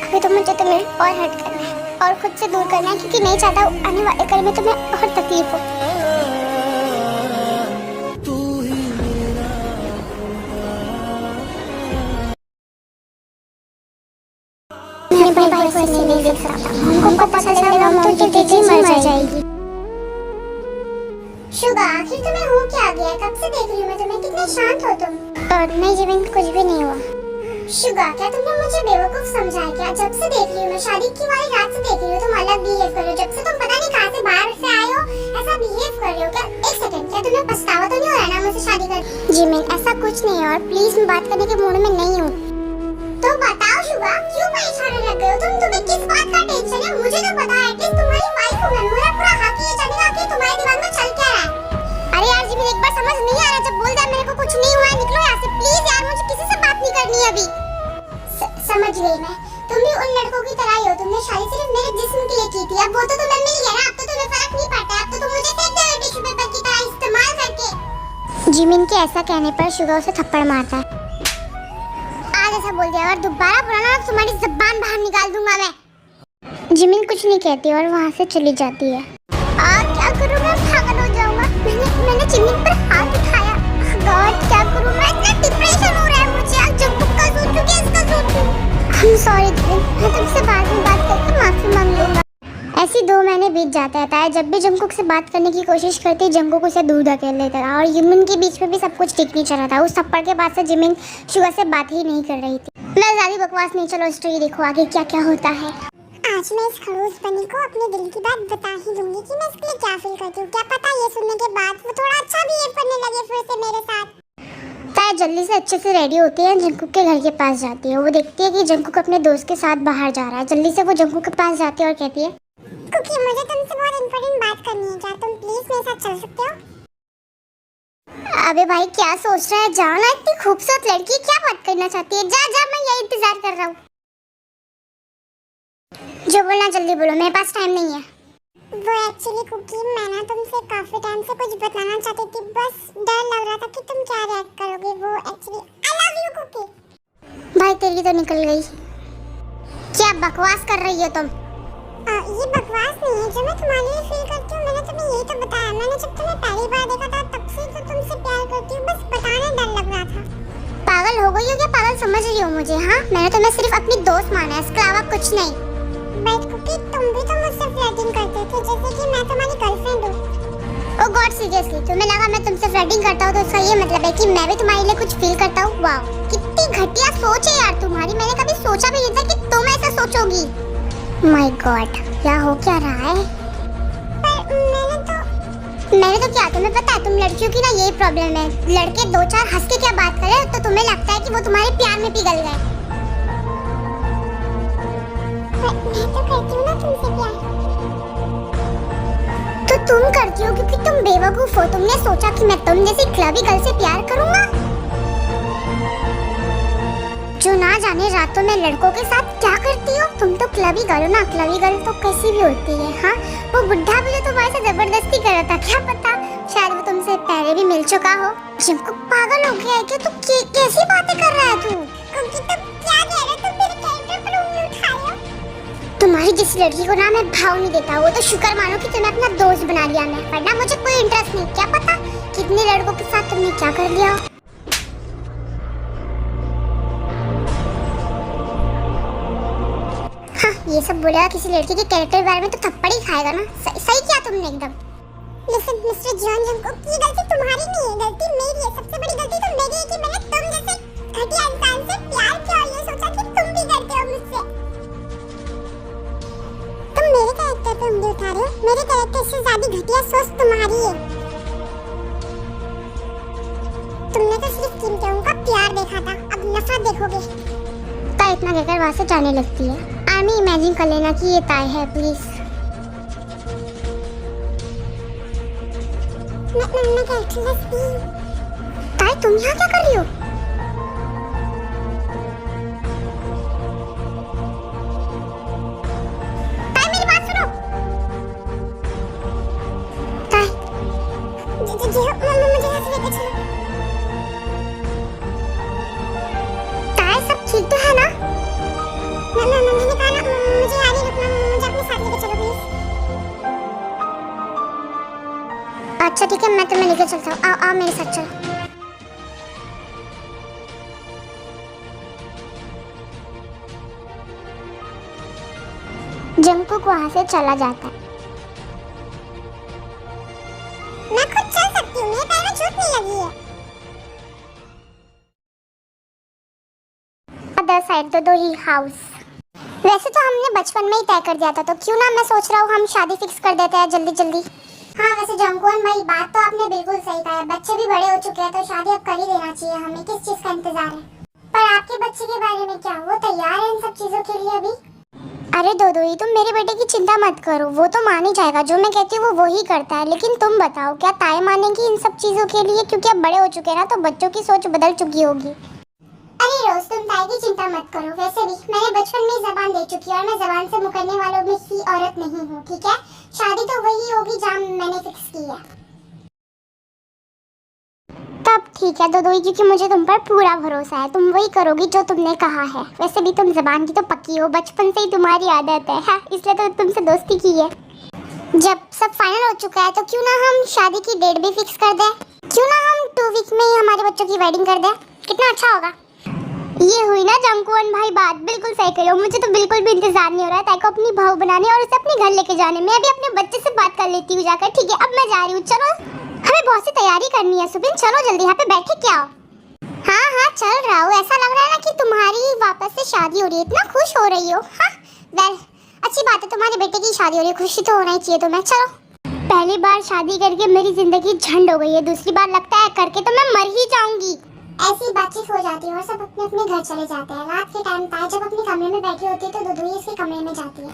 अभी तो मुझे तुम्हें और हर्ट करना है और खुद से दूर करना है क्योंकि नहीं चाहता आने वाले कल में तुम्हें और तकलीफ हो। मैं अपने भाई को ऐसे नहीं देख सकता। उनको पता चलेगा मॉम की तेजी मर जाएगी। शुगा आखिर तुम्हें हो क्या गया? कब से देख रही हूँ मैं तुम्हें, कितने शांत हो तुम। और नहीं जीवन कुछ भी नहीं हुआ। शुगा क्या तुमने मुझे बेवकूफ समझा है क्या? जब से देख रही हूँ मैं, शादी की वाली रात से देख रही हूँ तुम अलग बिहेव कर रहे हो। जब से तुम पता नहीं कहाँ से बाहर से आए हो ऐसा बिहेव कर रहे हो। क्या एक सेकंड, क्या तुम्हें पछतावा तो नहीं हो रहा ना मुझसे शादी कर? जीवन ऐसा कुछ नहीं है और प्लीज मैं बात करने के मूड में नहीं हूँ। तो बताओ शुगा क्यों परेशान लग गए हो तुम? तुम्हें किस बात का टेंशन है? मुझे तो पता है, एटलीस्ट तुम्हारी वाइफ हूँ मैं। मेरा पूरा हक ये जानेगा कि तुम्हारे दिमाग में चल क्या रहा है। अरे यार जीवन एक बार समझ नहीं आ रहा, जब बोल दिया मेरे को कुछ नहीं हुआ है, निकलो यहाँ से प्लीज यार, मुझे किसी से बात नहीं करनी है अभी। समझ गई मैं, तुम भी उन लड़कों की तरह ही हो। तुमने शादी सिर्फ मेरे जिस्म के लिए की थी, अब वो तो तुम्हें मिल गया ना, अब तो तुम्हें फर्क नहीं पड़ता। अब तो तुम मुझे फेंक दोगे टिश्यू पेपर की तरह इस्तेमाल करके। जिमिन के ऐसा कहने पर शुगा उसे थप्पड़ मारता है। आज ऐसा बोल दिया अगर दोबारा बुलाना तो तुम्हारी ज़बान बाहर निकाल दूंगा मैं। जिमिन कुछ नहीं कहती और वहाँ से चली जाती है। क्या करूँ मैं, पागल हो जाऊंगा। मैंने जिमिन पर हाथ उठाया। गॉड क्या करूँ मैं, इतना डिप्रेशन हो रहा है मुझे। आज जंकुक का सोचूं कि इसका सोचूं। I'm sorry जिमिन, मैं तुमसे बाद में बात करके माफी मांग लूंगा। ऐसी 2 महीने बीत जाते हैं। जब भी जंकुक से बात करने की कोशिश करती जंकुक उसे दूर धकेल लेता था और जिमिन के बीच में भी सब कुछ ठीक नहीं चल रहा था। उस थप्पड़ के बाद से जिमिन शुगा से बात ही नहीं कर रही थी। मैं ज्यादा बकवास नहीं, चलो स्टोरी देखो आगे क्या क्या होता है। आज मैं इस खड़ूस बनी को अपने दिल की बात बता ही दूंगी कि मैं इसके लिए क्या फील करती हूँ। क्या पता ये सुनने के बाद वो थोड़ा अच्छा बिहेव करने लगे फिर से मेरे साथ। ताया जल्दी से अच्छे से रेडी होती है, जंकुक के घर के पास जाती है। वो देखती है कि जंकुक अपने दोस्त के साथ बाहर जा रहा है। जल्दी से वो जंकुक के पास जाती है और कहती है, कुकी मुझे तुमसे बहुत इंपॉर्टेंट बात करनी है, क्या तुम प्लीज मेरे साथ चल सकते हो? अबे भाई क्या सोच रहा है, जाओ ना, इतनी खूबसूरत लड़की क्या बात करना चाहती है, जा मैं यही इंतजार कर रहा हूँ। जो बोलना जल्दी बोलो, मेरे पास टाइम नहीं है। वो एक्चुअली कुकी मैं ना तुमसे काफी टाइम से कुछ बताना चाहती थी, बस डर लग रहा था कि तुम क्या रिएक्ट करोगे। वो actually I love you Kookie. भाई तेरी तो निकल गई। क्या बकवास कर रही हो तुम? ये बकवास नहीं है जो मैं तुम्हारे लिए फील करती हूँ। मैंने तुम्हें यही तो बताया। मैंने जब तुम्हें पहली बार देखा था तब से तो तुमसे प्यार करती हूँ, बस बताने डर लग रहा था। पागल हो गई हो क्या? पागल समझ रही हो मुझे? हाँ, मैंने तुम्हें सिर्फ अपनी दोस्त माना है, इसके अलावा कुछ नहीं। बट कुकी तुम भी तो मुझसे फ्लर्टिंग करते थे जैसे कि मैं तुम्हारी गर्लफ्रेंड हूँ। ओ गॉड, सीरियसली तुम्हें लगा मैं तुमसे फ्लर्टिंग करता हूँ तो इसका ये मतलब है कि मैं भी तुम्हारे लिए कुछ फील करता हूँ? वाह, कितनी घटिया सोच है यार तुम्हारी। मैंने कभी सोचा भी नहीं था कि तुम ऐसा सोचोगी। माय गॉड, क्या हो क्या रहा है? पर मैंने तो क्या, तुम्हें पता है तुम लड़कियों की ना यही प्रॉब्लम है। लड़के दो चार हंस के क्या बात करें तो तुम्हें लगता है कि वो तुम्हारे प्यार में पिघल गए। मैं तो करती हूँ ना तुमसे प्यार। तो तुम करती हो क्योंकि तुम बेवकूफ हो। तुमने सोचा कि मैं तुम जैसी क्लबी गर्ल से प्यार करूंगा जो ना जाने रातों में लड़कों के साथ क्या करती हो? तुम तो क्लबी गर्ल हो ना। क्लबी गर्ल तो कैसी भी होती है। हाँ, वो बुढ़ा भी जो तुम्हारे से जबरदस्ती कर रहा था, क्या पता शायद वो तुमसे पहले भी मिल चुका हो। जिनको पागल हो गया है क्या तू? कैसी बातें कर रहा है तू? क्योंकि तुम क्या कह रहे हो? तुम मेरे कैरेक्टर पर उंगली उठा रहे हो। तुम्हारी जिस लड़की को ना मैं भाव नहीं देता, वो तो शुक्र मानो कि तुम्हें अपना दोस्त बना लिया मैं, वरना मुझे कोई इंटरेस्ट नहीं। क्या पता कितने लड़कों के साथ तुमने क्या कर लिया हो। हाँ, ये सब बोलेगा किसी लड़की के कैरेक्टर के बारे में तो थप्पड़ ही खाएगा ना। सही किया तुमने एकदम। लिसन मिस्टर जॉन जंगकुक, ये गलती तुम्हारी नहीं है, गलती मेरी है। सबसे बड़ी गलती तो मेरी है कि मैंने तुम जैसे घटिया इंसान से प्यार किया और ये सोचा कि तुम भी करते हो मुझसे। तुम मेरे कैरेक्टर पे उंगली उठा रहे हो। मेरे कैरेक्टर से ज्यादा घटिया सोच तुम्हारी है। तुमने तो सिर्फ कीमतों का प्यार देखा था, अब नफरत देखोगे। ताई इतना कहकर वहां से जाने लगती है। आर्मी इमेजिन कर लेना कि ये ताई है प्लीज। मैं कैरेक्टरलेस थी। ताई तुम यहाँ क्या कर रही हो? ताई मेरी बात सुनो। ताई मुझे यहाँ से लेकर चलो। ताई सब ठीक तो है ना? मैंने कहा ना मुझे आगे रुकना, मुझे अपने साथ लेकर चलो प्लीज। अच्छा ठीक है, मैं तुम्हें लेकर चलता हूँ। आओ आओ मेरे साथ चलो। जंगकुक वहां से चला जाता है। मैं खुद चल सकती हूँ, मेरे पैर में चोट नहीं लगी है। अदर साइड दो ही हाउस। वैसे तो हमने बचपन में ही तय कर दिया था, तो क्यों ना मैं सोच रहा हूँ हम शादी फिक्स कर देते हैं जल्दी जल्दी। हाँ वैसे जंगकुक भाई, बात तो आपने बिल्कुल सही कहा है। बच्चे भी बड़े हो चुके हैं तो शादी अब कर ही देना चाहिए। हमें किस चीज का इंतजार है? पर आपके बच्चे के बारे में क्या, वो तैयार है इन सब चीजों के लिए अभी? अरे दोदोई, तुम मेरे बेटे की चिंता मत करो, वो तो मान ही जाएगा। जो मैं कहती हूँ वो ही करता है। लेकिन तुम बताओ, क्या ताई मानेगी इन सब चीजों के लिए? क्योंकि अब बड़े हो चुके हैं ना, तो बच्चों की सोच बदल चुकी होगी। अरे रोज, तुम ताई की चिंता मत करो। वैसे भी मैंने बचपन में जबान दे चुकी है और मैं जबान से मुकरने वालों में की औरत नहीं हूँ, ठीक है? शादी तो वही होगी जहाँ मैंने फिक्स की है। तब ठीक है दोदोई, क्योंकि मुझे तुम पर पूरा भरोसा है। तुम वही करोगी जो तुमने कहा है। वैसे भी तुम जबान की तो पक्की हो, बचपन से ही तुम्हारी आदत है, इसलिए तो तुमसे दोस्ती की है। जब सब फाइनल हो चुका है तो क्यों ना हम शादी की डेट भी फिक्स कर दें? क्यों ना हम 2 वीक में ही हमारे बच्चों की वेडिंग कर दें? कितना अच्छा होगा। ये हुई ना जंगकुक भाई बात, बिल्कुल सही कह रहे हो। मुझे तो बिल्कुल भी इंतजार नहीं हो रहा है ताई को अपनी बहू बनाने और उसे अपने घर लेके जाने। मैं भी अपने बच्चे से बात कर लेती हूँ जाकर। ठीक है, अब मैं जा रही हूँ। चलो, हमें बहुत सी तैयारी करनी है। सुबिन चलो जल्दी, यहाँ पे बैठे क्या हो? हाँ हाँ चल रहा हूँ। ऐसा लग रहा है ना कि तुम्हारी वापस से शादी हो रही है, इतना खुश हो रही हो। हाँ वेल, अच्छी बात है, तुम्हारे बेटे की शादी हो रही है, खुशी तो होना ही चाहिए तुम्हें। चलो, पहली बार शादी करके मेरी जिंदगी झंड हो गई है, दूसरी बार लगता है करके तो मैं मर ही जाऊंगी। ऐसी बातचीत हो जाती है और सब अपने अपने घर चले जाते हैं। रात के टाइम ताई जब अपने कमरे में बैठी होती है तो दुदुई इसके कमरे में जाती है।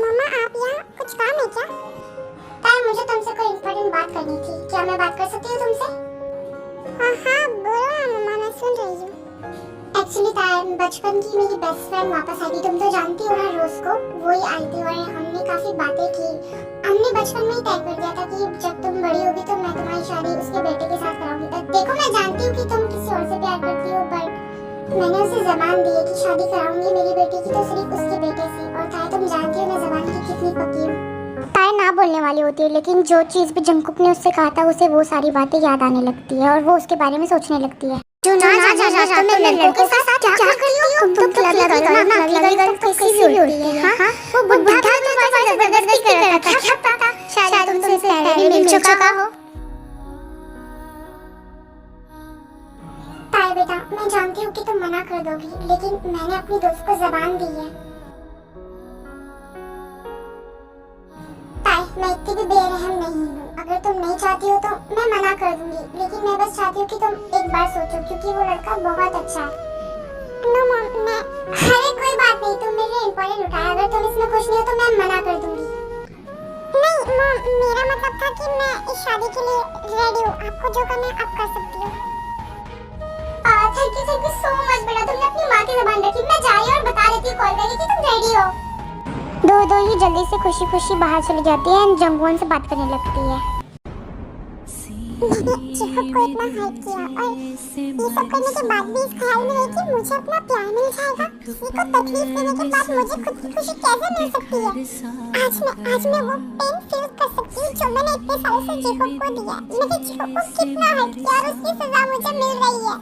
मम्मा आप यहाँ, कुछ काम है क्या? ताई मुझे तुमसे कोई इम्पोर्टेंट बात करनी थी, क्या मैं बात कर सकती हूँ तुमसे? हाँ बोलो ना मम्मा, मैं सुन रही हूँ। एक्चुअली ताई, बचपन की मेरी बेस्ट फ्रेंड वापस आई थी। तुम तो जानती हो ना रोज को, वही आई थी और हमने काफी बातें की। हमने बचपन में ही तय कर दिया था कि जब तुम बड़ी होगी तो मैं तुम्हारी शादी उसके बेटे के साथ कराऊंगी। तो देखो मैं जानती हूँ कि तुम किसी और से प्यार करती हो, बट मैंने उसे जबान दी है कि शादी कराऊंगी मेरी बेटी की तो सिर्फ उसके बेटे से। और ताई तुम जानती हो मैं जबान की कितनी पक्की हूँ। ताई ना बोलने वाली होती है, लेकिन जो चीज़ भी जंगकुक ने उससे कहा था उसे वो सारी बातें याद आने लगती है और वो उसके बारे में सोचने लगती है। जो ना तुम लड़कों के साथ क्या करती हो? तुम तो क्लब करना अगली गल तो कैसी भी होती है। हां वो बुढ़ा तो तुम्हारे जबरदस्ती कर रहा था, शायद तुमसे पहले भी मिल चुका हो। ताई बेटा मैं जानती हूँ कि तुम मना कर दोगी, लेकिन मैंने अपनी दोस्त को जबान दी है। ताई मैं इतनी भी बेरहम नहीं हूँ, अगर तुम नहीं चाहती हो तो मैं मना कर दूंगी, लेकिन मैं बस चाहती हूँ कि तुम एक बार सोचो क्योंकि वो लड़का बहुत अच्छा है। नो मॉम मैं अरे कोई बात नहीं, तुम मेरे इम्पोर्टेंट उठाया, अगर तुम इसमें खुश नहीं हो तो मैं मना कर दूंगी। नहीं मॉम मेरा मतलब था कि मैं इस शादी के लिए रेडी हूँ, आपको जो करना है आप कर सकती हो। थैंक यू सो मच बेटा, तुमने अपनी माँ की ज़बान रखी। मैं जा रही हूँ और बता देती हूँ कॉल करके कि तुम रेडी हो। दो ही जल्दी से खुशी खुशी बाहर चली जाती है और जंगवॉन से बात करने लगती है। चिहुक को इतना हाइप किया और ये सब करने के बाद भी इस ख्याल में रही कि मुझे अपना प्यार मिल जाएगा। किसी को तकलीफ देने के बाद मुझे खुद की खुशी कैसे मिल सकती है? आज मैं वो पेन फील कर सकती हूँ जो मैंने इतने सालों से चिहुक को दिया। मैंने चिहुक को कितना हाइप किया और उसकी सजा मुझे मिल रही है।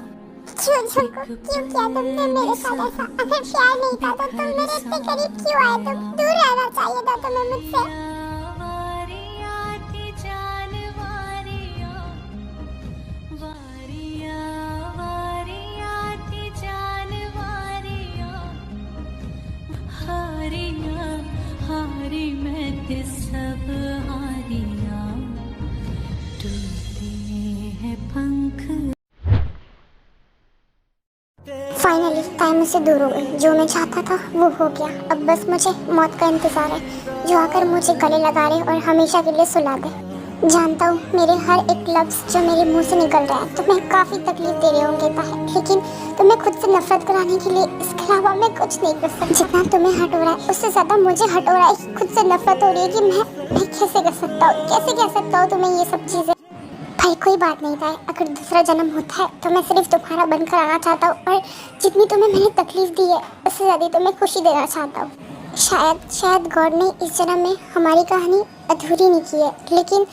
क्यों किया तुमने मेरे साथ ऐसा? अगर प्यार नहीं था तो तुम मेरे इतने करीब क्यों आए? तुम दूर रहना चाहिए था तुम्हें मुझसे। फाइनली टाइम से दूर हो गई, जो मैं चाहता था वो हो गया। अब बस मुझे मौत का इंतजार है, जो आकर मुझे गले लगा रहे और हमेशा के लिए सुला दे। जानता हूँ मेरे हर एक लफ्ज़ जो मेरे मुंह से निकल रहा है तुम्हें काफ़ी तकलीफ दे रहे होंगे, लेकिन तुम्हें खुद से नफरत कराने के लिए इसके अलावा मैं कुछ नहीं कर सकती। जितना तुम्हें हट हो रहा है उससे ज़्यादा मुझे हट हो रहा है, खुद से नफरत हो रही है कि मैं कैसे कर सकता हूँ, कैसे कह सकता हूँ तुम्हें ये सब चीज़ें। भाई कोई बात नहीं था, अगर दूसरा जन्म होता है तो मैं सिर्फ तुम्हारा बनकर आना चाहता हूँ और जितनी तुम्हें मैंने तकलीफ दी है उससे ज़्यादा तुम्हें खुशी देना चाहता हूँ। शायद गॉड ने इस जन्म में हमारी कहानी अधूरी नहीं की है, लेकिन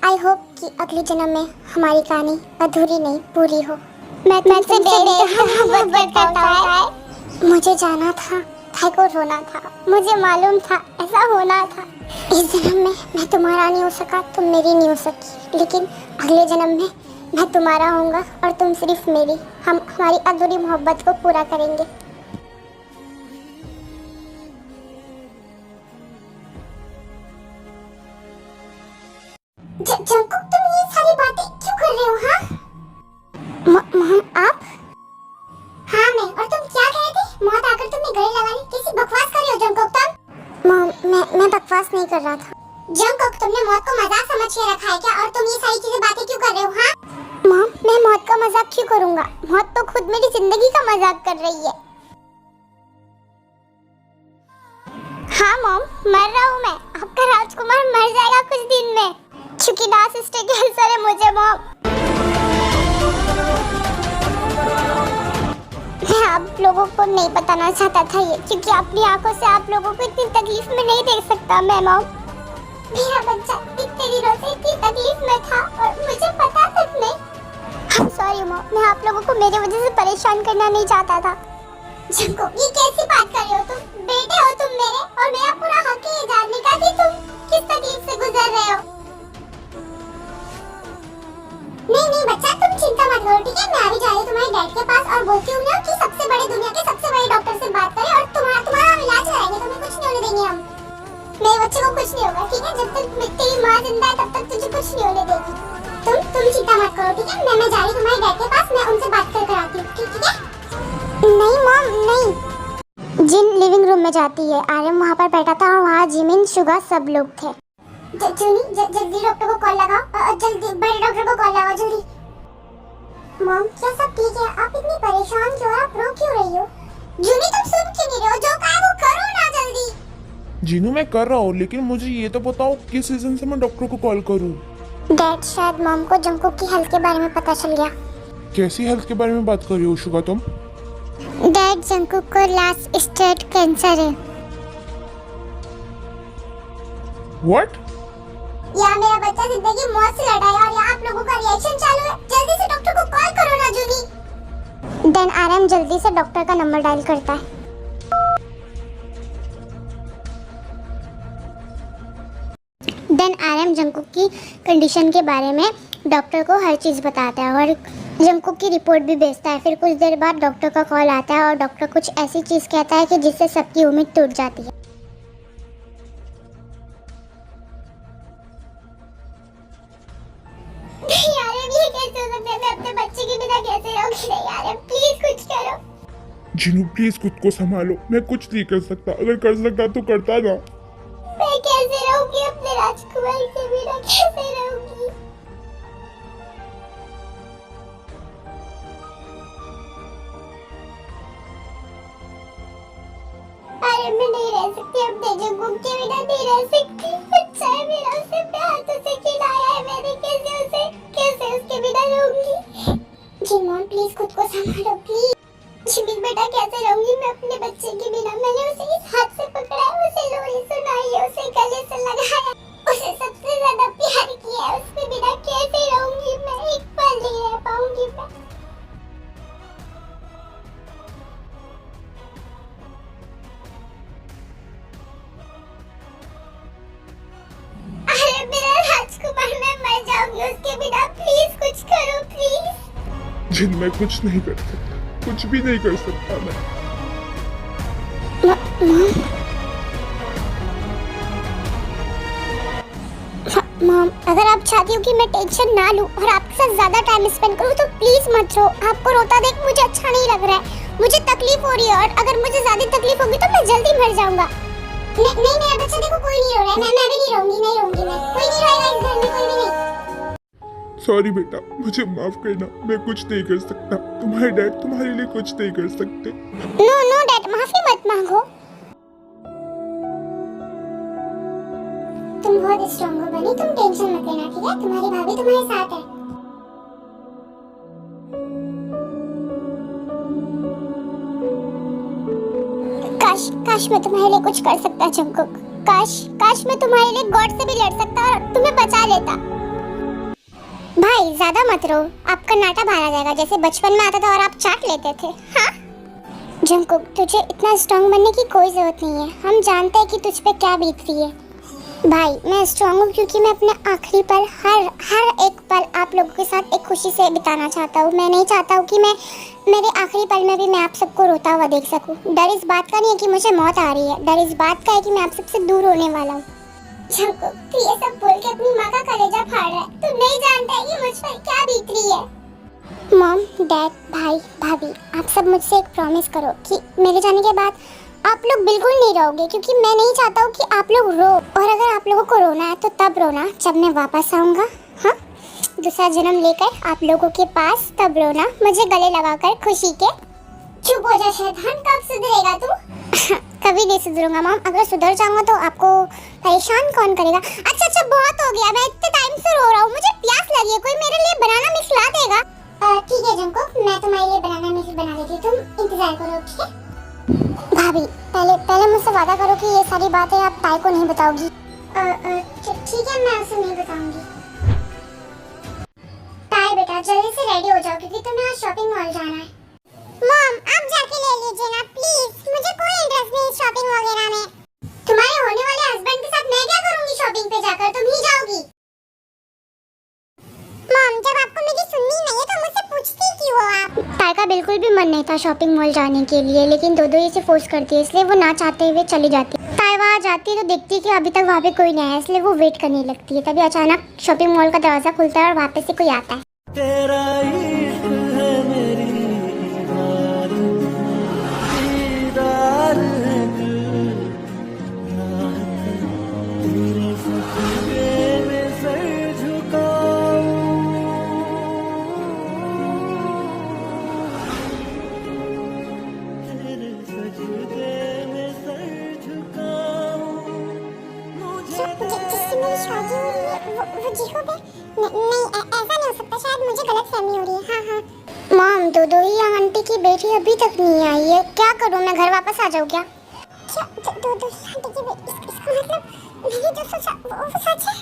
आई होप कि अगले जन्म में हमारी कहानी अधूरी नहीं पूरी हो। मैं तुमसे मोहब्बत करता हूँ। मुझे जाना था, भाई को रोना था, मुझे मालूम था ऐसा होना था। इस जन्म में मैं तुम्हारा नहीं हो सका, तुम मेरी नहीं हो सकी, लेकिन अगले जन्म में मैं तुम्हारा होऊंगा और तुम सिर्फ मेरी। हम हमारी अधूरी मोहब्बत को पूरा करेंगे। जंगकुक तुम ये सारी बातें क्यों कर रहे हो? हाँ आप? हाँ मैं। और तुम क्या कह रहे थे? मौत आकर तुमने गले लगा ली, कैसी बकवास कर रहे हो जंगकुक तुम? मैं बकवास नहीं कर रहा था। जंगकुक तुमने मौत को मजाक समझ के रखा है क्या? और तुम ये सारी चीजें बातें क्यों कर रहे हो? हाँ मॉम मैं मौत का मजाक क्यों करूँगा? मौत तो खुद मेरी जिंदगी का मजाक कर रही है। हाँ मॉम मर रहा हूँ मैं, आपका राजकुमार मर जाएगा कुछ दिन में क्योंकि डांस स्टेज कैंसर है मुझे मॉम। मैं आप लोगों को नहीं बताना चाहता था ये, क्योंकि अपनी आंखों से आप लोगों को इतनी तकलीफ में नहीं देख सकता मैं मॉम। मेरा बच्चा इतने दिनों से इतनी तकलीफ में था और मुझे पता तक नहीं। I'm sorry मॉम, मैं आप लोगों को मेरी वजह से परेशान करना नहीं चाहता था। जंको ये कैसी बात कर रहे हो तुम? बेटे हो तुम मेरे और मेरा पूरा हक है ये जानने का कि तुम किस तकलीफ से गुजर रहे हो। नहीं बच्चा तुम चिंता मत करो, ठीक है? मैं अभी जा रही हूँ तुम्हारे डैड के पास और बोलती हूँ ना कि सबसे बड़े दुनिया के सबसे बड़े डॉक्टर से बात करें और तुम्हारा इलाज कराएंगे, तुम्हें कुछ नहीं होने देंगे हम। मेरे बच्चे को कुछ नहीं होगा, ठीक है? जब तक तेरी माँ जिंदा है तब तक तुझे कुछ नहीं होने देगी। तुम चिंता मत करो, ठीक है? मैं जा रही हूँ तुम्हारे डैड के पास, मैं उनसे बात कर आती हूँ, ठीक है? नहीं मॉम नहीं। जिन लिविंग रूम में जाती है, आर्यन वहाँ पर बैठा था और वहाँ जिमिन, शुगा सब लोग थे। जल्दी डॉक्टर को कॉल लगाओ, जल्दी बड़े डॉक्टर को कॉल लगाओ जल्दी। मॉम क्या सब ठीक है? आप इतनी परेशान क्यों? आप रो क्यों रही हो? जूनी तुम सुन क्यों नहीं रहे हो? जो कहा वो करो ना जल्दी। जीनू मैं कर रहा हूँ, लेकिन मुझे ये तो बताओ किस रीजन से मैं डॉक्टर को कॉल करूँ। डैड, शायद मॉम को जंगकुक की हेल्थ के बारे में पता चल गया। कैसी हेल्थ के बारे में बात कर रही हो शुगा तुम? डैड, जंगकुक को लास्ट स्टेज कैंसर है। व्हाट? यहाँ मेरा बच्चा जिंदगी मौत से लड़ा है और यहाँ आप लोगों का रिएक्शन चालू है। जल्दी से डॉक्टर को कॉल करो ना जूनी। देन आरएम जल्दी से डॉक्टर का नंबर डायल करता है। देन आरएम जंगकुक की कंडीशन के बारे में डॉक्टर को हर चीज़ बताता है और जंगकुक की रिपोर्ट भी भेजता है। फिर कुछ देर बाद डॉक्टर का कॉल आता है और डॉक्टर कुछ ऐसी चीज़ कहता है कि जिससे सबकी उम्मीद टूट जाती है। ये कैसे हो सकता है? मैं अपने बच्चे के बिना कैसे रहूंगी? नहीं प्लीज कुछ करो। जीनू प्लीज खुद को संभालो, मैं कुछ नहीं कर सकता। अगर कर सकता तो करता ना। मैं कैसे रहूंगी अपने राजकुमार के बिना? कैसे रहूंगी? अरे मैं नहीं रह सकती अपने जंगकुक के बिना, नहीं रह सकती। बच्चा है मेरा, उसे अपने हाथों से खिलाया है मैंने, कैसे उसके बिना रहूंगी? जी मॉम प्लीज खुद को संभालो प्लीज। जिमी बेटा कैसे रहूंगी मैं अपने बच्चे के बिना? मैंने उसे इस हाथ से पकड़ा है, उसे लोरी सुनाई है, उसे गले से लगाया, उसे सबसे ज्यादा प्यार किया है। उसके बिना कैसे रहूंगी मैं? एक पल नहीं रह पाऊंगी मैं। अरे मेरा राजकुमार, मैं मर जाऊंगी उसके बिना। प्लीज कुछ करो प्लीज। जिन मैं कुछ नहीं कर सकता, कुछ भी नहीं कर सकता मैं। मॉम, अगर आप चाहती हो कि मैं टेंशन ना लूं और आपके साथ ज्यादा टाइम स्पेंड करूं तो प्लीज मत रो। आपको रोता देख मुझे अच्छा नहीं लग रहा है। मुझे तकलीफ हो रही है और अगर मुझे ज्यादा तकलीफ होगी तो मैं जल्दी मर जाऊंगा। नहीं मेरा बच्चा देखो, कोई नहीं रो रहा है। मैं भी नहीं रहूंगी मैं। कोई नहीं रोएगा इस घर में, कोई भी नहीं। सॉरी बेटा, मुझे माफ करना, मैं कुछ नहीं कर सकता। तुम्हारे डैड तुम्हारे लिए कुछ नहीं कर सकते। नो डैड, माफी मत मांगो। तुम बहुत स्ट्रांग हो बनी, तुम टेंशन मत लेना, ठीक है? तुम्हारी भाभी तुम्हारे साथ है। काश मैं तुम्हारे लिए कुछ कर सकता जंगकुक। काश मैं तुम्हारे लिए गॉड से भी लड़ सकता और तुम्हें बचा लेता। भाई ज्यादा मत रो, आपका नाटा बाहर आ जाएगा जैसे बचपन में आता था और आप चाट लेते थे। हाँ जंगकुक, तुझे इतना स्ट्रांग बनने की कोई जरूरत नहीं है। हम जानते हैं कि तुझ पे क्या बीत रही है। भाई मैं स्ट्रांग हूँ क्योंकि मैं अपने आखिरी पल, हर एक पल आप लोगों के साथ एक खुशी से बिताना चाहता हूँ। मैं नहीं चाहता हूँ कि मैं मेरे आखिरी पल में भी मैं आप सबको रोता हुआ देख सकूँ। डर इस बात का नहीं है कि मुझे मौत आ रही है, डर इस बात का है कि मैं आप सबसे दूर होने वाला हूँ। जंगकुक, तू ये सब बोल के अपनी माँ का कलेजा फाड़ रहा है। तू नहीं जानता है कि मुझ पर क्या बीत रही है। मॉम, डैड, भाई, भाभी, आप सब मुझसे एक प्रॉमिस करो कि मेरे जाने के बाद आप लोग बिल्कुल नहीं रोगे, क्योंकि मैं नहीं चाहता हूँ कि आप लोग रो। और अगर आप लोगों को रोना है तो तब रोना जब मैं वापस आऊँगा। हाँ, दूसरा जन्म लेकर आप लोगों के पास, तब रोना मुझे गले लगाकर खुशी के। चुप हो जा शैतान, कब सुधरेगा तू? कभी नहीं सुधरूंगा मॉम। अगर सुधर जाऊंगा तो आपको परेशान कौन करेगा? अच्छा बहुत हो गया, मैं इतने टाइम से रो रहा हूँ, मुझे प्यास लगी है। कोई मेरे लिए बनाना मिक्स ला देगा? ठीक है जंगकुक, मैं तुम्हारे लिए बनाना मिक्स बना देती हूँ, तुम इंतजार करो, ठीक है? भाभी पहले मुझसे वादा करो कि ये सारी बातें आप ताई को नहीं बताओगी। ठीक है, मैं उसे नहीं बताऊंगी। ताई बेटा जल्दी से रेडी हो जाओ क्योंकि तुम्हें आज शॉपिंग मॉल जाना है। मॉम आप जाके ले लीजिए ना प्लीज, मुझे कोई इंटरेस्ट नहीं शॉपिंग वगैरह में। तुम्हारे होने वाले हस्बैंड के साथ मैं क्या करूंगी शॉपिंग पे जाकर? तुम ही जाओगी। मॉम जब आपको मेरी सुननी नहीं है तो मुझसे पूछती क्यों हो आप? ताई का बिल्कुल भी मन नहीं था शॉपिंग मॉल जाने के लिए, लेकिन दो इसे फोर्स करती है, इसलिए वो ना चाहते हुए चली जाती है। ताई वहाँ जाती है तो देखती है कि अभी तक वहाँ पे कोई नहीं आया, इसलिए वो वेट करने लगती है। तभी अचानक शॉपिंग मॉल का दरवाजा खुलता है और वहाँ पे से कोई आता है। तेरा इश्क है मेरी दीदार है दिल, तेरे सजदे में सर झुकाऊं, तेरे सजदे में सर झुकाऊं। वो जीहूब है? नहीं, ऐसा नहीं हो सकता, शायद मुझे गलतफहमी हो रही है। हाँ हाँ। मॉम, दोदोही आंटी की बेटी अभी तक नहीं आई है, क्या करूं मैं? घर वापस आ जाऊं क्या? क्या दोदोही आंटी की बेटी? इसका मतलब मैंने जो सोचा वो सच है?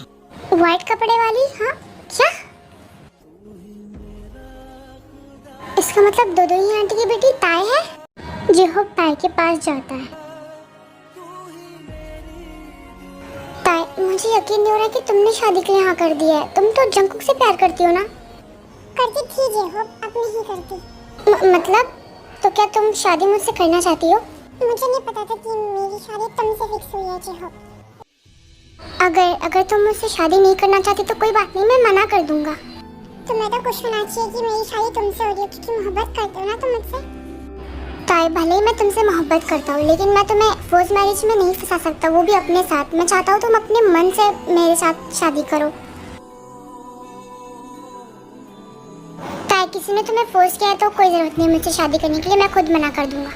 व्हाइट कपड़े वाली? हाँ, क्या? इसका मतलब दोदोही आंटी की बेटी ताई है? जीहूब ताई के पास जाता है। ताई, मुझे यकीन नहीं हो रहा कि तुमने शादी के लिए हाँ कर दिया है। तुम तो जंकुक से प्यार करती हो ना? करती थी जीहूब, अब नहीं करती। मतलब? तो क्या तुम शादी मुझसे करना चाहती हो? मुझे नहीं पता था कि मेरी शादी तुमसे फिक्स हुई है जीहूब। अगर तुम मुझसे शादी नहीं करना चाहती तो कोई बात नहीं, मैं मना कर दूंगा। तुम्हें तो खुश होना चाहिए कि मेरी शादी तुमसे हो रही है, क्योंकि मोहब्बत करते हो ना तुम मुझसे। ताई, भले ही मैं तुमसे मोहब्बत करता हूँ, लेकिन मैं तुम्हें फोर्स मैरिज में नहीं फंसा सकता, वो भी अपने साथ। मैं चाहता हूँ तुम अपने मन से मेरे साथ शादी करो। ताई, किसी ने तुम्हें फोर्स किया है तो कोई जरूरत नहीं मुझसे शादी करने के लिए, मैं खुद मना कर दूंगा।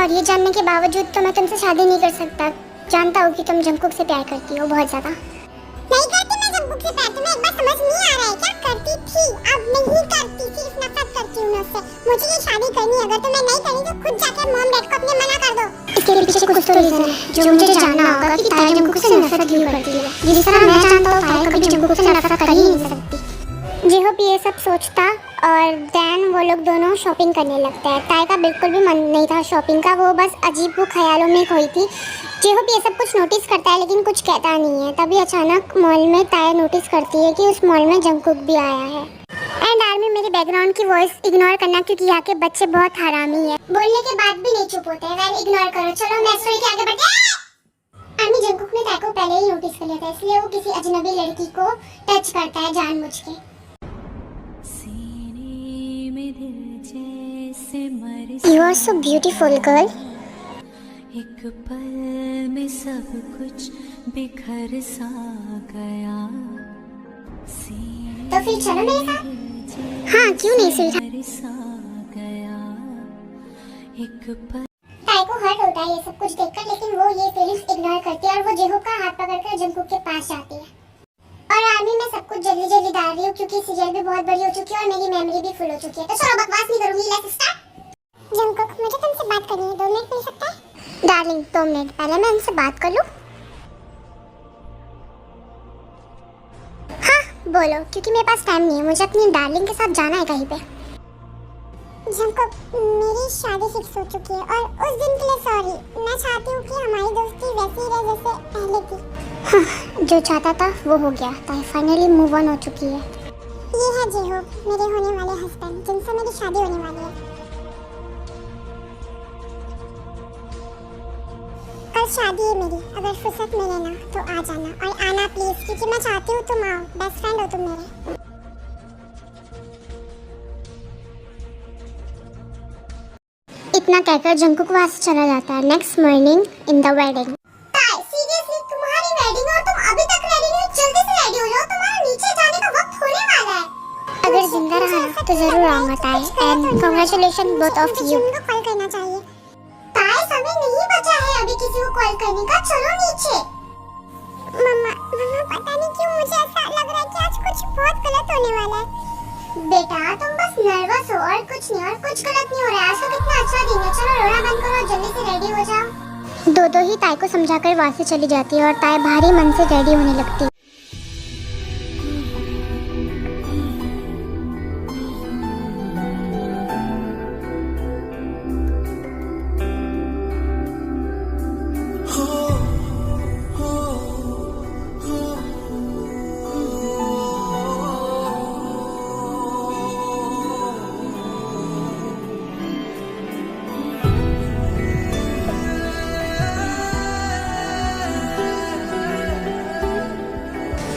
और ये जानने के बावजूद तो मैं तुमसे शादी नहीं कर सकता। जानता हूँ कि तुम जंकुक से प्यार करती हो बहुत ज्यादा। नहीं करती मैं जंकुक से प्यार, तुम्हें एक बार समझ नहीं आ रहा है क्या? करती थी, अब नहीं करती, सिर्फ नफरत करती हूँ मैं उससे। मुझे ये शादी करनी है, अगर तुम्हें नहीं करनी तो खुद जाके मॉम डैड को अपने मना कर दो। इसके पीछे कुछ तो रीजन है जो मुझे जानना होगा कि ताई जंकुक से नफरत क्यों करती है। जिस तरह मैं जानता हूँ ताई कभी जंकुक से नफरत कर ही नहीं सकती। जीहूब ये सब सोचता और देन वो लोग दोनों शॉपिंग करने लगते हैं। ताई का बिल्कुल भी मन नहीं था शॉपिंग का, वो बस अजीब वो ख्यालों में खोई थी। जीहूब ये सब कुछ नोटिस करता है लेकिन कुछ कहता नहीं है। तभी अचानक मॉल में ताई नोटिस करती है कि उस मॉल में जंकुक भी आया है। एंड आर्मी, मेरी बैकग्राउंड की वॉइस इग्नोर करना क्योंकि यहाँ के बच्चे बहुत हरामी है, बोलने के बाद भी नहीं चुप होते हैं। वेल, इग्नोर करो। चलो मैं स्टोरी के आगे बढ़ते हैं। आर्मी, जंकुक ने ताई को पहले ही नोटिस कर लिया था, इसलिए वो किसी अजनबी लड़की को टच करता है जानबूझ के। सीने में दिल जैसे मर You are so beautiful, girl. एक पल में सब कुछ बिखर सा गया। सीने तो फिर चलो मेरे साथ। हाँ, क्यों नहीं स्वीट। मर सा गया एक पल। ताई को हर्ट होता है ये सब कुछ देखकर, लेकिन वो ये फीलिंग्स इग्नोर करती है और वो जीहूब का हाथ पकड़कर जंकुक के पास जाती है। और आर्मी, मैं सब कुछ जल्दी जल्दी डाल रही हूँ क्योंकि सीरियल भी बहुत बड़ी हो चुकी है और मेरी मेमोरी भी फुल हो चुकी है। तो चलो बकवास नहीं करूंगी, लेट्स स्टार्ट। जंकुक, मुझे तुमसे बात करनी है, 2 मिनट मिल सकता है? डार्लिंग, 2 मिनट पहले मैं उनसे बात कर लूँ। हाँ बोलो, क्योंकि मेरे पास टाइम नहीं है, मुझे अपनी डार्लिंग के साथ जाना है कहीं पे। जंकुक, मेरी शादी फिक्स हो चुकी है और उस दिन के लिए सॉरी। मैं चाहती हूँ कि हमारी दोस्ती वैसी ही रहे जैसे पहले थी। हाँ, जो चाहता था वो हो गया। ताई फाइनली मूव ऑन हो चुकी है। ये है जीहूब, मेरे होने वाले हस्बैंड, जिनसे मेरी शादी होने वाली है। कल शादी है मेरी, अगर फुर्सत मिले ना तो आ जाना, और आना प्लीज, क्योंकि मैं चाहती हूँ तुम आओ। बेस्ट फ्रेंड हो तुम मेरे। इतना कहकर जंकुक वहाँ से चला जाता है। Next morning in the wedding. ताई, सीरियसली तुम्हारी वेडिंग और तुम अभी तक रेडी नहीं? जल्दी से रेडी हो जाओ, तुम्हारा नीचे जाने का वक्त होने वाला है। अगर जिंदा रहा ना तो जरूर आऊंगा ताई, and congratulation both of you. Jimmy को कॉल करना चाहिए। ताई, समय नहीं बचा है अभी किसी को कॉल करने का, चलो नीचे। मम्मा, पता नहीं क्यों मुझे ऐसा लग रहा है कि आज कुछ बहुत गलत होने वाला है। बेटा, तुम बस नर्वस हो और कुछ नहीं, और कुछ गलत नहीं हो रहा है। आज तो कितना अच्छा दिन है। चलो रोना बंद करो और जल्दी से रेडी हो जाओ। दो ही ताई को समझाकर वहाँ से चली जाती है और ताई भारी मन से रेडी होने लगती है।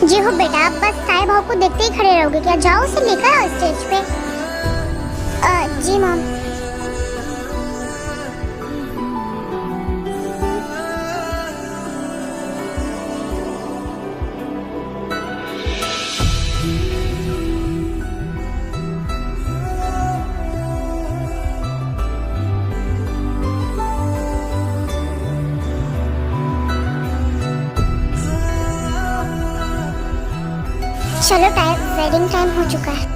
जी हो बेटा, आप बस ताई भाव को देखते ही खड़े रहोगे क्या? जाओ उसे लेकर आओ स्टेज पे। जी मॉम। चलो वेडिंग टाइम हो चुका है।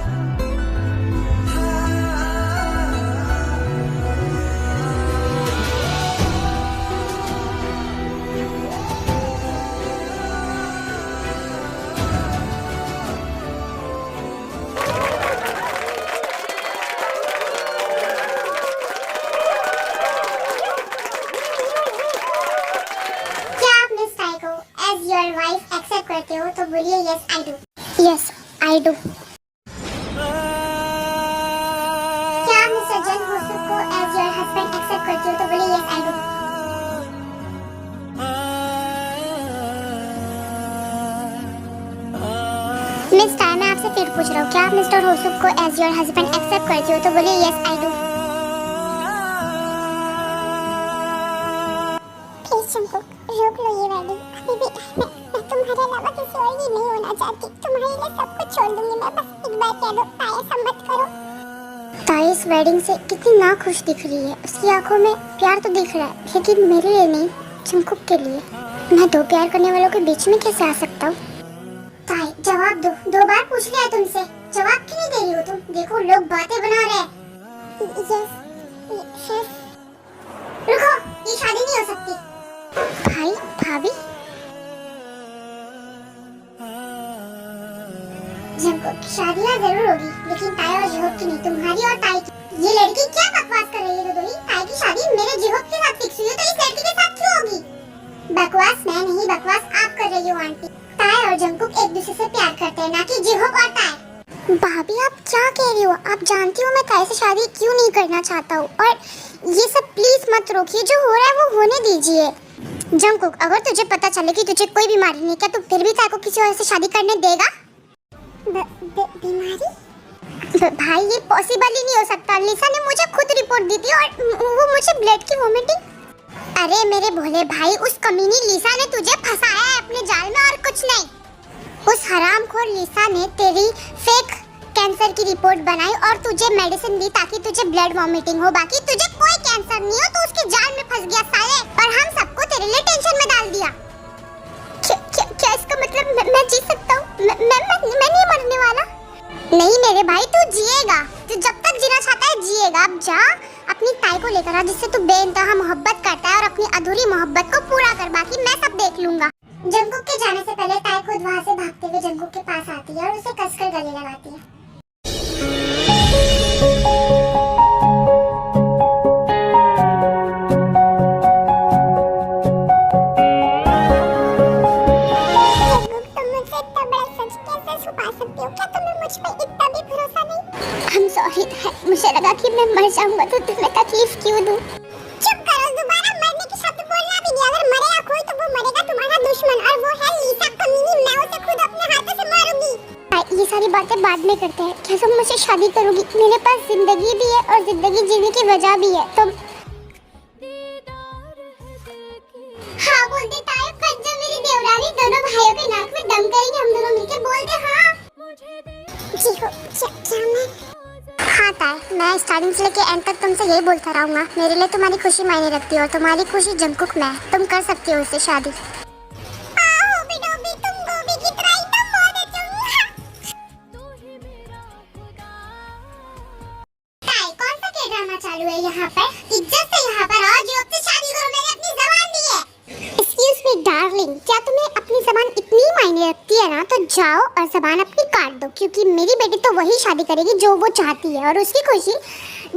योर वाइफ एक्सेप्ट करते हो तो बोलिए yes I do. Yes I do. क्या मिस्टर जन होसुक को एज योर हस्बैंड एक्सेप्ट करते हो तो बोलिए yes I do. Miss tie, मैं आपसे फिर पूछ रहा हूँ, क्या आप मिस्टर होसुक को एज योर हस्बैंड एक्सेप्ट करते हो तो बोलिए yes I do. Please Jungkook रोक लो ये वेडिंग अभी भी। मैं तुम्हारे अलावा किसी और की नहीं होना चाहती। तुम्हारे लिए सब कुछ छोड़ दूंगी मैं, बस एक बार कह दो ताया ऐसा मत करो। ताई इस वेडिंग से कितनी ना खुश दिख रही है। उसकी आंखों में प्यार तो दिख रहा है, लेकिन मेरे लिए नहीं, जंकुक के लिए। मैं दो प्यार करने वालों के बीच में कैसे आ सकता हूँ? ताई जवाब दो, 2 बार पूछ लिया तुमसे, जवाब क्यों नहीं दे रही हो तुम? देखो लोग बातें बना रहे हैं। यस रुको, ये शादी नहीं हो सकती। भाई भाभी, जंकुक शादियाँ जरूर होगी लेकिन ताई और जिहोब की नहीं, तुम्हारी और ताई की। ये लड़की क्या बकवास कर रही है दोदोई? ताई की शादी मेरे जिहोब के साथ फिक्स हुई है तो इस लड़की के साथ क्यों होगी? बकवास मैं नहीं, बकवास आप कर रही हो आंटी। ताई और जंकुक एक दूसरे से प्यार करते हैं, ना कि जिहोब और ताई। भाभी आप क्या कह रही हो? आप जानती हो मैं ताई से शादी क्यों नहीं करना चाहता हूँ, और ये सब प्लीज मत रोकिए, जो हो रहा है वो होने दीजिए। जंकुक, अगर तुझे पता चले कि तुझे कोई बीमारी नहीं, क्या तू फिर भी ताई को किसी और से शादी करने देगा? बीमारी? भाई ये पॉसिबल ही नहीं हो सकता। लिसा ने मुझे खुद रिपोर्ट दी थी और वो मुझे ब्लड की वोमिटिंग। अरे मेरे भोले भाई, उस कमीनी लिसा ने तुझे फंसाया है अपने जाल में और कुछ नहीं। उस हरामखोर लिसा ने तेरी फेक कैंसर की रिपोर्ट बनाई और तुझे मेडिसिन दी ताकि तुझे ब्लड वोमिटिंग हो। बाकी तुझे कोई कैंसर नहीं हो, तो उसके जाल में फंस गया साले, और हम सबको तेरे लिए टेंशन में डाल दिया। क्या इसका मतलब मैं जी सकता हूँ? मैं नहीं मरने वाला। नहीं मेरे भाई, तू जिएगा, तू जब तक जीना चाहता है जिएगा। अब जा अपनी ताई को लेकर आ जिससे तू बेइंतहा मोहब्बत करता है, और अपनी अधूरी मोहब्बत को पूरा कर, बाकी मैं सब देख लूंगा। जंकुक के जाने से पहले ताई खुद वहाँ से भागते हुए जंकुक के पास आती है और उसे कसकर गले लगाती है। मुझे लगा कि मैं मर जाऊंगा तो तुम्हें तकलीफ क्यों दूं? चुप करो, दोबारा मरने के शब्द बोलना भी नहीं। अगर मरेगा कोई तो वो मरेगा तुम्हारा दुश्मन, और वो है लिसा कमीनी। मैं उसे खुद अपने हाथों से मारूंगी। ये सारी बातें बाद में करते हैं। क्या तुम मुझसे शादी करोगी? मेरे पास जिंदगी भी है और जिंदगी जीने की वजह भी है। तुम हाँ बोल दे ताई, कंजर मेरी देवरानी, दोनों भाइयों के नाक में दम करेंगे हम दोनों मिलकर। बोल दे हाँ। जी हो, क्या मैं? हाँ ताई, मैं स्टार्टिंग से लेके एंड तक तुमसे यही बोलता रहूंगा। मेरे लिए तुम्हारी खुशी मायने रखती है और तुम्हारी खुशी जंकुक में है। तुम कर सकती हो उससे शादी। चालू है यहाँ पर, इज्जत से यहाँ पर आओ, जो से शादी करो, मैंने अपनी ज़बान दी है। एक्सक्यूज मी डार्लिंग, क्या तुम्हें अपनी ज़बान इतनी मायने रखती है ना, तो जाओ और ज़बान अपनी काट दो, क्योंकि मेरी बेटी तो वही शादी करेगी जो वो चाहती है, और उसकी खुशी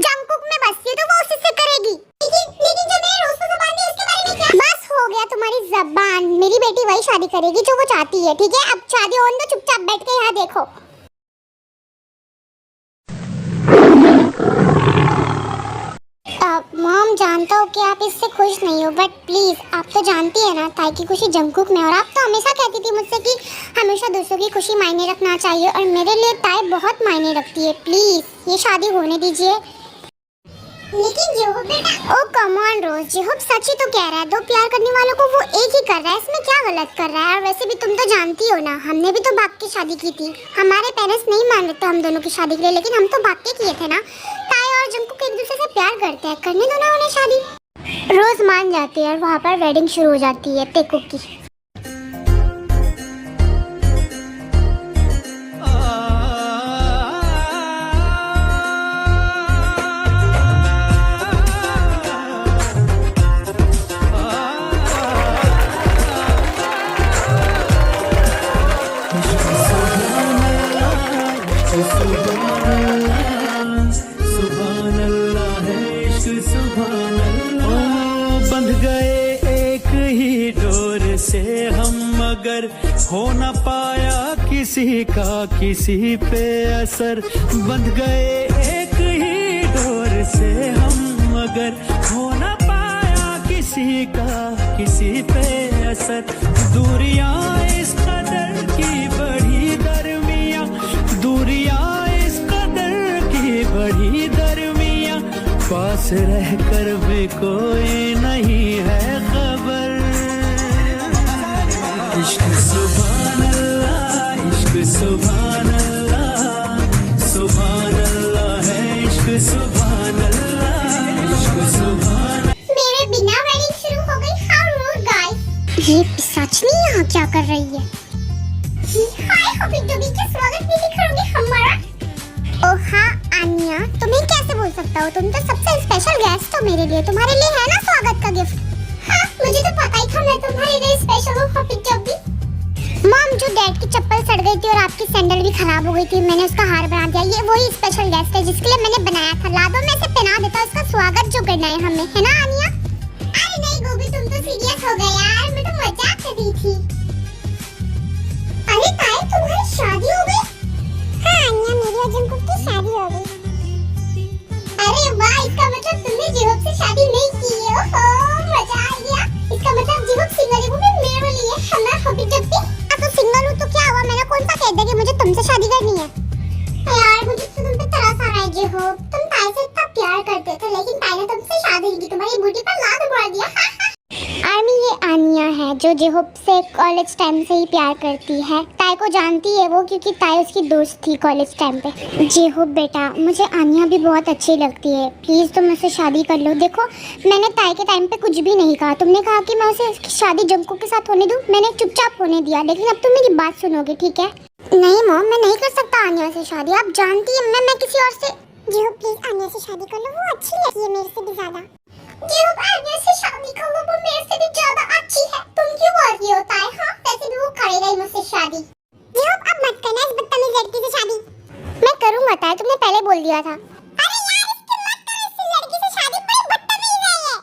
जंकुक में बसती है तो वो उसी से करेगी। लेकिन जो मेरे रोज़ को ज़बान दी उसके बारे में क्या? बस हो गया तुम्हारी ज़बान। मेरी बेटी वही शादी करेगी जो वो चाहती है, ठीक है? अब शादी होने दो, चुपचाप बैठ के यहाँ देखो। मॉम, जानता हूँ कि आप इससे खुश नहीं हो, बट प्लीज, आप तो जानती है ना ताई की खुशी जंकुक में, और आप तो हमेशा कहती थी मुझसे कि हमेशा दूसरों की खुशी मायने रखना चाहिए, और मेरे लिए ताई बहुत मायने रखती है। प्लीज ये शादी होने दीजिए। लेकिन जिहोब बेटा। ओ कम ऑन रोज, जिहोब सच ही तो कह रहा है। दो प्यार करने वालों को वो एक ही कर रहा है, इसमें क्या गलत कर रहा है? और वैसे भी तुम तो जानती हो ना, हमने भी तो भाग के शादी की थी। हमारे पेरेंट्स नहीं मान रहे थे हम दोनों की शादी के लिए, लेकिन हम तो भाग के किए थे ना। ताई और जंकुक एक दूसरे से प्यार करते हैं, करने दो ना उन्हें शादी। रोज मान जाती है और वहाँ पर वेडिंग शुरू हो जाती है पेकुक की। सुभान अल्लाह है इश्क सुभान अल्लाह। बंध गए एक ही डोर से हम, मगर हो न पाया किसी का किसी पे असर। बंध गए एक ही डोर से हम, मगर हो न पाया किसी का किसी पे असर। दूरियां इस कदर की बढ़ी दरमियां, दूरियां इस कदर की बढ़ी दरमियां, पास रहकर भी कोई नहीं है खबर। इश्क सुभान अल्लाह, इश्क सुभान अल्लाह, सुभान अल्लाह है इश्क सुभान अल्लाह, इश्क सुभान। मेरे बिना वेडिंग शुरू हो गई। How rude guys. ये पिशाचनी यहाँ क्या कर रही है? हाय हॉबी डॉबी का स्वागत नहीं करोगे हमारा? ओह हाँ आन्या, तुम्हें कैसे बोल सकता हूँ? तुम तो सबसे स्पेशल गेस्ट हो मेरे लिए। तुम्हारे लिए है ना स्वागत का गिफ्ट। हाँ मुझे तो पता ही था मैं तुम्हारे लिए स्पेशल हूँ हॉबी डॉबी। मॉम, जो डैड की चप्पल सड़ गई थी और आपकी सैंडल भी खराब हो गई थी, मैंने उसका हार बना दिया। ये वही स्पेशल गेस्ट है जिसके लिए मैंने बनाया था। ला दो, मैं इसे पहना देता हूँ। इसका स्वागत जो करना है हमें, है ना आन्या? अरे नहीं गोभी, तुम तो सीरियस हो गए यार, मैं तो मजाक कर रही थी। अरे ताई, तुम्हारी शादी हो गई? हाँ अन्या, मेरी और जंकुक की शादी हो गई। अरे वाह, इसका मतलब तुमने जीवक से शादी नहीं की है। ओहो मजा आ गया। इसका मतलब जीवक सिंगल है, वो भी मेरे लिए है ना हॉबी डब्बी? तो सिंगल हूँ तो क्या हुआ? मैंने कौन सा कह दिया कि मुझे तुमसे शादी करनी है? यार मुझे तो तुम पे तरस आ रहा है जीवक। तुम ताई से इतना प्यार करते थे, लेकिन ताई ने तुमसे शादी नहीं की, तुम्हारी बूटी पर लात मार दिया। आर्मी, ये आन्या है जो जेहोब से कॉलेज टाइम से ही प्यार करती है। ताई को जानती है वो, क्योंकि ताई उसकी दोस्त थी कॉलेज टाइम पे। जेहोब बेटा, मुझे आन्या भी बहुत अच्छी लगती है, प्लीज तुम मुझसे शादी कर लो। देखो मैंने ताई के टाइम पे कुछ भी नहीं कहा। तुमने कहा कि मैं उसे शादी जंकुक के साथ होने दूं, मैंने चुपचाप होने दिया। लेकिन अब तुम मेरी बात सुनोगे, ठीक है? नहीं मॉम, मैं नहीं कर सकता आन्या से शादी। आप जानती है मैं किसी और से। जेहोब प्लीज आन्या से शादी कर लो, वो अच्छी लगती है मेरे से भी ज्यादा। जेहोब आन्या से शादी कर लो, वो मेरे से भी ज्यादा अच्छी है। तुम क्यों बोल रही हो ताई? हाँ वैसे भी वो करेगा ही मुझसे शादी। जेहोब अब मत करना इस बदतमीज लड़की से शादी। मैं करूंगा ताई, तुमने पहले बोल दिया था। अरे यार इसके मत करो, इस लड़की से शादी, बड़ी बदतमीज है ये।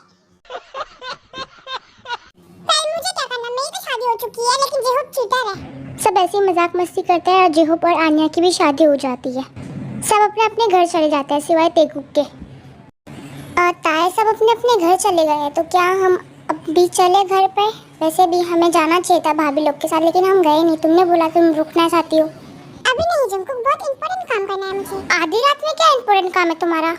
ताई मुझे क्या करना, मेरी तो शादी हो चुकी है। लेकिन जेहोब चीटर है। सब ऐसे ही मजाक मस्ती करते हैं और जेहोब और आन्या की भी शादी हो जाती है। सब अपने अपने घर चले जाते हैं सिवाय तेकुक के। ताई सब अपने अपने घर चले गए हैं, तो क्या हम अब भी चले घर पे? वैसे भी हमें जाना चाहिए था भाभी लोग के साथ, लेकिन हम गए नहीं। तुमने बोला तुम रुकना चाहती हो। अभी नहीं जंकुक, बहुत इंपॉर्टेंट काम करना है मुझे। आधी रात में क्या इंपॉर्टेंट काम है तुम्हारा?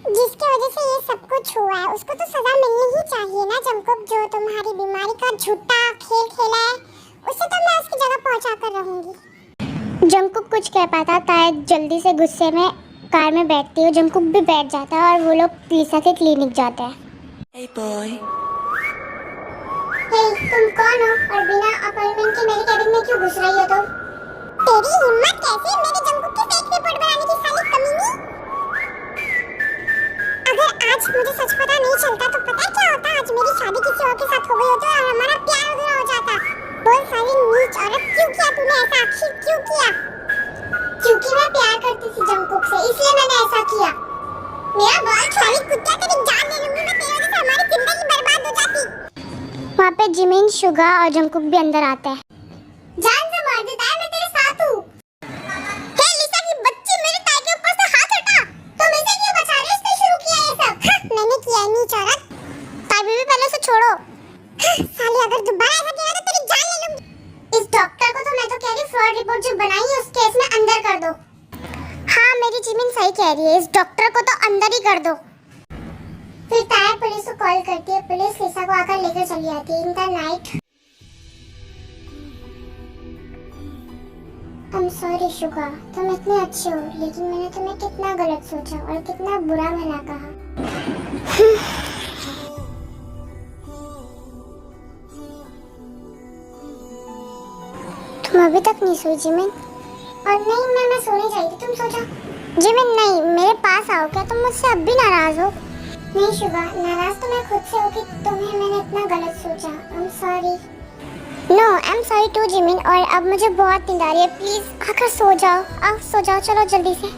जिसकी वजह से ये सब कुछ हुआ है उसको तो सजा मिलनी ही चाहिए ना जंकुक। जो तुम्हारी बीमारी का झूठा खेल खेला है, उसे तो मैं उसकी जगह पहुंचा कर रहूंगी। जंकुक कुछ कह पाता, ताई जल्दी से गुस्से में कार में बैठती है। जंकुक भी बैठ जाता है और वो लोग लिसा के क्लिनिक जाते हैं। Hey boy. हे, तुम कौन हो और बिना अपॉइंटमेंट के मेरे कैबिन में क्यों घुस रही हो तुम? तेरी हिम्मत कैसे मेरे जंकुक की फेक रिपोर्ट बनाने की, साली कमीनी। अगर आज मुझे सच पता नहीं चलता तो पता क्या होता? आज मेरी शादी किसी और के साथ हो गई होती और हमारा प्यार अधूरा हो जाता। बोल साली नीच औरत, क्यों किया तूने ऐसा? आखिर क्यों किया? क्योंकि मैं प्यार करती थी जंकुक से, इसलिए मैंने ऐसा किया। मेरा बाल साली कुत्ता, तेरी जान ले लूंगी मैं, तेरी वजह से हमारी जिंदगी बर्बाद हो जाती। वहाँ पे जिमिन, शुगा और जंकुक भी अंदर आते हैं। जान से मार देता है, मैं तेरे साथ हूँ। हे लिसा की बच्ची, मेरे ताई के ऊपर से हाथ हटा। तुम इसे क्यों बचा रहे हो? इसने शुरू किया ये सब। मैंने किया नहीं चौरत। ताई बीबी पहले उसे छोड़ो। साली अगर दोबारा ऐसा किया तो तेरी जान ले लूंगी। इस डॉक्टर को तो मैं तो कह रही फ्रॉड रिपोर्ट जो बनाई है उस केस में अंदर कर दो। हाँ मेरी जिमिन सही कह रही है, इस डॉक्टर को तो अंदर ही कर दो। फिर ताई पुलिस को कॉल करती है, पुलिस लिसा को आकर लेकर चली आती है in the night. I'm sorry Suga, तुम इतने अच्छे हो, लेकिन मैंने तुम्हें कितना गलत सोचा और कितना बुरा भला कहा। तुम अभी तक नहीं सोई जिमिन? और नहीं मैं सोने चाहिए थी, तुम सो जाओ। जिमिन नहीं, मेरे पास आओ। क्या तुम मुझसे अब भी नाराज हो? नहीं शुगा, नाराज तो मैं खुद से हूँ कि तुम्हें मैंने इतना गलत सोचा। I'm sorry। No I am sorry to Jimin, और अब मुझे बहुत नींद आ रही है, प्लीज आकर सो जाओ, आप सो जाओ, चलो जल्दी से।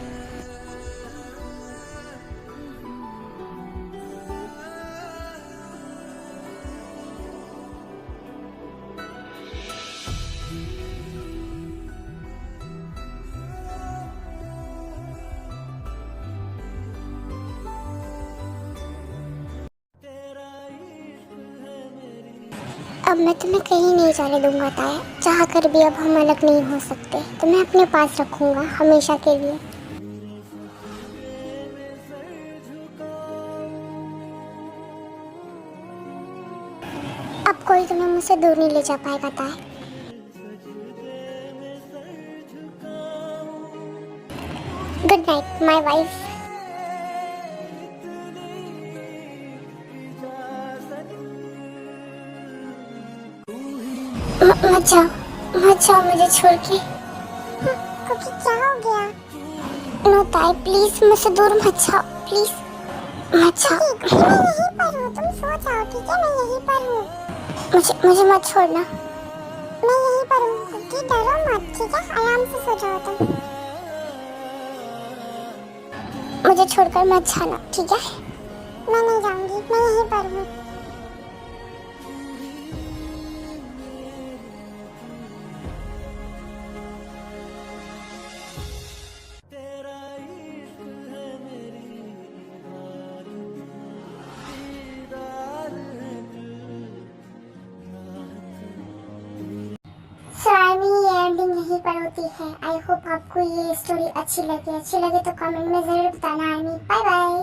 अब मैं तुम्हें कहीं नहीं जाने दूंगा ताया, चाह कर भी अब हम अलग नहीं हो सकते, तुम्हें अपने पास रखूंगा हमेशा के लिए। अब कोई तुम्हें मुझसे दूर नहीं ले जा पाएगा ताया। Good night my wife. मत जाओ मुझे छोड़ के। कुकी क्या हो गया? नो ताई प्लीज मुझसे दूर मत जाओ, प्लीज मत जाओ। मैं यहीं पर हूँ, तुम सो जाओ ठीक है, मैं यहीं पर हूँ। मुझे मत छोड़ना। मैं यहीं पर हूँ कुकी, डरो मत ठीक है, आराम से सो जाओ तुम। मुझे छोड़कर मत जाना ठीक है। मैं नहीं जाऊंगी, मैं यहीं पर हूँ। ये एंडिंग यहीं पर होती है। आई होप आपको ये स्टोरी अच्छी लगे तो कमेंट में जरूर बताना। Bye bye.